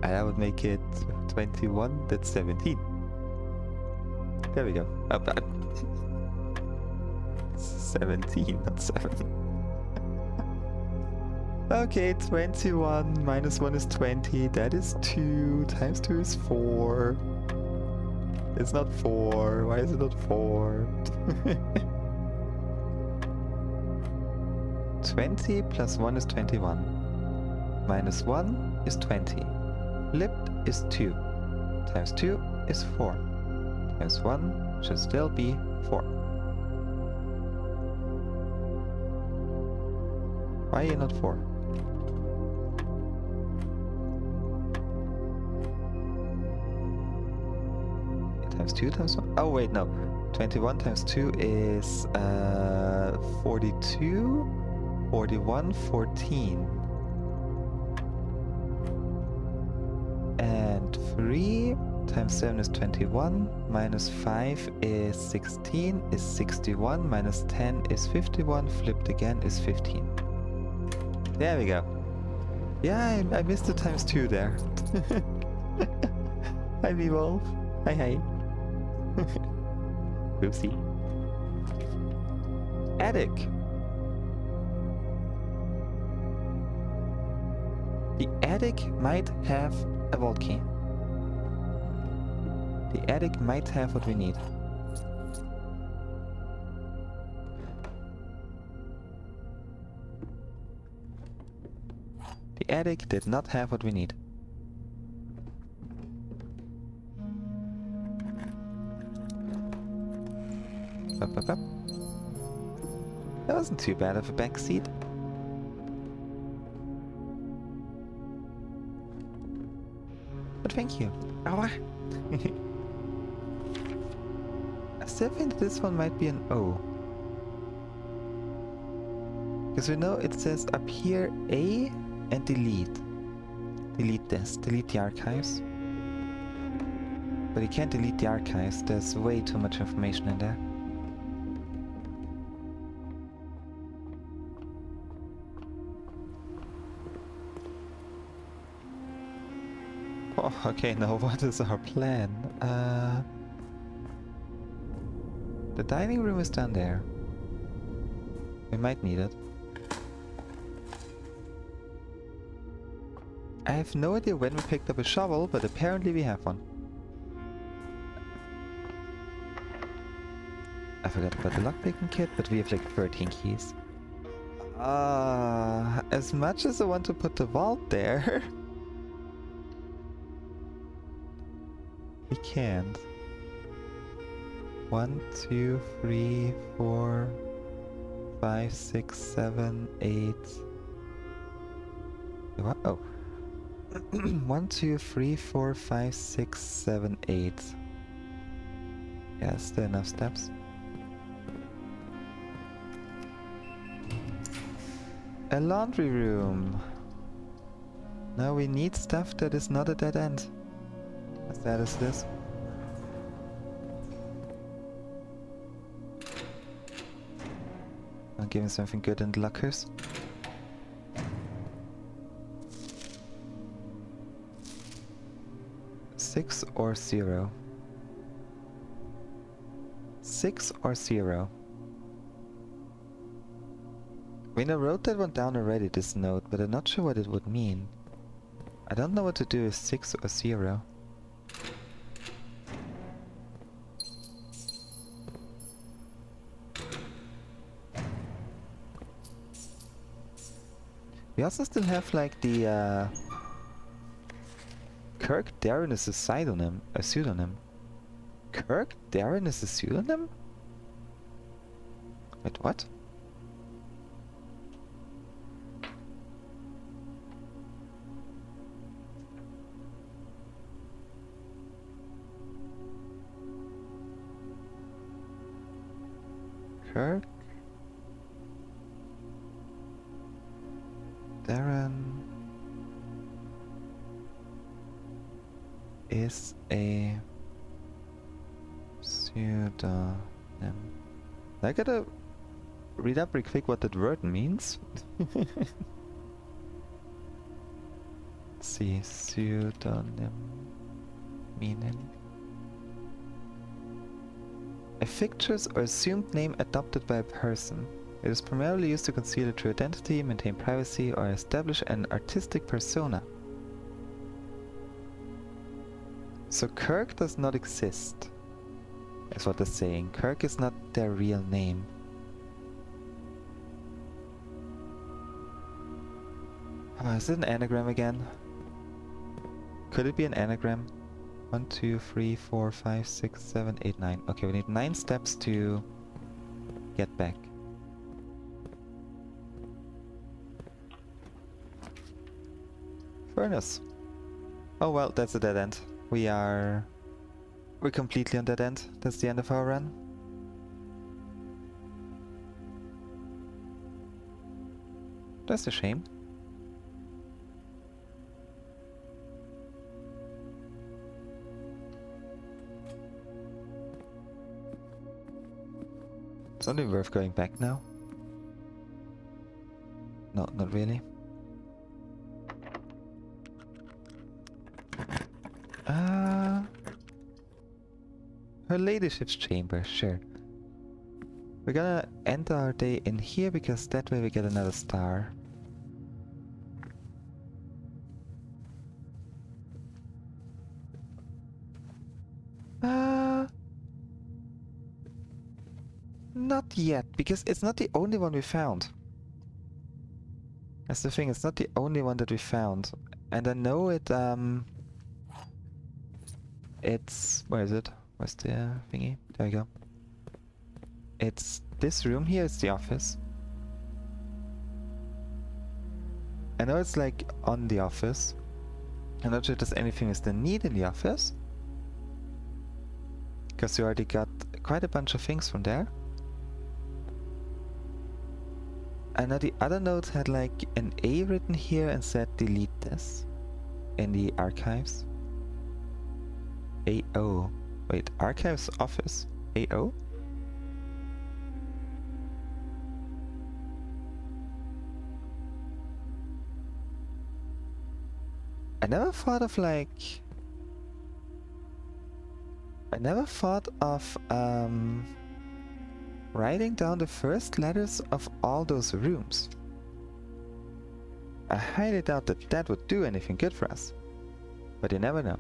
And that would make it 21, that's 17. There we go. 17, not 7. Okay, 21 minus 1 is 20. That is 2. Times 2 is 4. It's not 4. Why is it not 4? 20 plus 1 is 21. Minus 1 is 20. Flipped is 2. Times 2 is 4. Times 1 should still be 4. Why are you not 4? Times 2 times 1? Oh wait, no. 21 times 2 is 42, 41, 14. And 3 times 7 is 21, minus 5 is 16, is 61, minus 10 is 51, flipped again is 15. There we go. Yeah, I missed the times 2 there. Hi, V-Wolf. Hi. Oopsie. Attic. The attic might have a vault key. The attic might have what we need. The attic did not have what we need. Up. That wasn't too bad of a back seat. But thank you. Aua. I still think this one might be an O. Because we know it says up here A and delete. Delete this. Delete the archives. But you can't delete the archives. There's way too much information in there. Oh, okay, now what is our plan? The dining room is down there. We might need it. I have no idea when we picked up a shovel, but apparently we have one. I forgot about the lockpicking kit, but we have like 13 keys. As much as I want to put the vault there, we can't. 1, 2, 3, 4, 5, 6, 7, 8. What? Oh. 1, 2, 3, 4, 5, 6, 7, 8. Yeah, still enough steps. A laundry room. Now we need stuff that is not a dead end. As sad as this. I'll give me something good in the lockers. Six or 0? 6 or 0? I mean, I wrote that one down already, this note, but I'm not sure what it would mean. I don't know what to do with 6 or 0. We also still have like the Kirk Darren is a pseudonym. Kirk Darren is a pseudonym? Wait, what? Kirk Darren is a pseudonym. I gotta read up real quick what that word means. Let's see, pseudonym meaning. A fictitious or assumed name adopted by a person. It is primarily used to conceal a true identity, maintain privacy, or establish an artistic persona. So Kirk does not exist, is what they're saying. Kirk is not their real name. Is it an anagram again? Could it be an anagram? 1, 2, 3, 4, 5, 6, 7, 8, 9. Okay, we need 9 steps to get back. Furnace. Oh well, that's a dead end. We're completely on dead end. That's the end of our run. That's a shame. It's only worth going back now. No, not really. Her ladyship's chamber, sure. We're gonna end our day in here because that way we get another star. Not yet, because it's not the only one we found. That's the thing, it's not the only one that we found. And I know it, it's... where is it? Where's the thingy? There we go. It's this room here, it's the office. I know it's like on the office. I'm not sure if there's anything we still need in the office. Because we already got quite a bunch of things from there. I know the other notes had like an A written here and said delete this in the archives. AO. Wait, archives office. AO? I never thought of like... I never thought of writing down the first letters of all those rooms. I highly doubt that that would do anything good for us. But you never know.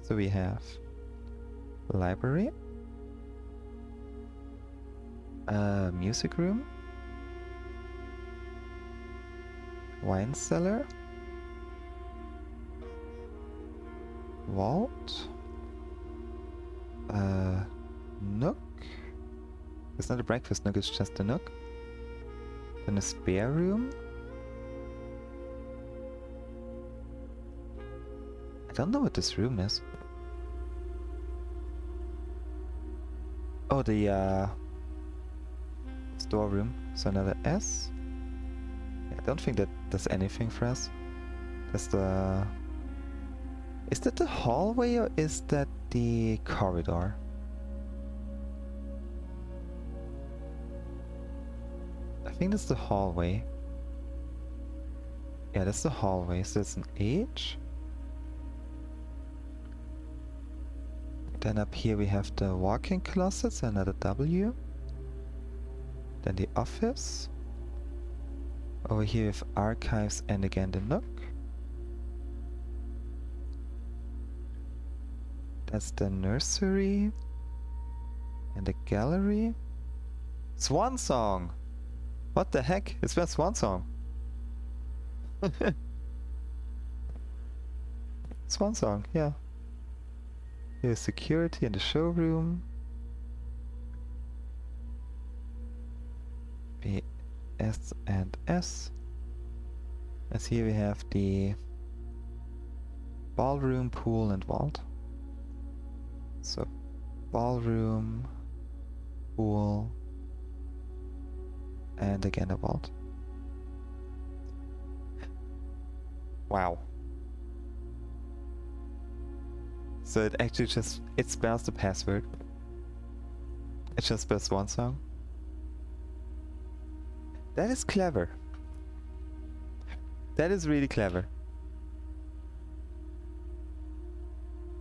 So we have library, music room, wine cellar, vault, nook. It's not a breakfast nook, it's just a nook. Then a spare room. I don't know what this room is. Oh, the storeroom. So another S. I don't think that does anything for us. That's the... Is that the hallway or is that the corridor? I think that's the hallway. Yeah, that's the hallway. So it's an H. Then up here we have the walk-in closet, so another W. Then the office. Over here we have archives and again the nook. That's the nursery. And the gallery. Swan Song! What the heck? It's been Swan Song. Swan Song, yeah. Here's security in the showroom. B, S and S. As here we have the ballroom, pool and vault. So ballroom, pool, and again a vault. Wow. So it actually just, it spells the password. It just spells Swan Song. That is clever. That is really clever.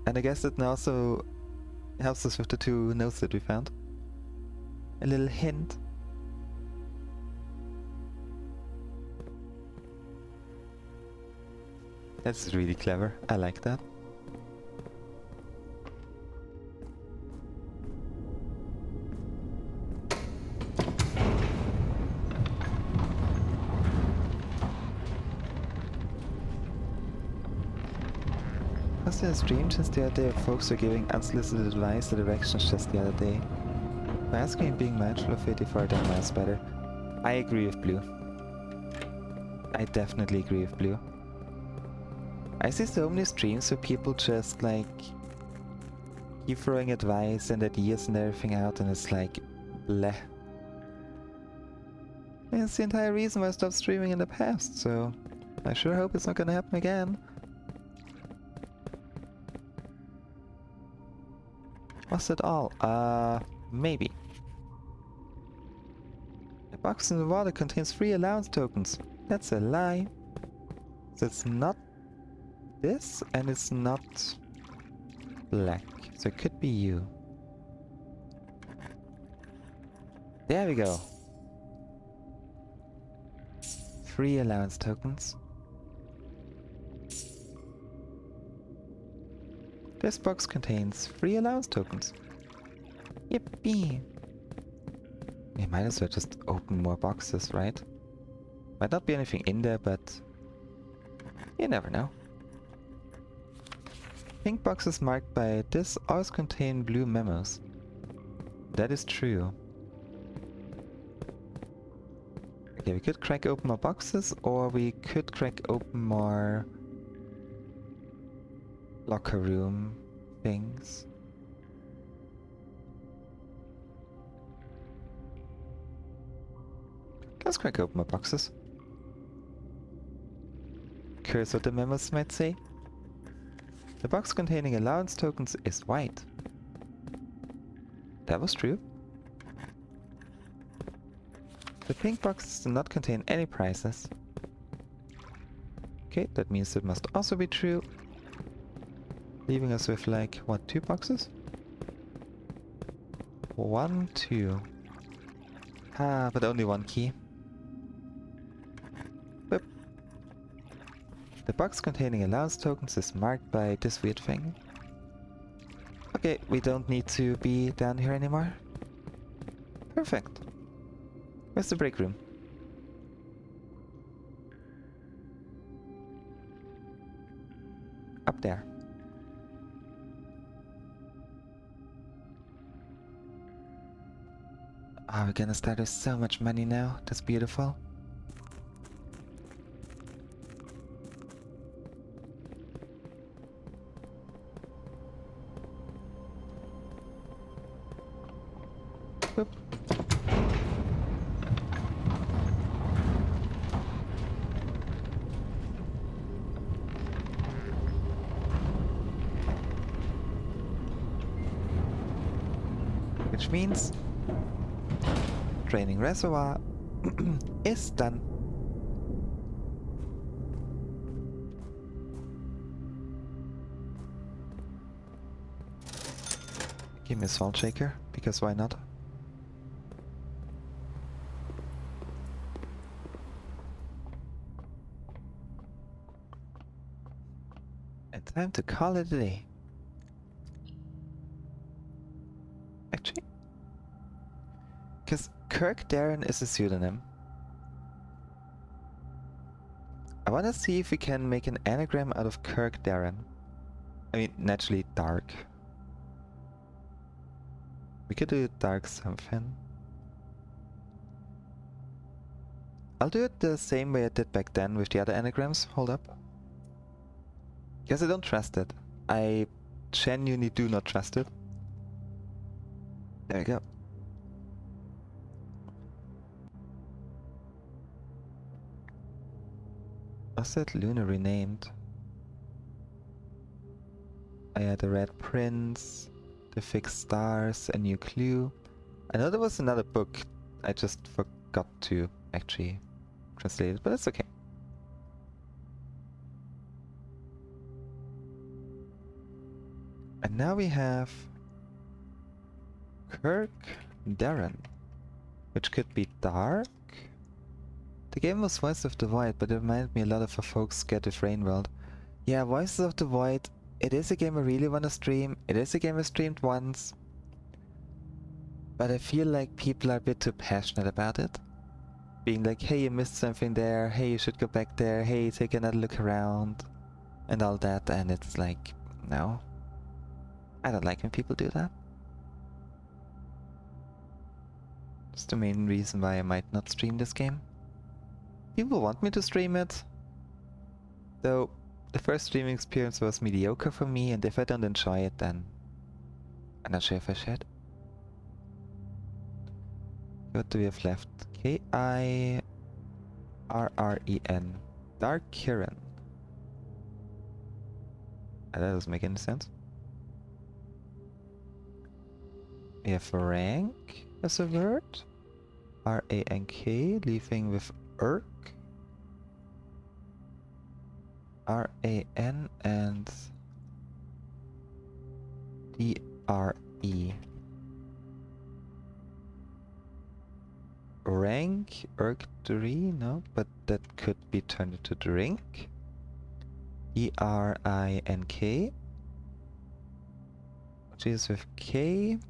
And I guess that now also helps us with the two notes that we found. A little hint. That's really clever. I like that. Was there a stream just the other day of folks were giving unsolicited advice or directions just the other day? Masking and being mindful of 84 10 miles better. I agree with Blue. I definitely agree with Blue. I see so many streams where people just like keep throwing advice and ideas and everything out and it's like bleh. And it's the entire reason why I stopped streaming in the past, so I sure hope it's not gonna happen again. Was that all? Maybe. A box in the water contains 3 allowance tokens. That's a lie. So it's not this, and it's not black. So it could be you. There we go. 3 allowance tokens. This box contains 3 allowance tokens. Yippee! We might as well just open more boxes, right? Might not be anything in there, but you never know. Pink boxes marked by this always contain blue memos. That is true. Okay, we could crack open more boxes, or we could crack open more locker room things. Let's crack open more boxes. Curious what the memos might say? The box containing allowance tokens is white. That was true. The pink boxes do not contain any prizes. Okay, that means it must also be true. Leaving us with like, what, 2 boxes? 1, 2. Ah, but only 1 key. Whip. The box containing allowance tokens is marked by this weird thing. Okay, we don't need to be down here anymore. Perfect. Where's the break room? Up there. Oh, we're gonna start with so much money now. That's beautiful. Whoop. Which means draining reservoir is done. Give me a salt shaker, because why not? And time to call it a day. Actually, because Kirk Darren is a pseudonym. I want to see if we can make an anagram out of Kirk Darren. I mean, naturally dark. We could do dark something. I'll do it the same way I did back then with the other anagrams. Hold up. Because I don't trust it. I genuinely do not trust it. There we go. Was that Luna renamed? I had the Red Prince, the Fixed Stars, a new clue. I know there was another book. I just forgot to actually translate it, but it's okay. And now we have Kirk Darren, which could be dark. The game was Voice of the Void, but it reminded me a lot of a folks Scared of Rain World. Yeah, Voices of the Void, it is a game I really want to stream. It is a game I streamed once. But I feel like people are a bit too passionate about it. Being like, hey, you missed something there, hey, you should go back there, hey, take another look around, and all that, and it's like, no. I don't like when people do that. It's the main reason why I might not stream this game. People want me to stream it, though the first streaming experience was mediocre for me, and if I don't enjoy it, then I'm not sure if I should. What do we have left? Kirren. Dark Kiran. That doesn't make any sense. We have rank as a word. R-A-N-K, leaving with Urk. R-A-N and D-R-E. Rank, Urk-3, no, but that could be turned into drink. E-R-I-N-K. Which is with K-A-R-R-E.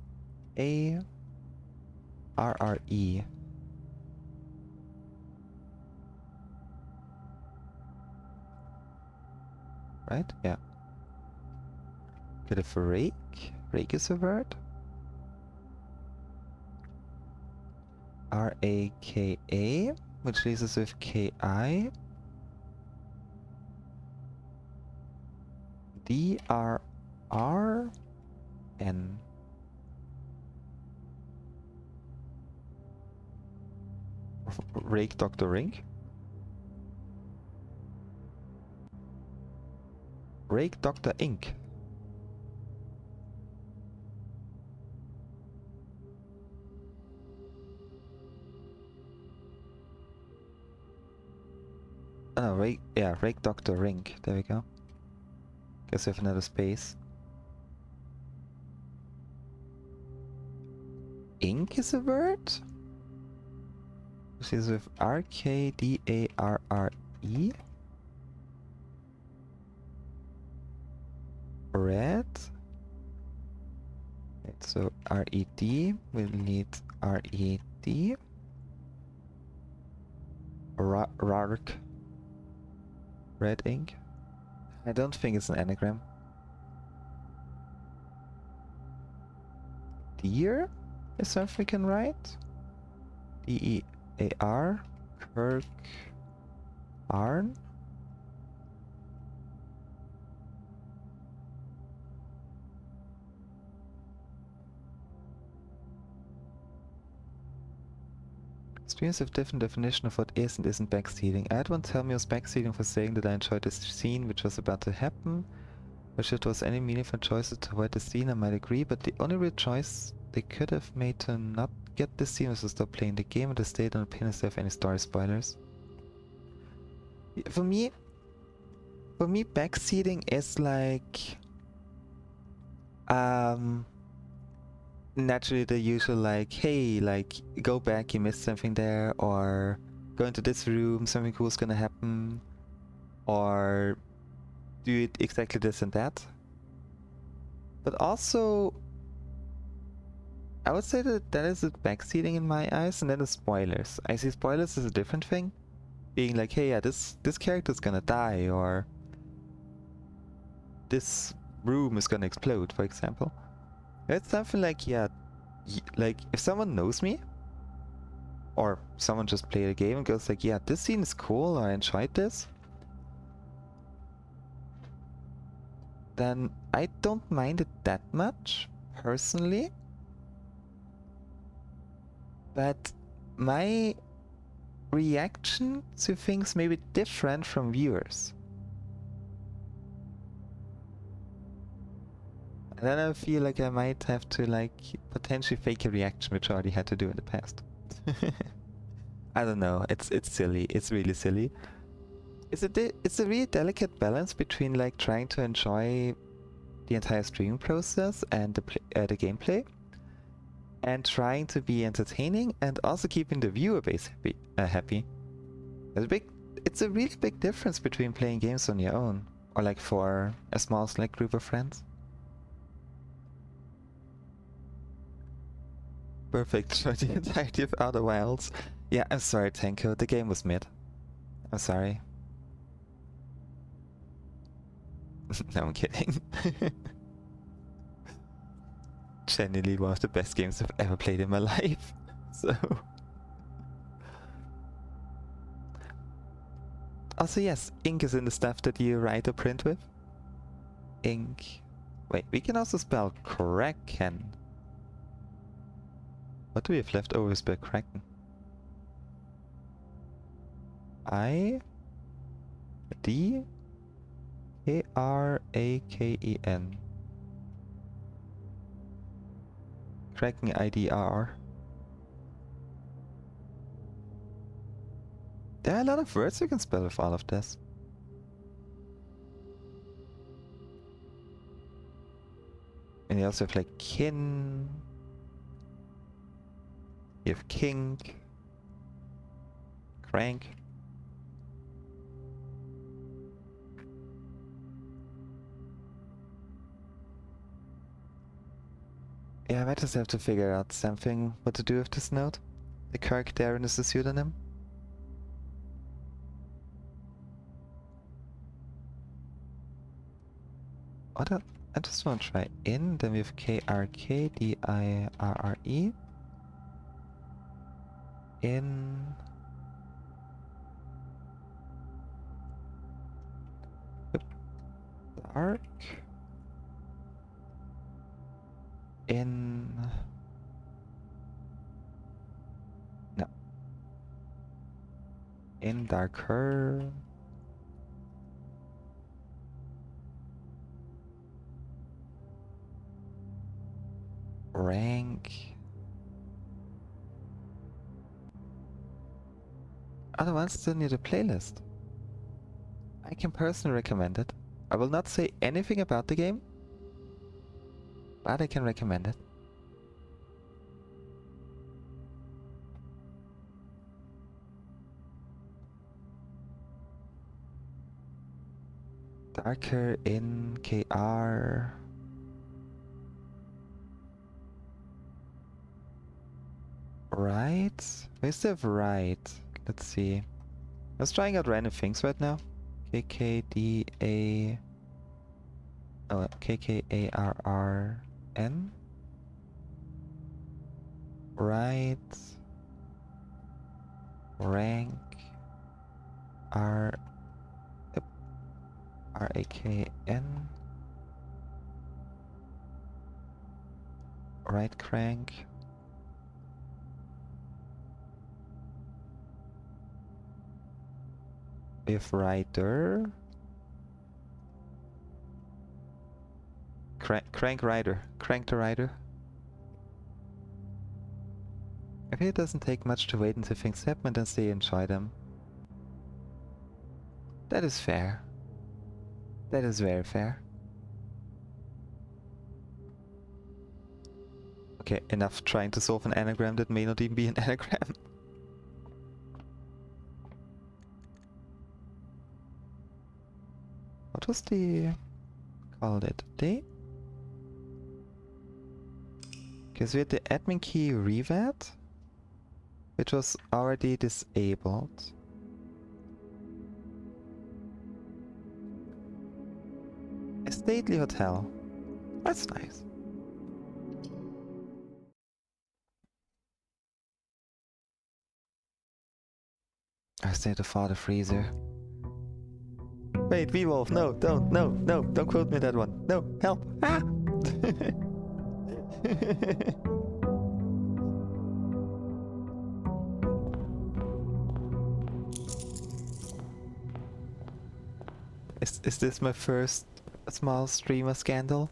Right? Yeah. Could have rake. Rake is a word. R-A-K-A, which leaves us with K-I. D-R-R-N. Rake Dr. Rink. Rake Dr. Ink. Oh, Rake, yeah, Rake Dr. Rink. There we go. Guess we have another space. Ink is a word? This is with R-K-D-A-R-R-E. Red. Okay, so R-E-D, we'll need R-E-D. Rark. Red ink. I don't think it's an anagram. Deer is something we can write. D-E-A-R. Kirk Arn? Streams have different definition of what is and isn't backseating. I had one tell me I was backseating for saying that I enjoyed the scene which was about to happen. Which if there was any meaningful choices to avoid the scene, I might agree, but the only real choice they could have made to not get this scene was to stop playing the game and to stay on opinions to have any story spoilers. For me, backseating is like naturally the usual like, hey, like go back, you missed something there, or go into this room, something cool's gonna happen, or do it exactly this and that. But also, I would say that that is a backseating in my eyes, and then the spoilers. I see spoilers as a different thing, being like, hey, yeah, this character's gonna die, or this room is gonna explode, for example. It's something like, yeah, like if someone knows me, or someone just played a game and goes like, yeah, this scene is cool, or I enjoyed this, then I don't mind it that much, personally. But my reaction to things may be different from viewers. And then I feel like I might have to like potentially fake a reaction, which I already had to do in the past. I don't know. It's silly. It's really silly. It's a really delicate balance between like trying to enjoy the entire streaming process and the gameplay, and trying to be entertaining and also keeping the viewer base happy. It's a really big difference between playing games on your own or like for a small select group of friends. Perfect for the entirety of Outer Wilds. Yeah, I'm sorry, Tenko. The game was mid. I'm sorry. No, I'm kidding. Genuinely one of the best games I've ever played in my life. So... Also, yes, ink is in the stuff that you write or print with. Ink. Wait, we can also spell Kraken. What do we have left over to spell Kraken? I-D-A-R-A-K-E-N. Kraken I-D-R. There are a lot of words you can spell with all of this. And you also have like kin. You have kink. Crank. Yeah, I might just have to figure out something what to do with this note. The Kirk Darren is the pseudonym. What else? I just want to try in, then we have K-R-K-D-I-R-R-E. In... Dark. In... No. In darker... Rank... Other ones still need a playlist. I can personally recommend it. I will not say anything about the game, but I can recommend it. Darker in KR. Right? We still have right. Let's see. I was trying out random things right now. KKDA... Oh, KKARRN? Right. rank R RAKN right crank. We have rider. Crank rider. Crank the rider. Okay, it doesn't take much to wait until things happen and say enjoy them. That is fair. That is very fair. Okay, enough trying to solve an anagram that may not even be an anagram. What was the... called it? Day? Because we had the admin key revat, which was already disabled. A stately hotel. That's nice. I stayed to father freezer. Wait, V-Wolf, no, don't quote me that one. No, help! Ah! Is this my first small streamer scandal?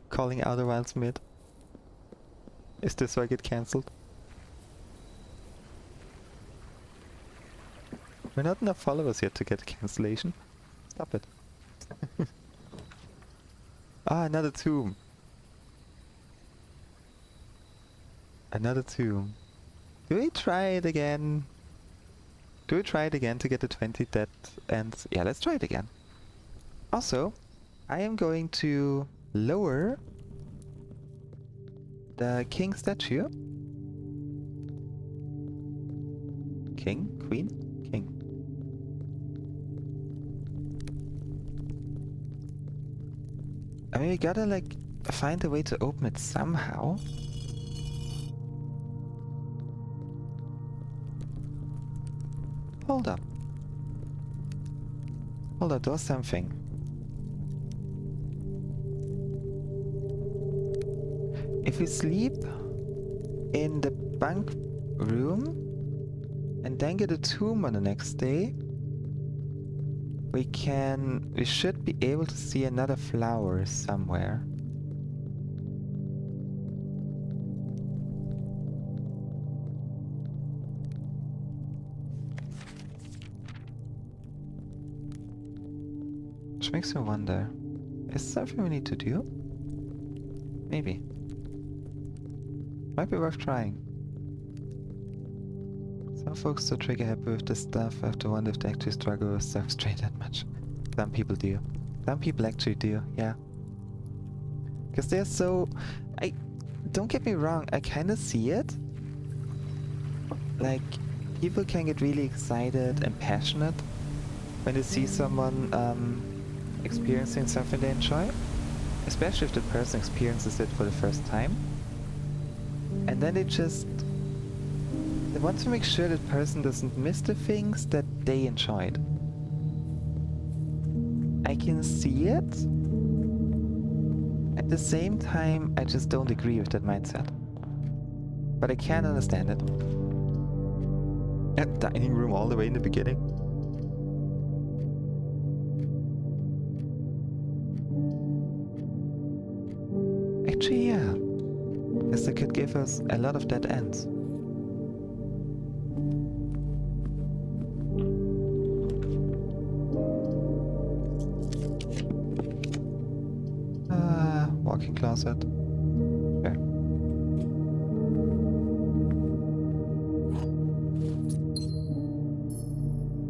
Calling out a wild mid? Is this why I get cancelled? We're not enough followers yet to get a cancellation. Stop it. Ah, another tomb. Another tomb. Do we try it again? Do we try it again to get the 20 dead ends? Yeah, let's try it again. Also, I am going to lower the king statue. King? Queen? King. I mean, we gotta like find a way to open it somehow. Hold up. Hold up, there's something. If we sleep in the bunk room and then get a tomb on the next day, we should be able to see another flower somewhere. Which makes me wonder, is something we need to do? Maybe. Might be worth trying. Some folks so trigger happy with this stuff. I have to wonder if they actually struggle with substrate that much. Some people do. Some people actually do, yeah. Because they're so... Don't get me wrong, I kind of see it. Like, people can get really excited and passionate when they see someone experiencing something they enjoy. Especially if the person experiences it for the first time. And then they want to make sure that person doesn't miss the things that they enjoyed. I can see it. At the same time, I just don't agree with that mindset. But I can understand it. And dining room all the way in the beginning. Actually, yeah. This could give us a lot of dead ends. Walk-in closet. Sure.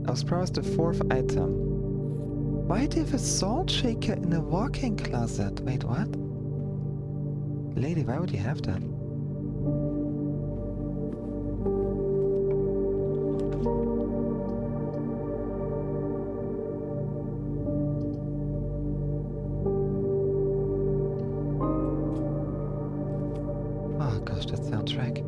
I was promised the fourth item. Why do you have a salt shaker in a walk-in closet? Wait, what? Lady, why would you have that? Oh gosh, that soundtrack.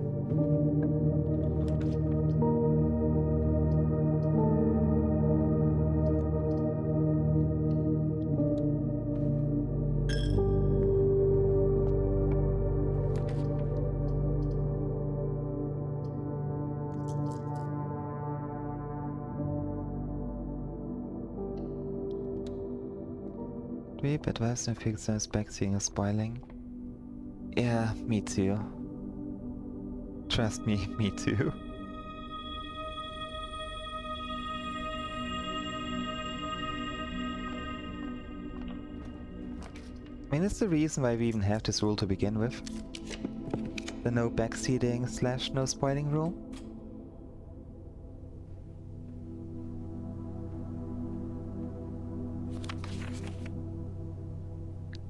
Creep, advice and fix some backseeing or spoiling. Yeah, me too. Trust me, me too. I mean, it's the reason why we even have this rule to begin with. The no backseating / no spoiling rule.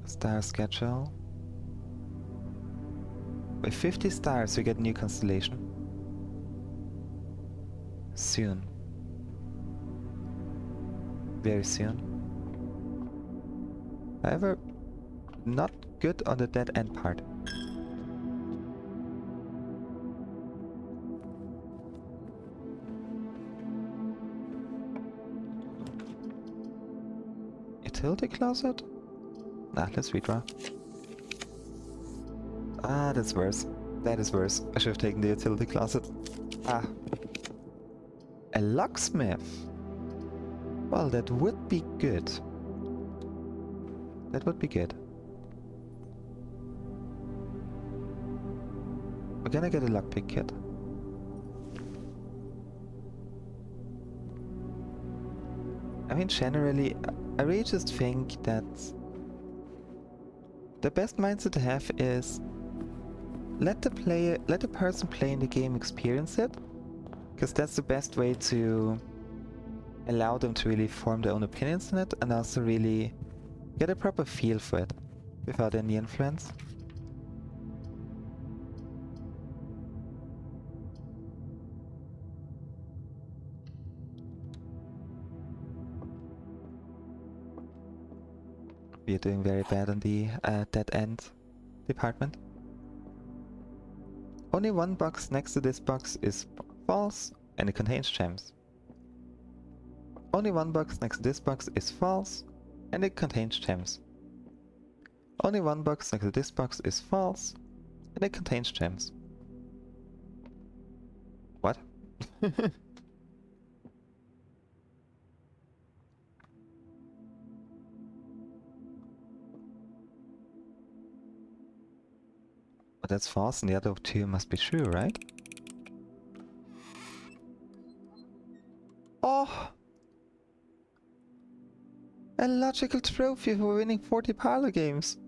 Star schedule. With 50 stars, you get a new constellation. Soon. Very soon. However, not good on the dead end part. Utility closet? Nah, let's redraw. Ah, that's worse. That is worse. I should have taken the utility closet. Ah. A locksmith? Well, that would be good. That would be good. We're gonna get a lockpick kit. I mean, generally, I really just think that the best mindset to have is let the person playing the game experience it, because that's the best way to allow them to really form their own opinions on it and also really get a proper feel for it without any influence. We are doing very bad on the dead end department. Only one box next to this box is false and it contains gems. Only one box next to this box is false and it contains gems. Only one box next to this box is false and it contains gems. What? But that's false and the other two must be true, right? Oh! A logical trophy for winning 40 parlor games.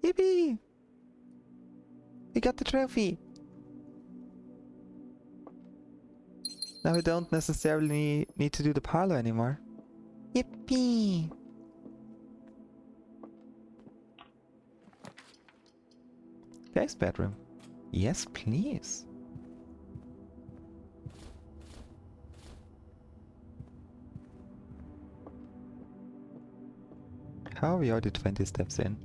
Yippee! We got the trophy! Now we don't necessarily need to do the parlor anymore. Yippee! Guys' bedroom. Yes, please. How are we already 20 steps in?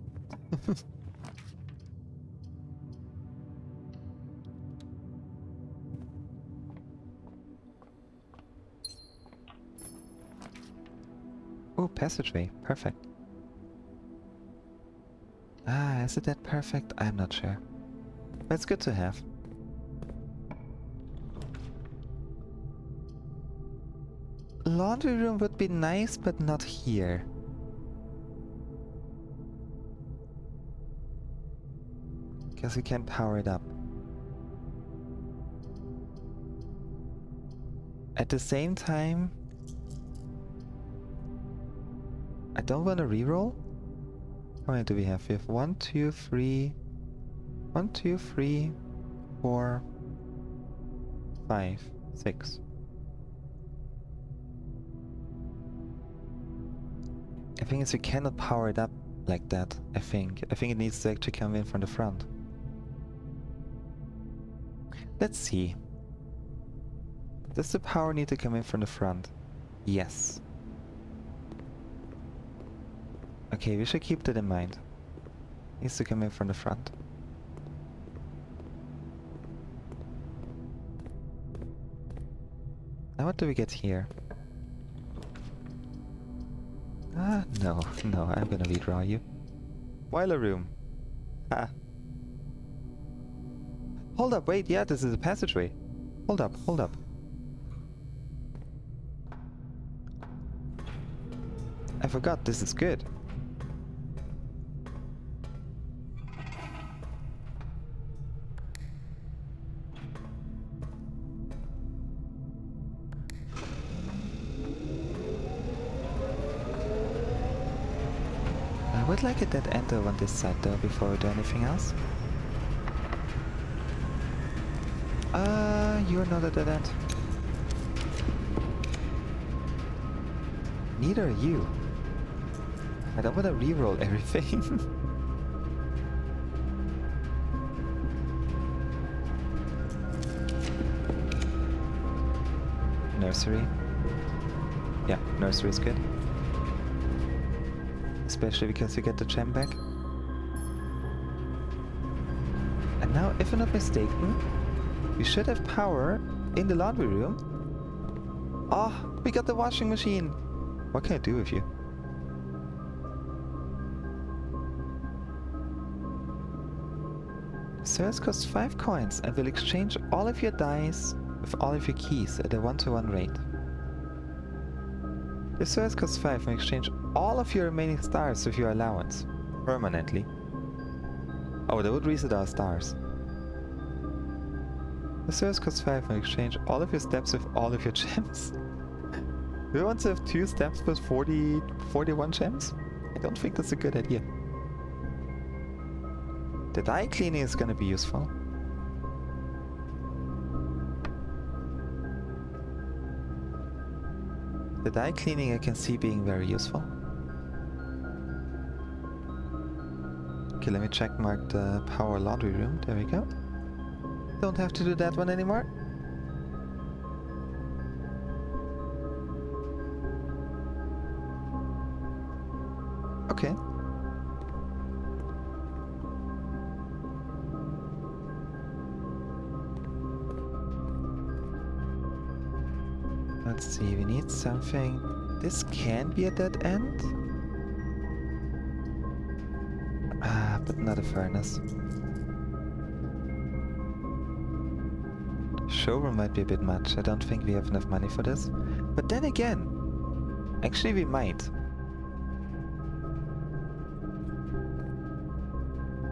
Oh, passageway. Perfect. Ah, is it that perfect? I'm not sure. But it's good to have. Laundry room would be nice, but not here. Because we can't power it up. At the same time, I don't want to reroll. How many do we have? We have 1, 2, 3, 1, 2, 3, 4, 5, 6. The thing is, we cannot power it up like that, I think. I think it needs to actually come in from the front. Let's see. Does the power need to come in from the front? Yes. Okay, we should keep that in mind. Needs to come in from the front. Now what do we get here? Ah, no, I'm gonna redraw you. Boiler room. Ah. Hold up, wait, yeah, this is a passageway. Hold up. I forgot, this is good. I would like a dead end on this side though before we do anything else. You're not a dead end. Neither are you. I don't want to reroll everything. Nursery. Yeah, nursery is good. Especially because you get the gem back. And now, if I'm not mistaken, we should have power in the laundry room. Oh, we got the washing machine. What can I do with you? Service costs 5 coins and will exchange all of your dice with all of your keys at a 1-to-1 rate. The service costs 5 and exchange all of your remaining stars with your allowance. Permanently. Oh, that would reset our stars. The service costs 5 and exchange all of your steps with all of your gems. Do you want to have 2 steps with 41 gems? I don't think that's a good idea. The dye cleaning is gonna be useful. The dye cleaning I can see being very useful. Okay, let me check mark the power laundry room. There we go. Don't have to do that one anymore. Okay. Let's see, we need something. This can be a dead end. But not a furnace. Showroom might be a bit much. I don't think we have enough money for this. But then again, actually we might.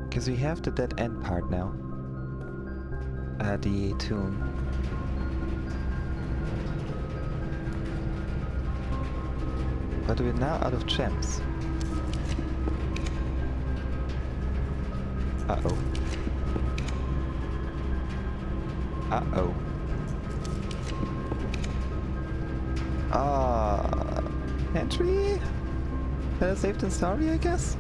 Because we have the dead end part now. The tomb. But we're now out of gems. Uh-oh. Uh-oh. Entry? Better safe than sorry, I guess?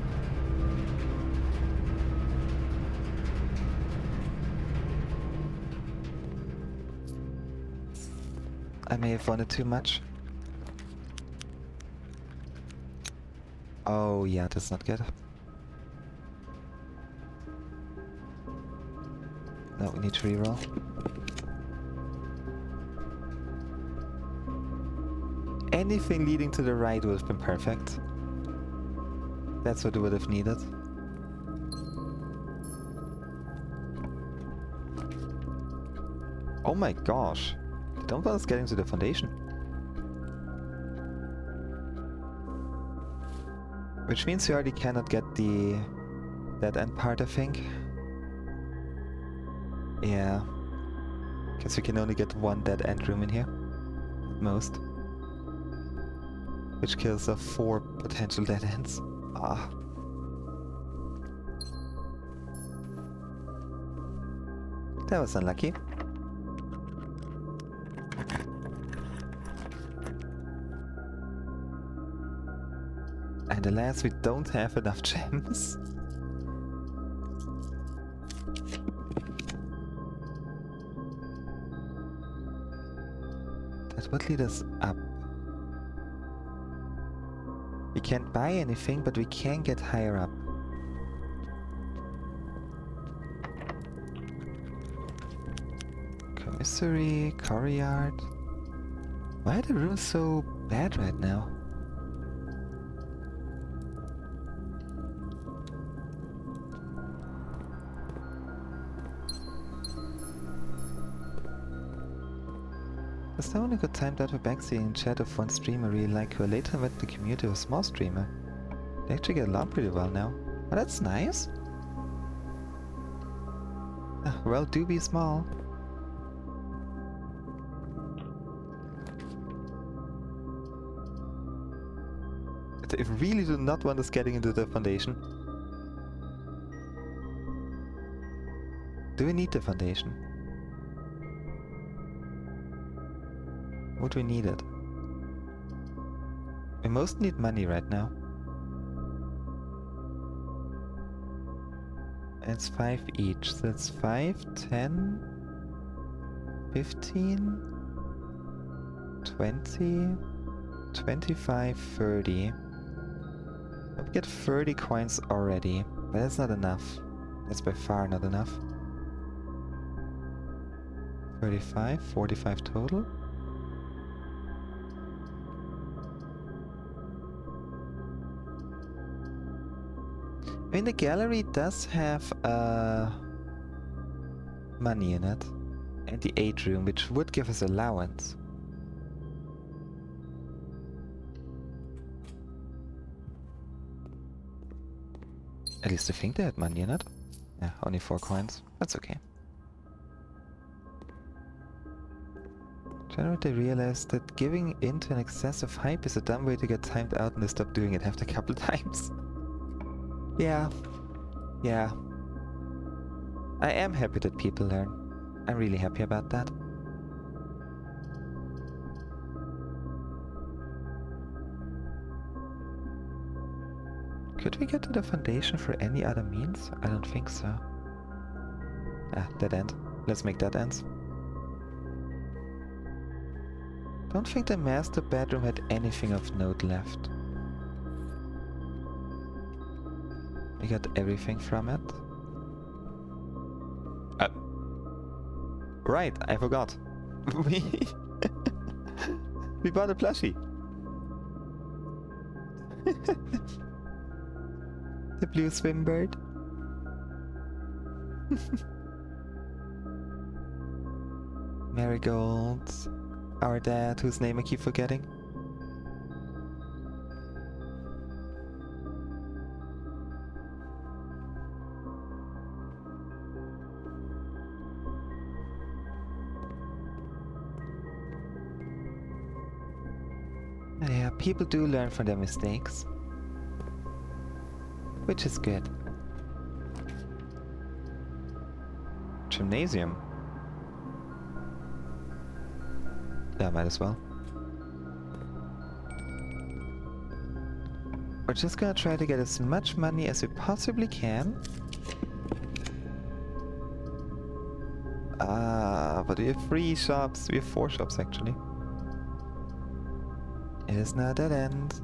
I may have wanted too much. Oh yeah, that's not good. No, we need to reroll. Anything leading to the right would have been perfect. That's what we would have needed. Oh my gosh. The dump is getting to the foundation. Which means we already cannot get the dead end part, I think. Yeah. Because we can only get one dead end room in here. At most. Which kills off 4 potential dead ends. Ah. That was unlucky. And alas, we don't have enough gems. That would lead us up. We can't buy anything, but we can get higher up. Commissary, courtyard. Why are the rooms so bad right now? Is someone who could time that for backseating in chat of one streamer really like who later met the community of a small streamer? They actually get along pretty well now. Oh, that's nice. Well, do be small. I really do not want us getting into the foundation. Do we need the foundation? Would we need it? We most need money right now. It's 5 each, so it's 5, 10, 15, 20, 25, 30. We get 30 coins already, but that's not enough. That's by far not enough. 35, 45 total. I mean, the gallery does have money in it. And the atrium, which would give us allowance. At least I think they had money in it. Yeah, only 4 coins. That's okay. Generally, they realized that giving in to an excessive hype is a dumb way to get timed out, and they stopped doing it after a couple times. Yeah. Yeah. I am happy that people learn. I'm really happy about that. Could we get to the foundation for any other means? I don't think so. Ah, dead end. Let's make dead ends. Don't think the master bedroom had anything of note left. We got everything from it. Right, I forgot. We bought a plushie. The blue swim bird. Marigolds. Our dad, whose name I keep forgetting. Yeah, people do learn from their mistakes. Which is good. Gymnasium. Yeah, might as well. We're just gonna try to get as much money as we possibly can. But we have 3 shops. We have 4 shops actually. It is not a dead end.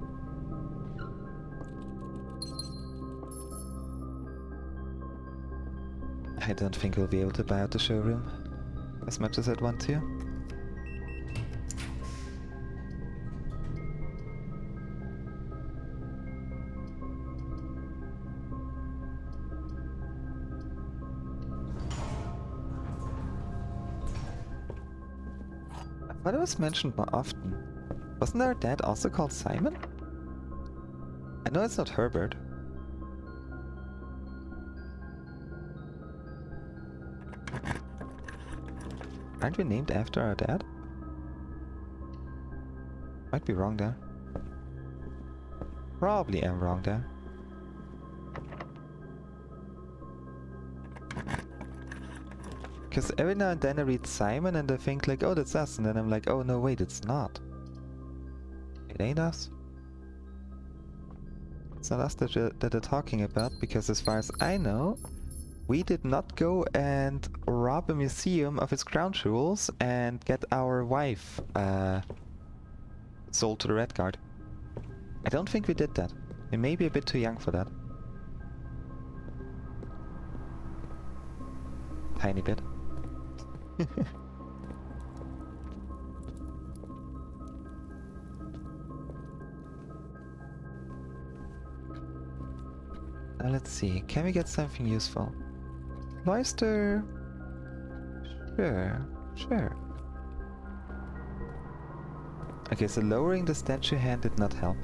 I don't think we'll be able to buy out the showroom as much as I'd want to. I thought it was mentioned more often. Wasn't our dad also called Simon? I know it's not Herbert. Aren't we named after our dad? Might be wrong there. Probably am wrong there. Because every now and then I read Simon and I think like, oh, that's us. And then I'm like, oh, no, wait, it's not. It ain't us. It's not us that they're talking about, because as far as I know, we did not go and rob a museum of its crown jewels and get our wife sold to the Red Guard. I don't think we did that. We may be a bit too young for that. Tiny bit. Now let's see, can we get something useful? Cloister? Sure, sure. Okay, so lowering the statue hand did not help.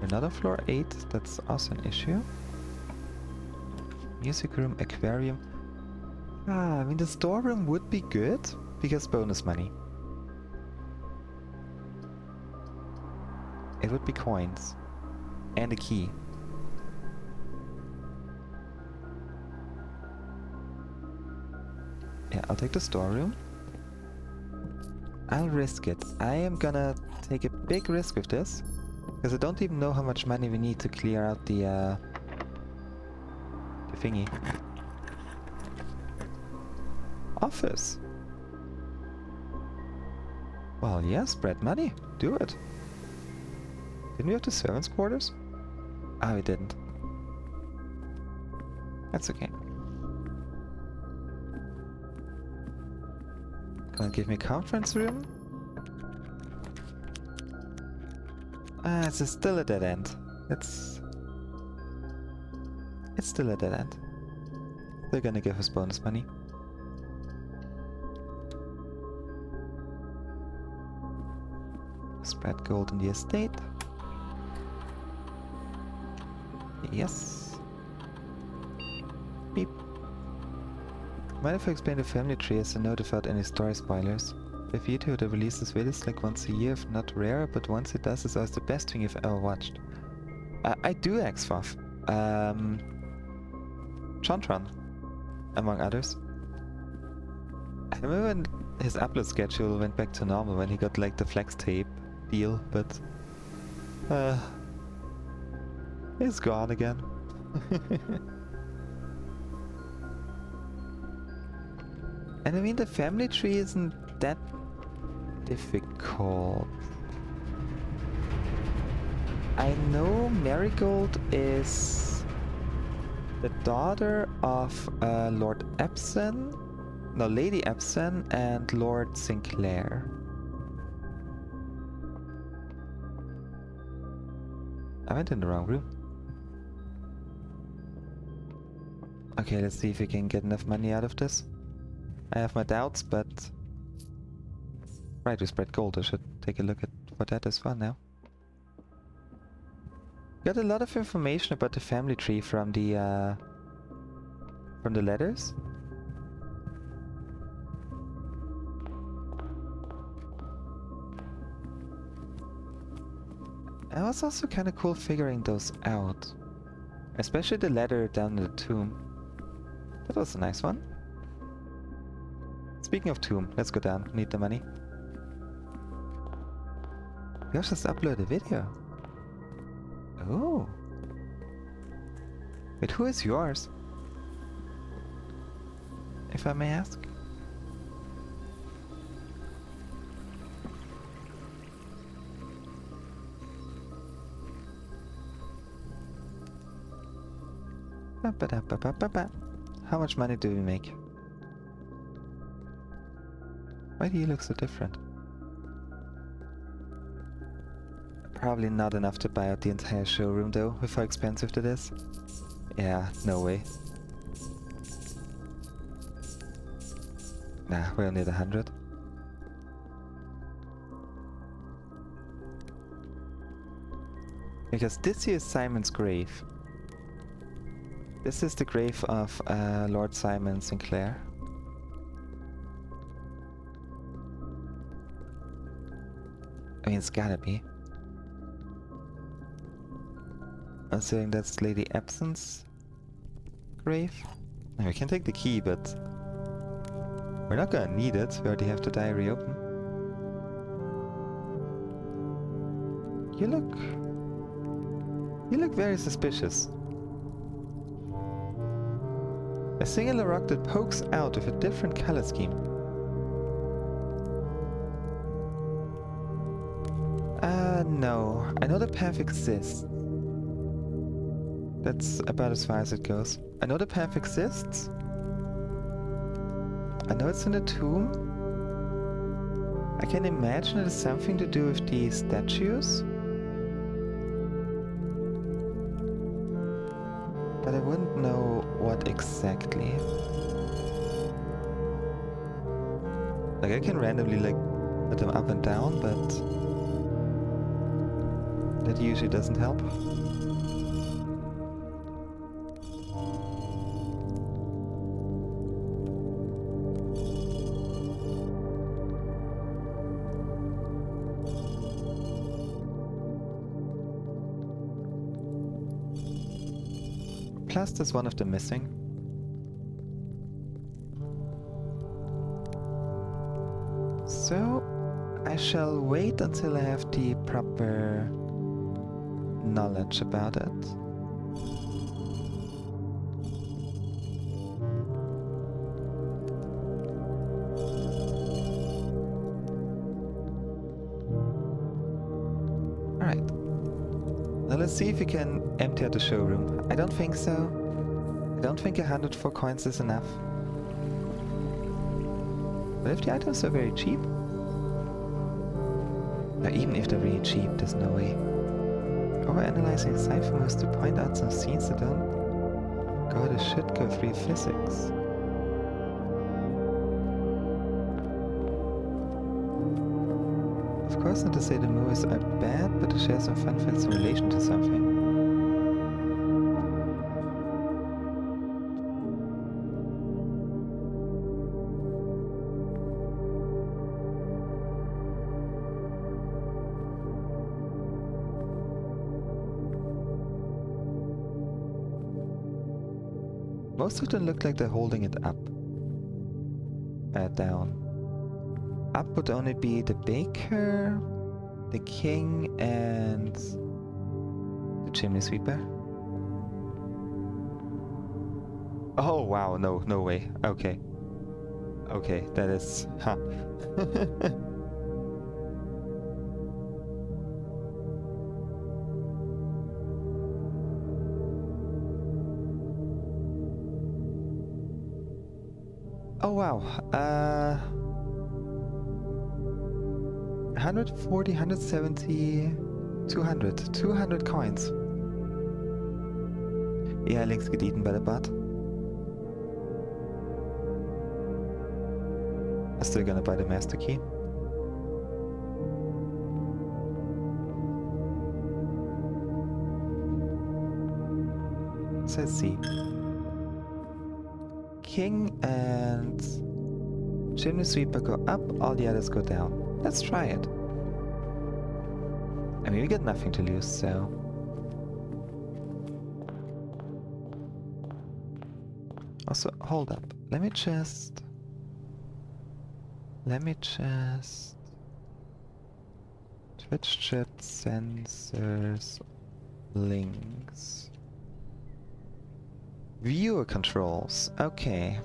Another floor 8, that's also an issue. Music room, aquarium. I mean the storeroom would be good, because bonus money. It would be coins. And a key. Yeah, I'll take the storeroom. I'll risk it. I am gonna take a big risk with this. Because I don't even know how much money we need to clear out the thingy. Office. Well, yeah, spread money. Do it. Didn't we have the servants' quarters? Ah, we didn't. That's okay. Gonna give me a conference room. Ah, it's still a dead end. It's still a dead end. They're gonna give us bonus money. Spread gold in the estate. Yes. Beep. Mind if I explain the family tree as a note without any story spoilers? The video that releases videos like once a year, if not rare, but once it does, it's always the best thing you've ever watched. I do XFOF. Chontron, among others. I remember when his upload schedule went back to normal when he got like the flex tape deal, but he's gone again. And I mean the family tree isn't that difficult. I know Marigold is the daughter of Lord Epson, no, Lady Epson and Lord Sinclair. I went in the wrong room. Okay, let's see if we can get enough money out of this. I have my doubts, but... Right, we spread gold. I should take a look at what that is for now. Got a lot of information about the family tree from the letters. It was also kind of cool figuring those out. Especially the letter down in the tomb. That was a nice one. Speaking of tomb, let's go down. Need the money. We also just upload a video. Oh. Wait, who is yours? If I may ask. How much money do we make? Why do you look so different? Probably not enough to buy out the entire showroom though, with how expensive it is. Yeah, no way. Nah, we only need 100. Because this here is Simon's grave. This is the grave of Lord Simon Sinclair. I mean, it's gotta be. I'm saying that's Lady Epson's grave. Now, we can take the key, but we're not gonna need it. We already have the diary open. You look very suspicious. A singular rock that pokes out with a different color scheme. No. I know the path exists. That's about as far as it goes. I know the path exists. I know it's in a tomb. I can imagine it has something to do with the statues. But I wouldn't know what exactly. Like, I can randomly, like, put them up and down, but that usually doesn't help. Plus, there's one of them missing. So, I shall wait until I have the proper knowledge about it. Alright. Now let's see if we can empty out the showroom. I don't think so. I don't think 104 coins is enough. But if the items are very cheap... Or even if they're really cheap, there's no way. Overanalyzing cipher moves to point out some scenes that don't go to shit go through physics. Of course not to say the movies are bad, but to share some fun facts in relation to something. Most of them look like they're holding it up. Down. Up would only be the baker, the king, and the chimney sweeper. Oh wow, no way. Okay. Okay, that is... Huh. Oh wow, 140, 170, 200. 200 coins. Yeah, Lynx get eaten by the bot. I'm still gonna buy the master key. So let's see. King and chimney sweeper go up, all the others go down. Let's try it. I mean, we got nothing to lose, so... Also, hold up. Let me just... Twitch chat sensors links. Viewer controls. Okay.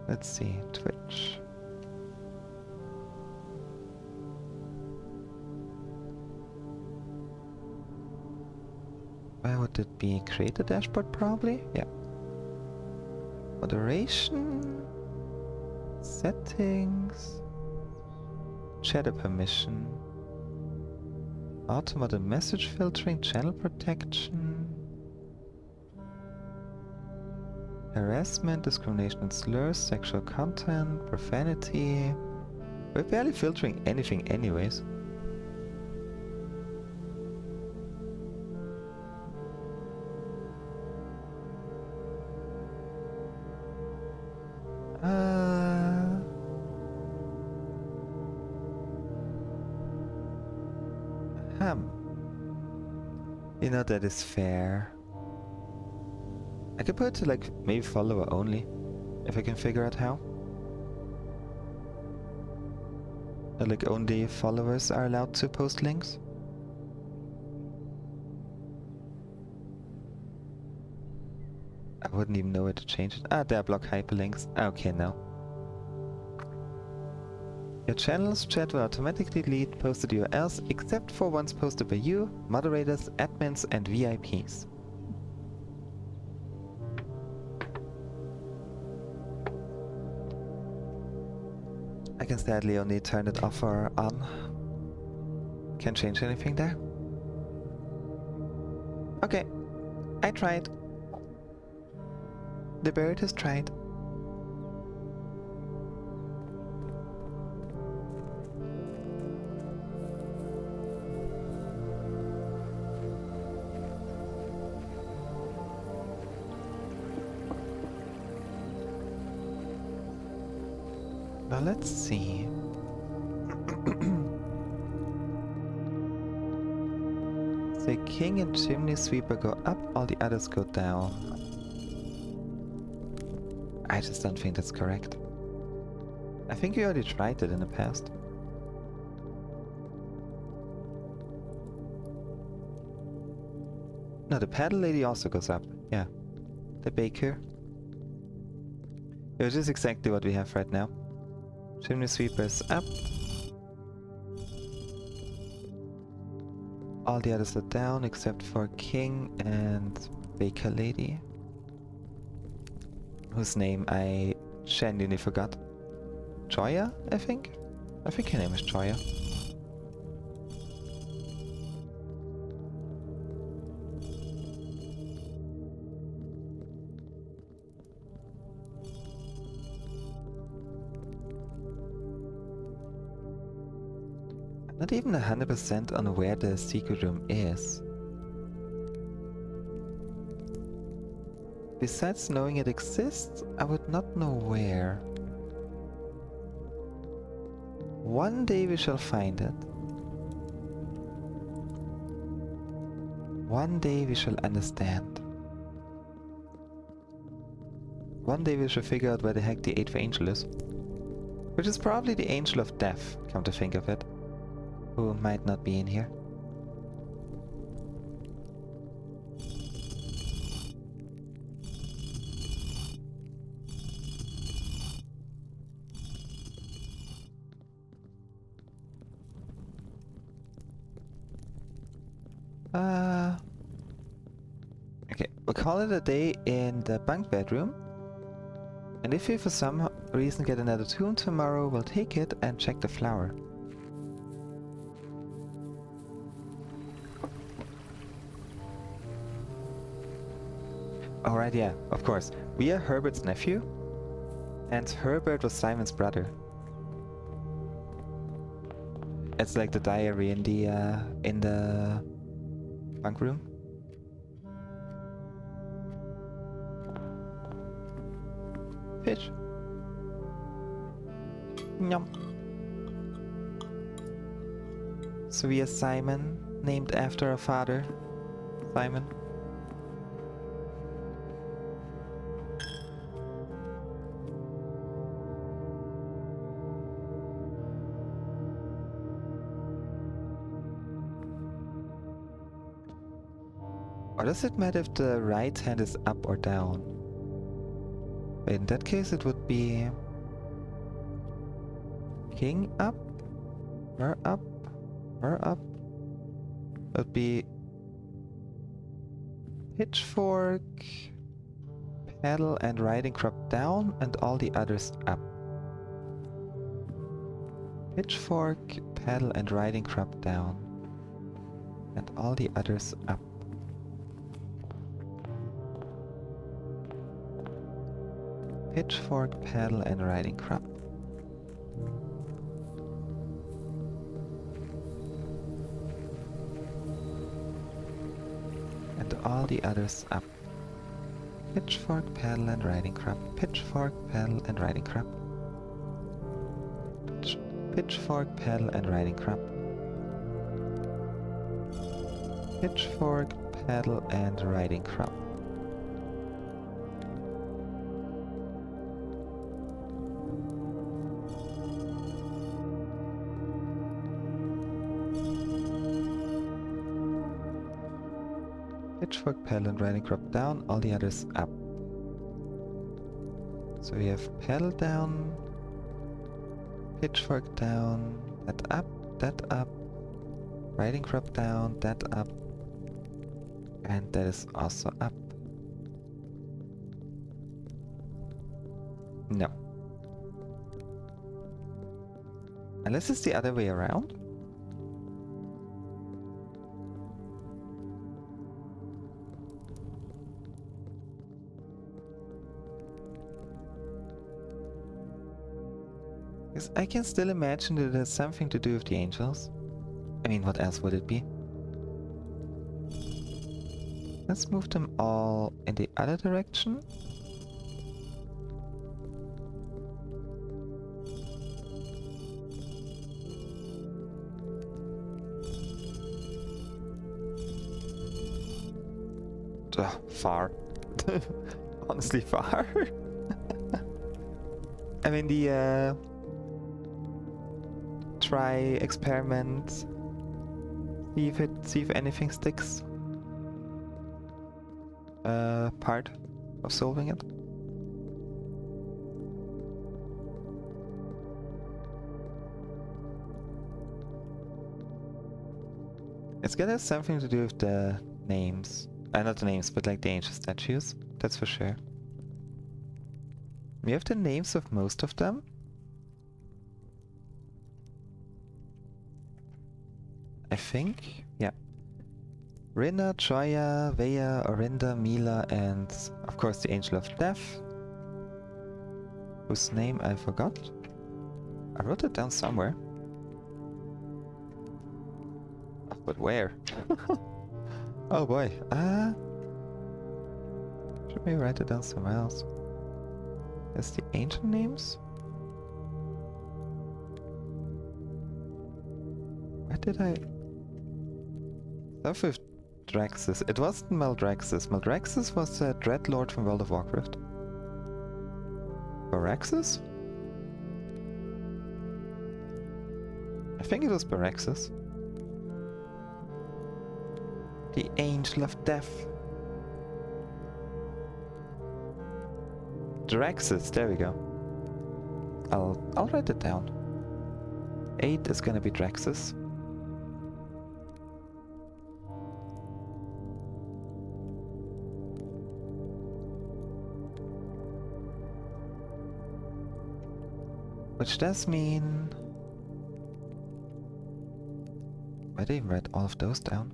Let's see. Twitch. Where would it be? Create a dashboard probably? Yeah. Moderation. Settings. Shadow permission. Automated message filtering. Channel protection. Harassment, discrimination and slurs, sexual content, profanity. We're barely filtering anything anyways. You know, that is fair. I could put it to like maybe follower only, if I can figure out how. Or like only followers are allowed to post links. I wouldn't even know where to change it. Ah, there are block hyperlinks. Okay, now. Your channel's chat will automatically delete posted URLs except for ones posted by you, moderators, admins, and VIPs. I can sadly only turn it off or on. Can't change anything there. Okay, I tried. The bird has tried. Now let's see. The king and chimney sweeper go up, all the others go down. I just don't think that's correct. I think we already tried it in the past. No, the paddle lady also goes up. Yeah. The baker. Which is exactly what we have right now. Chimney sweepers up. All the others are down except for king and baker lady. Whose name I genuinely forgot. Joya, I think? I think her name is Joya. Not even 100% on where the secret room is. Besides knowing it exists, I would not know where. One day we shall find it. One day we shall understand. One day we shall figure out where the heck the 8th angel is. Which is probably the angel of death, come to think of it. Who might not be in here. Okay, we'll call it a day in the bunk bedroom. And if we for some reason get another tomb tomorrow, we'll take it and check the flower. Alright, yeah, of course. We are Herbert's nephew. And Herbert was Simon's brother. It's like the diary in the bunk room. Fish. Yum. So we are Simon, named after our father, Simon. Or does it matter if the right hand is up or down? In that case it would be king up, we're up, we're up. It would be pitchfork, paddle and riding crop down and all the others up. Pitchfork, paddle and riding crop down and all the others up. Pitchfork, paddle and riding crop. And all the others up. Pitchfork, paddle and riding crop. Pitchfork, paddle and riding crop. Pitchfork, paddle and riding crop. Pitchfork, paddle and riding crop. Pitchfork, paddle and riding crop down, all the others up. So we have paddle down, pitchfork down, that up, riding crop down, that up, and that is also up. No. Unless it's the other way around? Because I can still imagine that it has something to do with the angels. I mean, what else would it be? Let's move them all in the other direction. Far. Honestly, far. I mean, the try, experiment, see if anything sticks. Part of solving it. It's gonna have something to do with the names. Not the names, but like the ancient statues. That's for sure. We have the names of most of them. I think. Yeah. Rinna, Troya, Veya, Orinda, Mila, and of course the Angel of Death. Whose name I forgot. I wrote it down somewhere. But where? Oh boy. Should we write it down somewhere else? That's the ancient names? Where did I... Stuff with Draxus. It wasn't Maldraxxus. Maldraxxus was a Dreadlord from World of Warcraft. Baraxxus? I think it was Baraxxus. The Angel of Death. Draxus, there we go. I'll write it down. 8 is gonna be Draxus. Which does mean... I didn't even write all of those down.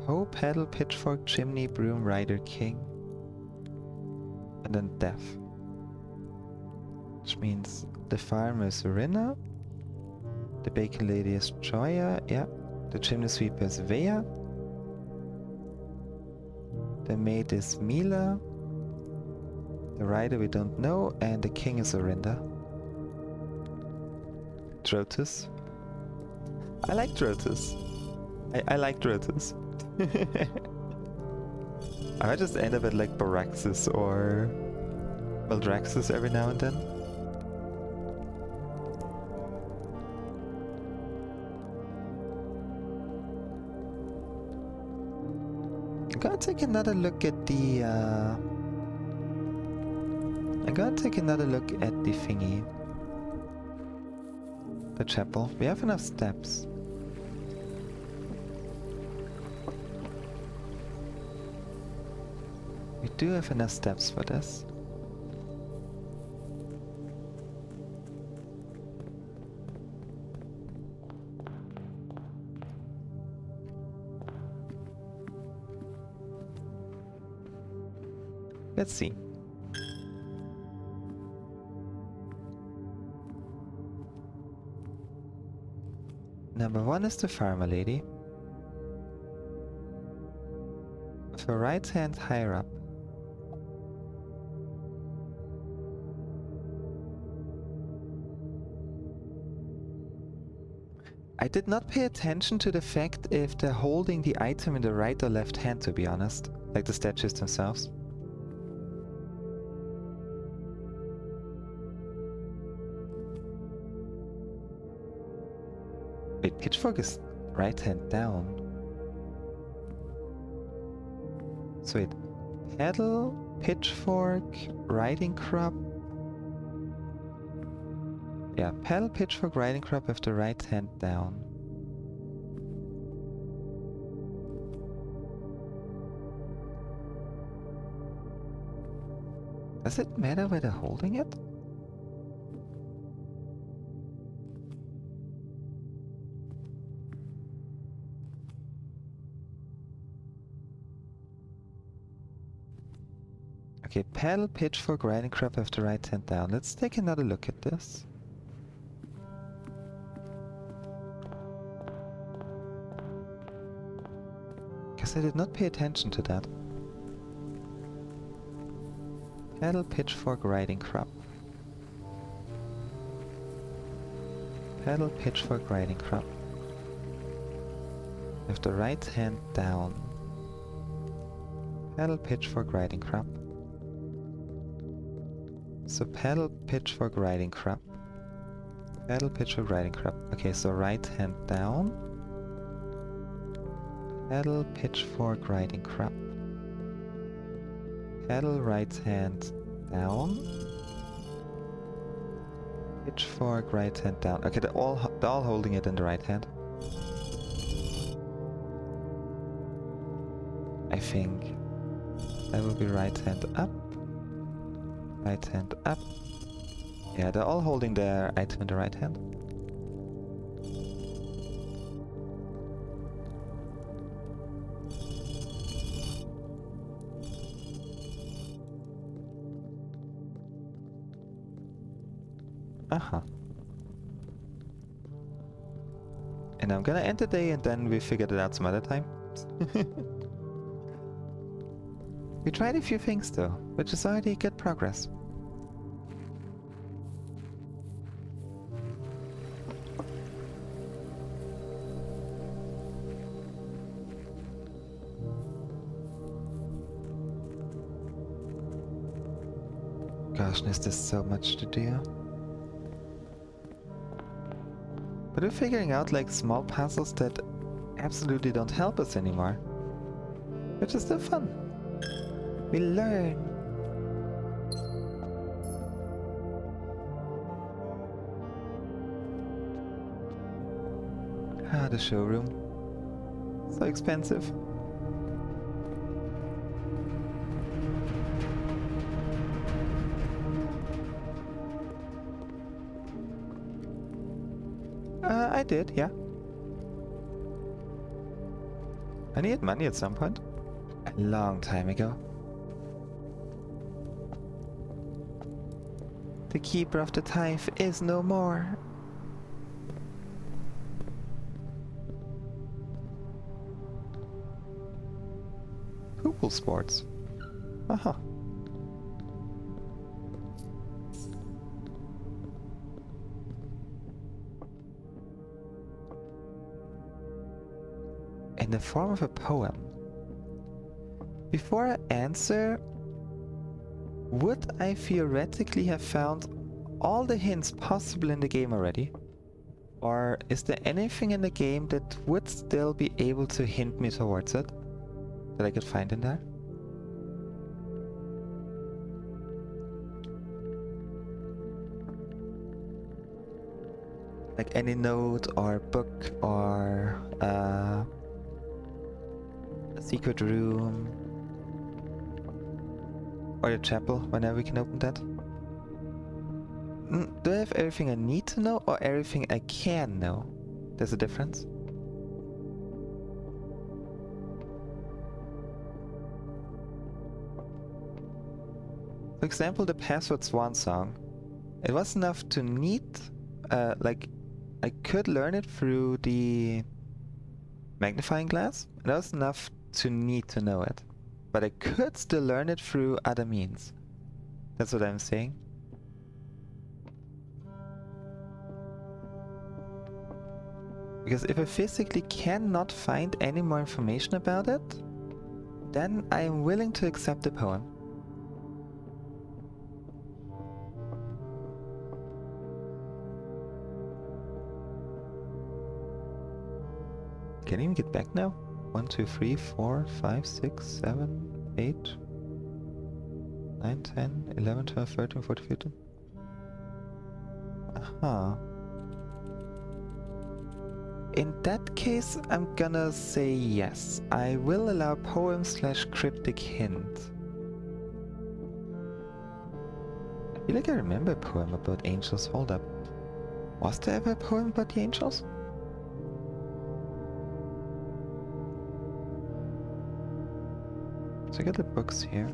Hoe, Paddle, Pitchfork, Chimney, Broom, Rider, King. And then Death. Which means the farmer is Rinna. The Baker Lady is Troya, yeah. The Chimney Sweeper is Veya. The Maid is Mila. The Rider we don't know. And the King is Orinda. Drotus. I like Drotus. I like Drotus. I might just end up at like Baraxxus or Maldraxxus every now and then. I'm gonna take another look at the thingy. The chapel. We have enough steps. We do have enough steps for this. Let's see. Number 1 is the farmer lady. With her right hand higher up. I did not pay attention to the fact if they're holding the item in the right or left hand, to be honest. Like the statues themselves. Wait, Pitchfork is right hand down. So wait, Paddle, Pitchfork, Riding Crop. Yeah, Paddle, Pitchfork, Riding Crop with the right hand down. Does it matter where they're holding it? Okay, Paddle, Pitchfork, Riding Crop with the right hand down. Let's take another look at this. Because I did not pay attention to that. Paddle, Pitchfork, Riding Crop. Pedal, pitchfork, riding crop. With the right hand down. Pedal, pitchfork, riding crop. So pedal, pitchfork, riding crop. Pedal, pitchfork, riding crop. Okay, so right hand down. Pedal, pitchfork, riding crop. Pedal, right hand down. Pitchfork, right hand down. Okay, they're all holding it in the right hand. I think that will be right hand up. Right hand up. Yeah, they're all holding their item in the right hand. Uh-huh. And I'm gonna end the day and then we figured it out some other time. We tried a few things though, which is already good progress. Gosh, there's just so much to do. But we're figuring out like small puzzles that absolutely don't help us anymore. Which is still fun. We learn. Ah, the showroom. So expensive. I did, yeah. I needed money at some point. A long time ago. The keeper of the tithe is no more. Pool sports. Uh-huh. In the form of a poem. Before I answer, would I theoretically have found all the hints possible in the game already? Or is there anything in the game that would still be able to hint me towards it? That I could find in there? Like any note or book or a secret room or the chapel, whenever we can open that. Do I have everything I need to know or everything I can know? There's a difference. For example, the Password Swan Song. It was enough to need, like, I could learn it through the magnifying glass. That was enough to need to know it. But I could still learn it through other means. That's what I'm saying. Because if I physically cannot find any more information about it, then I am willing to accept the poem. Can I even get back now? 1, 2, 3, 4, 5, 6, 7, 8, 9, 10, 11, 12, 13, 14, 15. Aha. In that case, I'm gonna say yes. I will allow poem/cryptic hint. I feel like I remember a poem about angels. Hold up. Was there ever a poem about the angels? So I got the books here.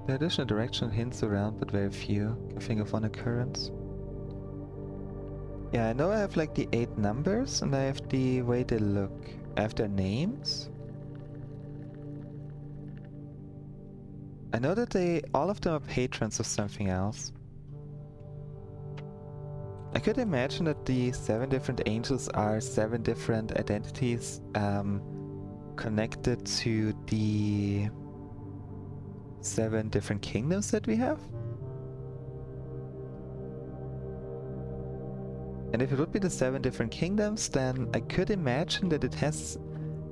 There are additional directional hints around, but very few. Can think of one occurrence. Yeah, I know I have like the 8 numbers, and I have the way they look. I have their names. I know that all of them are patrons of something else. I could imagine that the 7 different angels are 7 different identities connected to the 7 different kingdoms that we have. And if it would be the 7 different kingdoms, then I could imagine that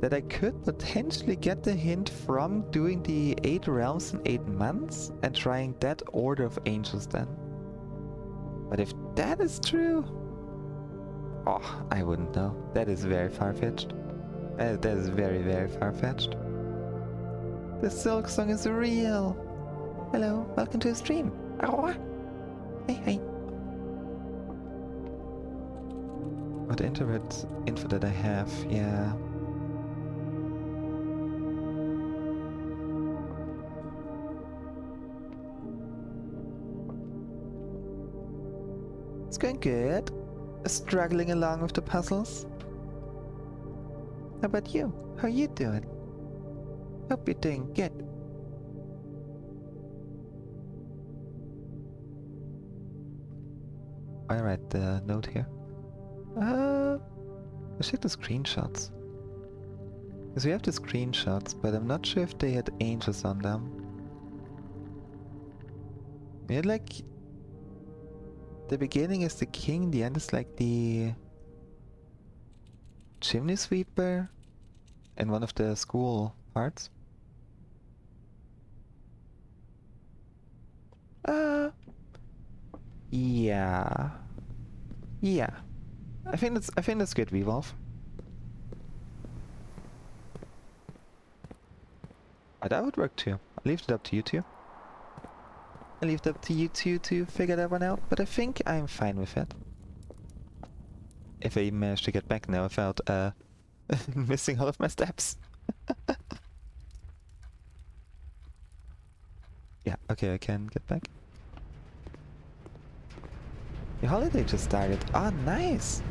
that I could potentially get the hint from doing the 8 realms in 8 months and trying that order of angels then. But if that is true, oh, I wouldn't know. That is very far-fetched. That is very, very far-fetched. The Silk Song is real. Hello, welcome to the stream. Oh. Hey. What internet info that I have? Yeah. It's going good. Struggling along with the puzzles. How about you? How you doing? Hope you're doing good. I write the note here. Let's check the screenshots. Because we have the screenshots, but I'm not sure if they had angels on them. We had like... The beginning is the king, the end is like the... chimney sweeper in one of the school parts. Yeah. Yeah. I think that's good, Revolve. That would work too. I'll leave it up to you two. I'll leave it up to you two to figure that one out, but I think I'm fine with it. If I even manage to get back now without missing all of my steps. Yeah, okay, I can get back. The holiday just started. Oh, nice!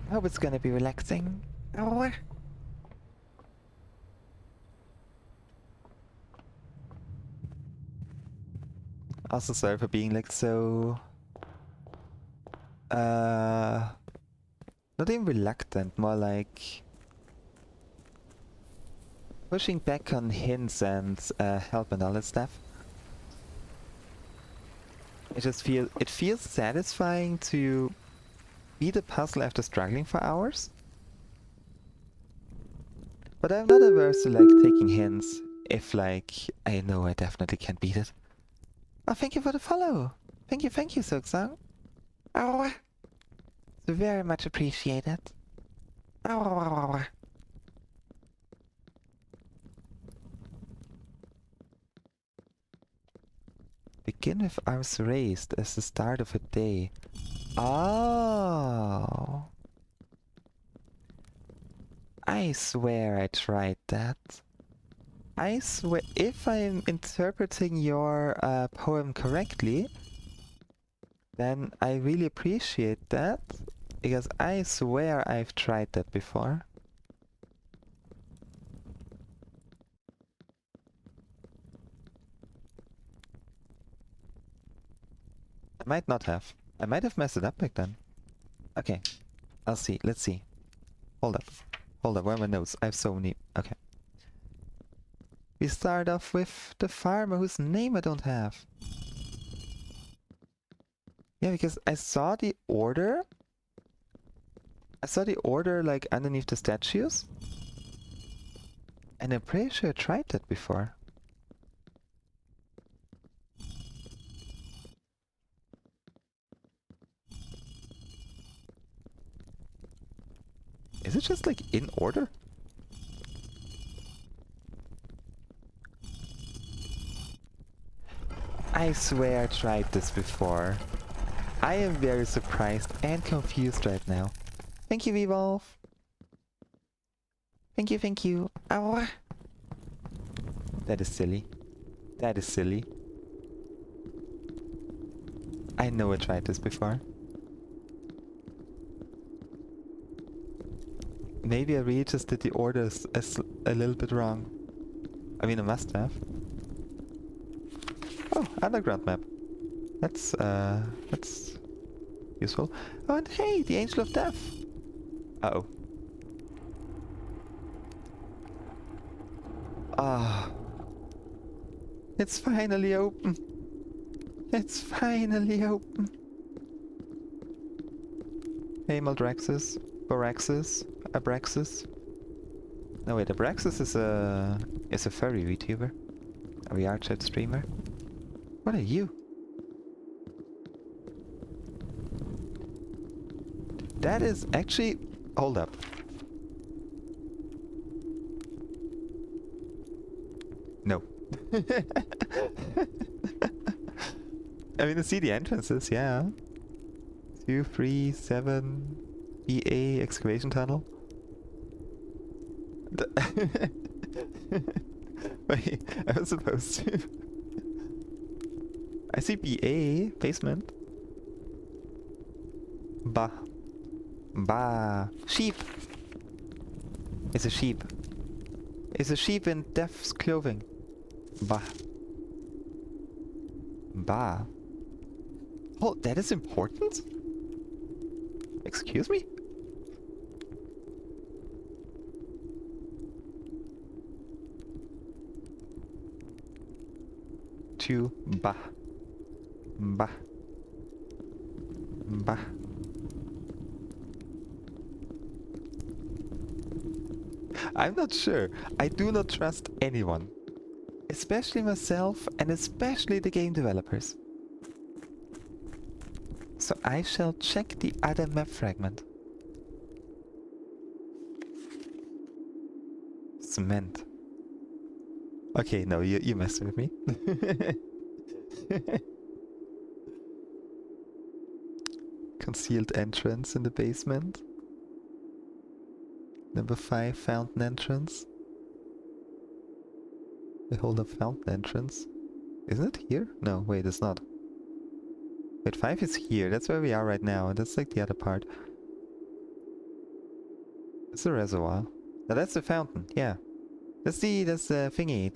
I hope it's gonna be relaxing. Oh. Also sorry for being like so... not even reluctant, more like... pushing back on hints and help and all that stuff. It feels satisfying to beat a puzzle after struggling for hours. But I'm not averse to like taking hints if like I know I definitely can't beat it. Oh, thank you for the follow. Thank you, Silksong. Oh, it's very much appreciated. Oh. Begin with arms raised as the start of a day. Oh. I swear I tried that. I swear, if I'm interpreting your poem correctly, then I really appreciate that, because I swear I've tried that before. I might not have. I might have messed it up back then. Okay, I'll see. Let's see. Hold up. Where are my notes? I have so many. Okay. We start off with the farmer whose name I don't have. Yeah, because I saw the order. I saw the order like underneath the statues. And I'm pretty sure I tried that before. Is it just like in order? I swear I tried this before. I am very surprised and confused right now. Thank you, Evolve. Thank you. Ow. That is silly. That is silly. I know I tried this before. Maybe I really just did the orders a little bit wrong. I mean, I must have. Oh, underground map. That's Useful. Oh, and hey, the Angel of Death. Uh-oh. Ah. It's finally open. It's finally open. Hey, Maldraxxus. Boraxis. Abraxas. No wait, Abraxas is a furry VTuber. A VR chat streamer. What are you? That is actually... Hold up. No. I mean, I see the entrances, yeah. 2, 3, 7... EA excavation tunnel. Wait, I was supposed to. I see BA basement. Bah. Bah. Sheep. It's a sheep. It's a sheep in death's clothing. Bah. Bah. Oh, that is important? Excuse me? To bah. Bah. Bah. I'm not sure. I do not trust anyone. Especially myself and especially the game developers. So I shall check the other map fragment. Cement. Okay, no, you messed with me. Concealed entrance in the basement. Number 5, fountain entrance. They hold up fountain entrance. Isn't it here? No, wait, it's not. Wait, 5 is here. That's where we are right now. And that's like the other part. It's the reservoir. No, that's the fountain. Yeah. That's the thingy.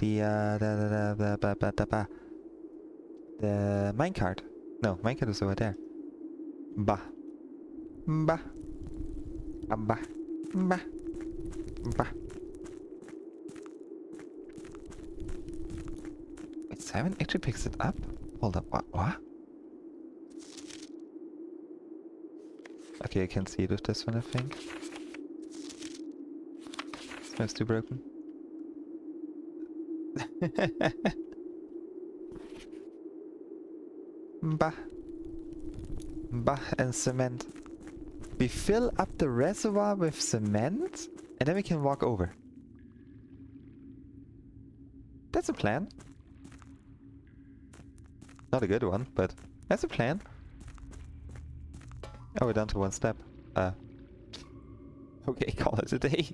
The minecart. No, minecart is over there. Bah. Bah. Bah. Bah. Bah. Wait, 7 actually picks it up? Hold up, what? Okay, I can see it with this one, I think. Smells too broken. Bah. Bah and cement. We fill up the reservoir with cement and then we can walk over. That's a plan. Not a good one, but that's a plan. Oh, we're down to 1 step. Okay, call it a day.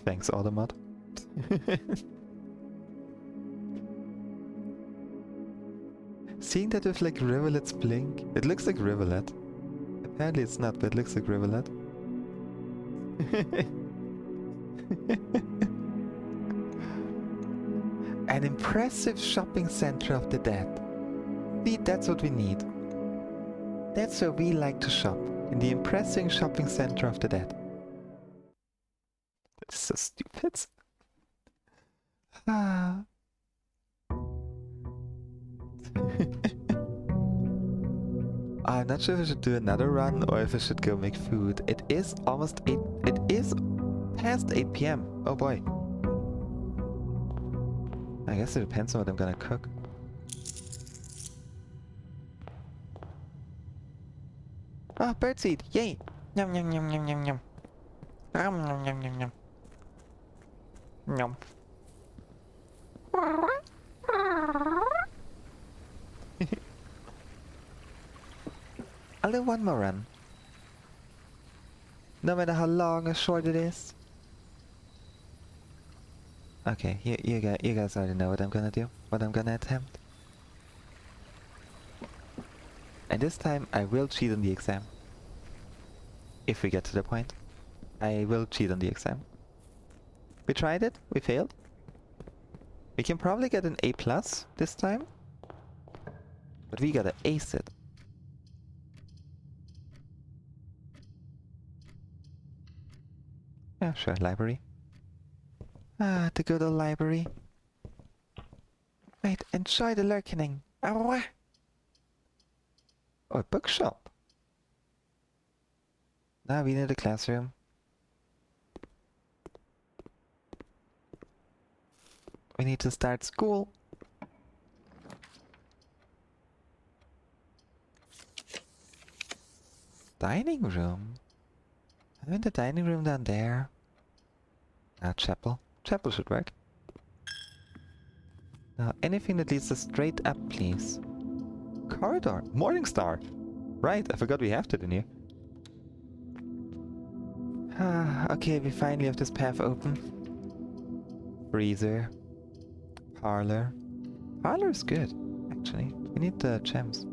Thanks, Automod. Seeing that with like rivulets blink, it looks like rivulet. Apparently it's not, but it looks like rivulet. An impressive shopping center of the dead. See, that's what we need. That's where we like to shop. In the impressive shopping center of the dead. That's so stupid. Ah. I'm not sure if I should do another run or if I should go make food. It is almost 8. It is past 8 PM. Oh boy. I guess it depends on what I'm gonna cook. Ah, birdseed! Yay! Yum yum yum yum yum yum. Yum yum yum yum yum. Yum. I'll do one more run. No matter how long or short it is. Okay, you guys already know what I'm gonna do. What I'm gonna attempt. And this time I will cheat on the exam. If we get to the point. I will cheat on the exam. We tried it, we failed. We can probably get an A+ this time. But we gotta ace it. Yeah, sure, library. Ah, the good old library. Right, enjoy the lurkening. Oh, a bookshop. Now we need a classroom. We need to start school. Dining room? Having the dining room down there. Ah, chapel. Chapel should work. Now, anything that leads us straight up, please. Corridor. Morningstar. Right, I forgot we have that in here. Ah, okay, we finally have this path open. Freezer. Parlor. Parlor is good, actually. We need the gems.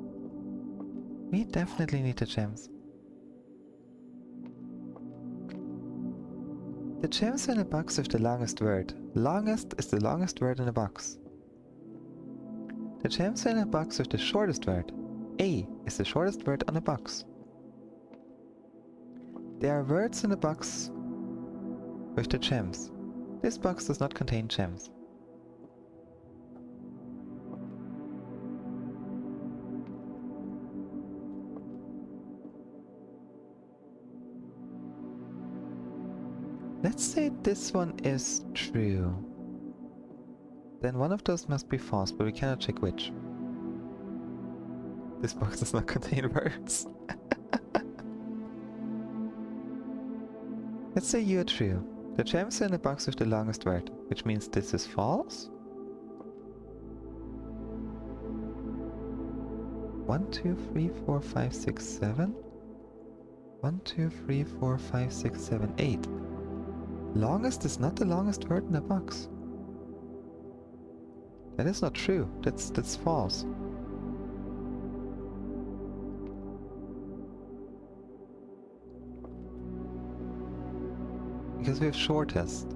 We definitely need the gems. The gems are in a box with the longest word. Longest is the longest word in the box. The gems are in a box with the shortest word. A is the shortest word on the box. There are words in the box with the gems. This box does not contain gems. Let's say this one is true. Then one of those must be false, but we cannot check which. This box does not contain words. Let's say you are true. The gems are in the box with the longest word, which means this is false. 1, 2, 3, 4, 5, 6, 7. 1, 2, 3, 4, 5, 6, 7, 8. Longest is not the longest word in the box. That is not true. That's false. Because we have shortest.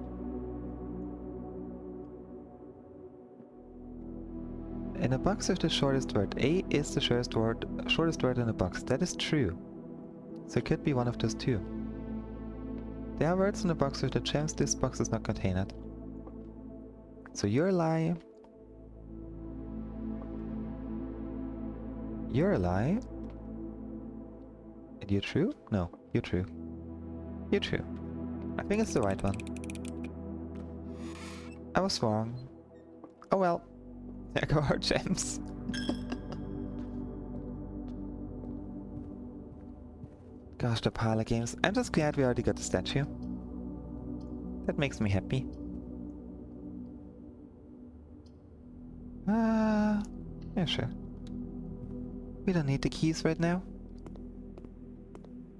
In a box with the shortest word, A is the shortest word in the box. That is true. So it could be one of those two. There are words in the box with the gems. This box does not contain it. So you're a lie. You're a lie. And you're true? No, you're true. You're true. I think it's the right one. I was wrong. Oh well. There go our gems. Gosh, the parlor games. I'm just glad we already got the statue. That makes me happy. Yeah, sure. We don't need the keys right now.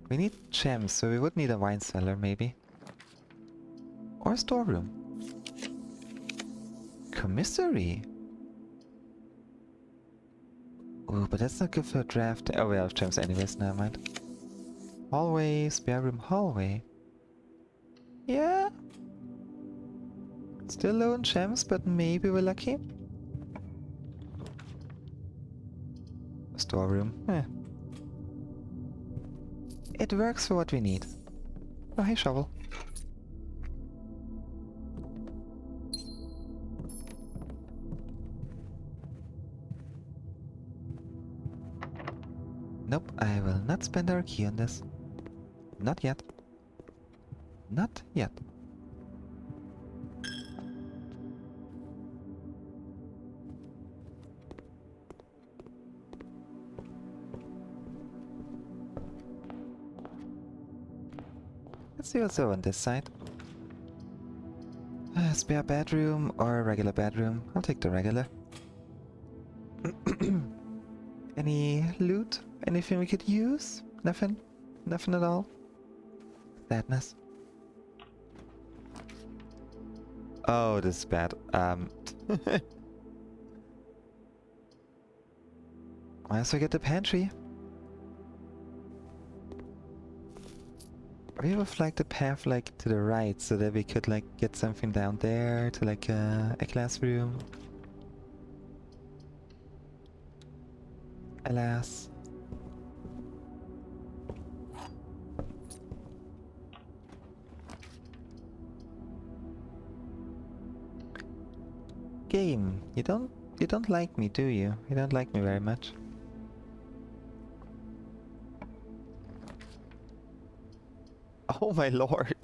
We need gems, so we would need a wine cellar, maybe. Or a storeroom. Commissary. Ooh, but that's not good for a draft. Oh, we have gems anyways, never mind. Hallway, spare room, hallway. Yeah. Still low on gems, but maybe we're lucky. Storeroom. It works for what we need. Oh, hey, shovel. Nope, I will not spend our key on this. Not yet. Not yet. Let's see what's over on this side. Spare bedroom or a regular bedroom? I'll take the regular. Any loot? Anything we could use? Nothing? Nothing at all? Sadness. Oh, this is bad. Might as well get the pantry. We would have liked the path like to the right so that we could like get something down there to like a classroom. Alas. Game, you don't like me, do you? You don't like me very much. Oh my lord.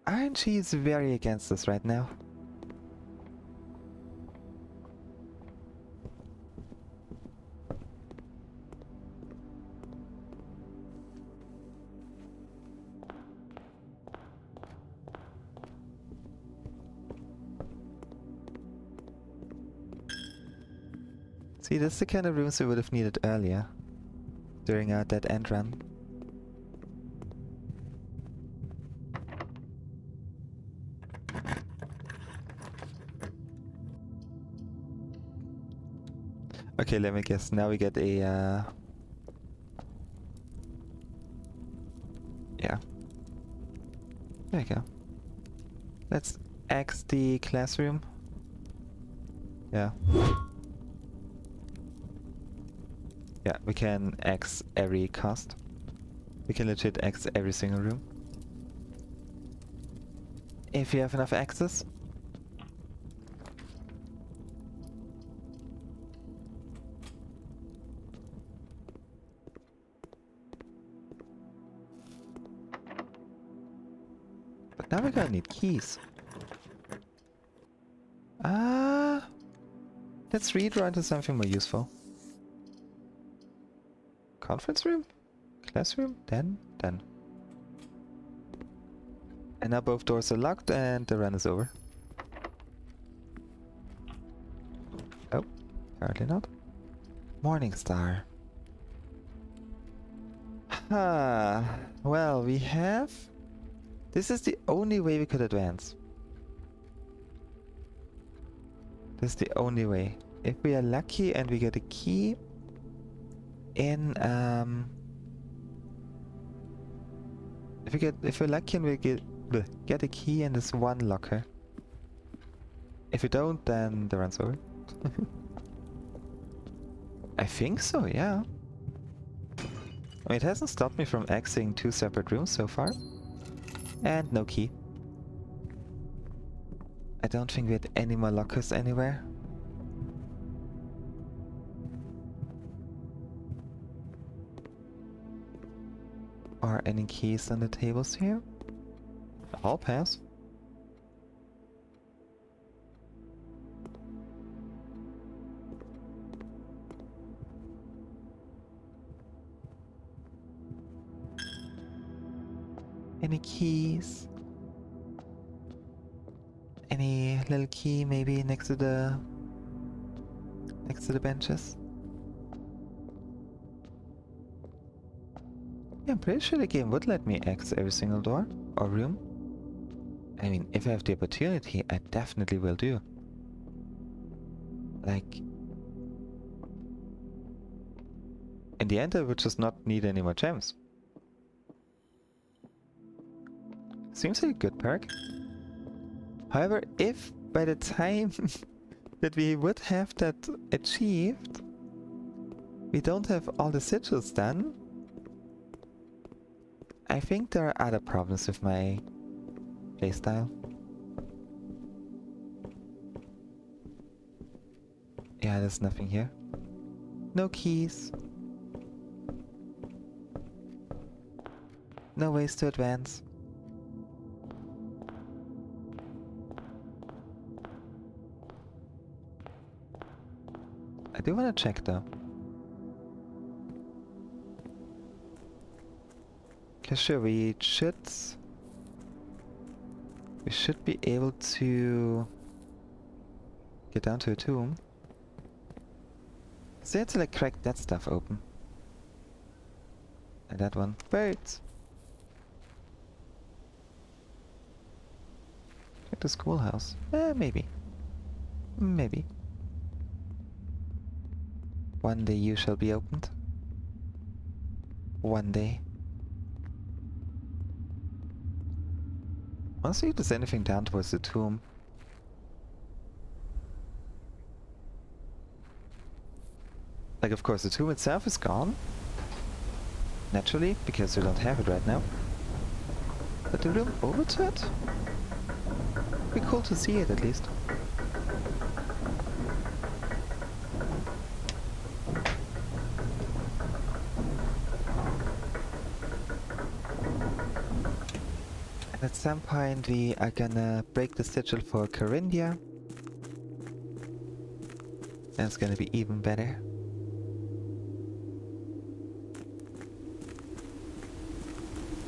RNG is very against us right now. See, this is the kind of rooms we would have needed earlier. During our dead end run. Okay, let me guess. Now we get a, yeah. There you go. Let's X the classroom. Yeah. Yeah, we can X every cost. We can legit X every single room. If you have enough access. But now we're gonna need keys. Let's redraw into something more useful. Conference room? Classroom? Then. And now both doors are locked and the run is over. Oh, apparently not. Morningstar. Well, we have... This is the only way we could advance. This is the only way. If we are lucky and we get a key in if we're lucky and we get a key in this one locker. If we don't, then the run's over. I think so, yeah. I mean, it hasn't stopped me from exiting 2 separate rooms so far. And no key. I don't think we had any more lockers anywhere. Or any keys on the tables here? I'll pass. Any keys? Any little key maybe next to the benches? Yeah, I'm pretty sure the game would let me exit every single door or room. I mean, if I have the opportunity, I definitely will do. Like... In the end, I would just not need any more gems. Seems like a good perk. However, if by the time that we would have that achieved, we don't have all the sigils done, I think there are other problems with my playstyle. Yeah, there's nothing here. No keys. No ways to advance. I do want to check though. Okay, sure, we should be able to get down to a tomb. So you have to like crack that stuff open. And that one. Birds! Check the schoolhouse. Maybe. Maybe. One day you shall be opened. One day. I'll see if there's anything down towards the tomb. Like, of course, the tomb itself is gone. Naturally, because we don't have it right now. But the room over to it? Be cool to see it, at least. And at some point we are gonna break the sigil for Carindia. That's gonna be even better.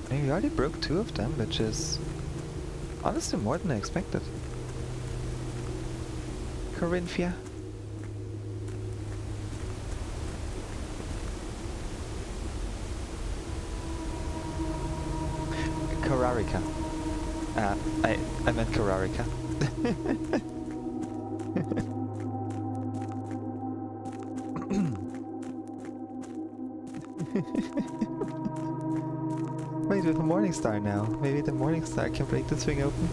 I mean, we already broke 2 of them, which is honestly more than I expected. Corinthia. Kararika. I meant Kararika. Wait, we have a Morning Star now. Maybe the Morning Star can break this thing open?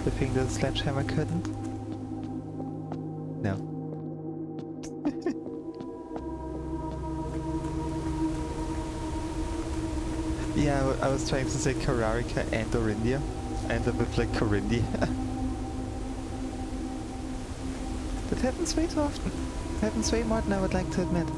The thing that the sledgehammer couldn't? No. Yeah, I was trying to say Kararika and Orindia. I ended up with like Corindia. That happens way too often. Happens way more than I would like to admit.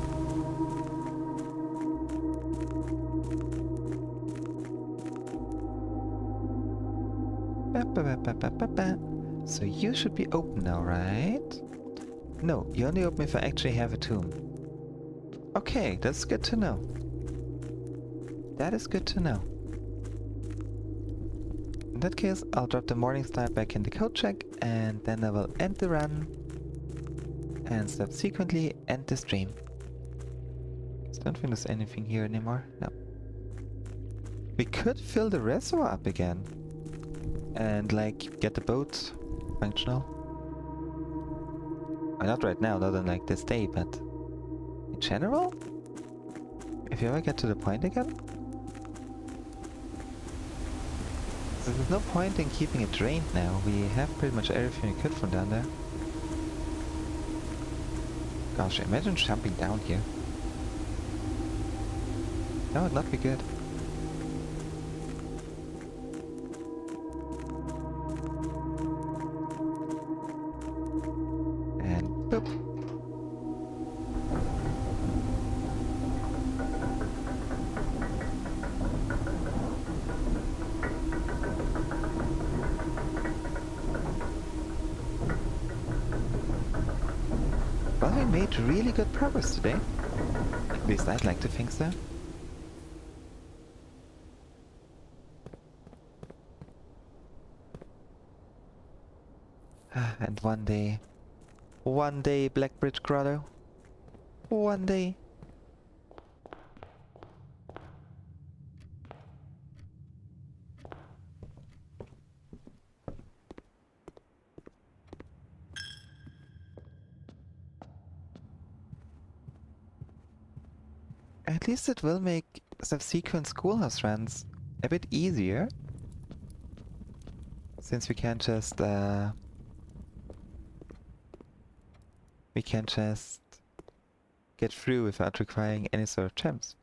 So you should be open now, right? No, you only open if I actually have a tomb. Okay, that's good to know. That is good to know. In that case, I'll drop the Morning Star back in the code check, and then I will end the run and subsequently end the stream. I don't think there's anything here anymore. No. We could fill the reservoir up again and like get the boat functional. Not right now, not on like this day, but in general? If you ever get to the point again? There's no point in keeping it drained now. We have pretty much everything we could from down there. Gosh, imagine jumping down here. That would not be good. And boop. Well, we made really good progress today. At least I'd like to think so. And one day, Blackbridge Grotto. One day. At least it will make subsequent schoolhouse runs a bit easier. Since we can just get through without requiring any sort of gems.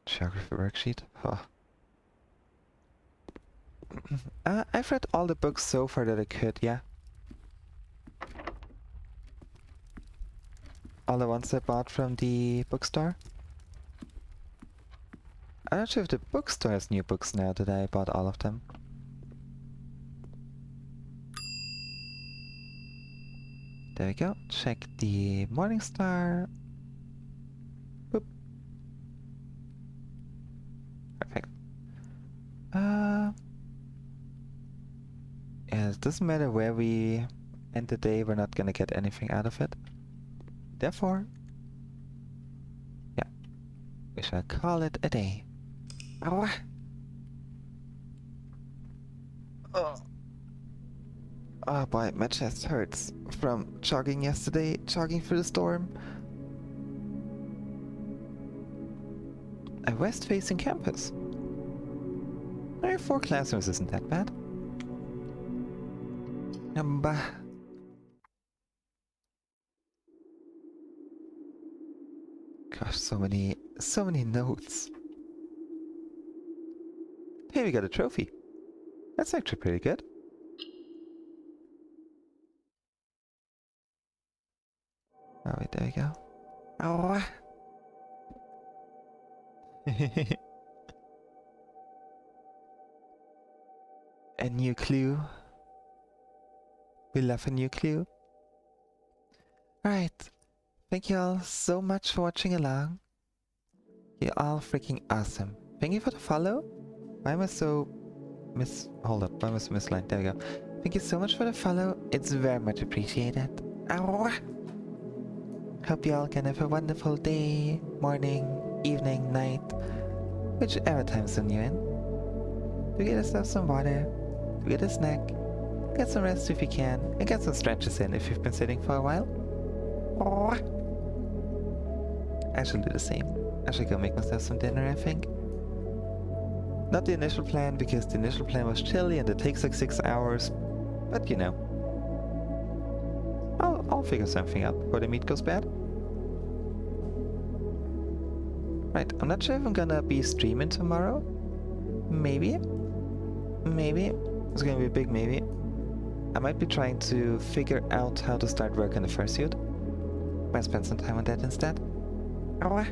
Geography worksheet. Oh. I've read all the books so far that I could, yeah. All the ones I bought from the bookstore. I'm not sure if the bookstore has new books now that I bought all of them. There we go. Check the Morning Star. Boop. Perfect. Yeah, it doesn't matter where we end the day, we're not gonna get anything out of it. Therefore, yeah, we shall call it a day. Oh. Oh boy, my chest hurts from jogging yesterday, jogging through the storm. A west-facing campus. Only 4 classrooms isn't that bad. Bah. Gosh, so many notes. Hey, we got a trophy. That's actually pretty good. Oh wait, there we go. Oh. A new clue. We love a new clue. Alright. Thank you all so much for watching along. You're all freaking awesome. Thank you for the follow. Why am I so hold up, why am I so misaligned? There we go. Thank you so much for the follow. It's very much appreciated. Ow. Hope you all can have a wonderful day, morning, evening, night, whichever time zone you're in. Do get yourself some water, do get a snack, get some rest if you can, and get some stretches in if you've been sitting for a while. I shall do the same. I should go make myself some dinner, I think. Not the initial plan, because the initial plan was chilly and it takes like 6 hours, but you know. I'll figure something out before the meat goes bad. Right, I'm not sure if I'm gonna be streaming tomorrow. Maybe. Maybe. It's gonna be a big maybe. I might be trying to figure out how to start work in the fursuit. Might spend some time on that instead. Can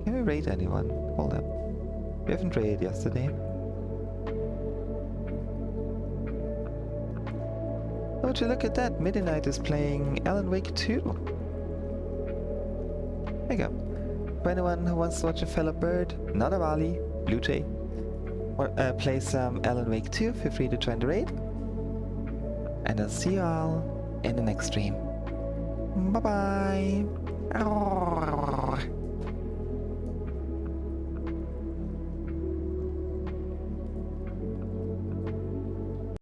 we raid anyone? Hold up. We haven't raided yesterday. Oh, would you look at that? Midnight is playing Alan Wake 2. There you go. For anyone who wants to watch a fellow bird, not a Wally, Blue Jay, or play some Alan Wake 2, feel free to join the raid. And I'll see you all in the next stream. Bye bye.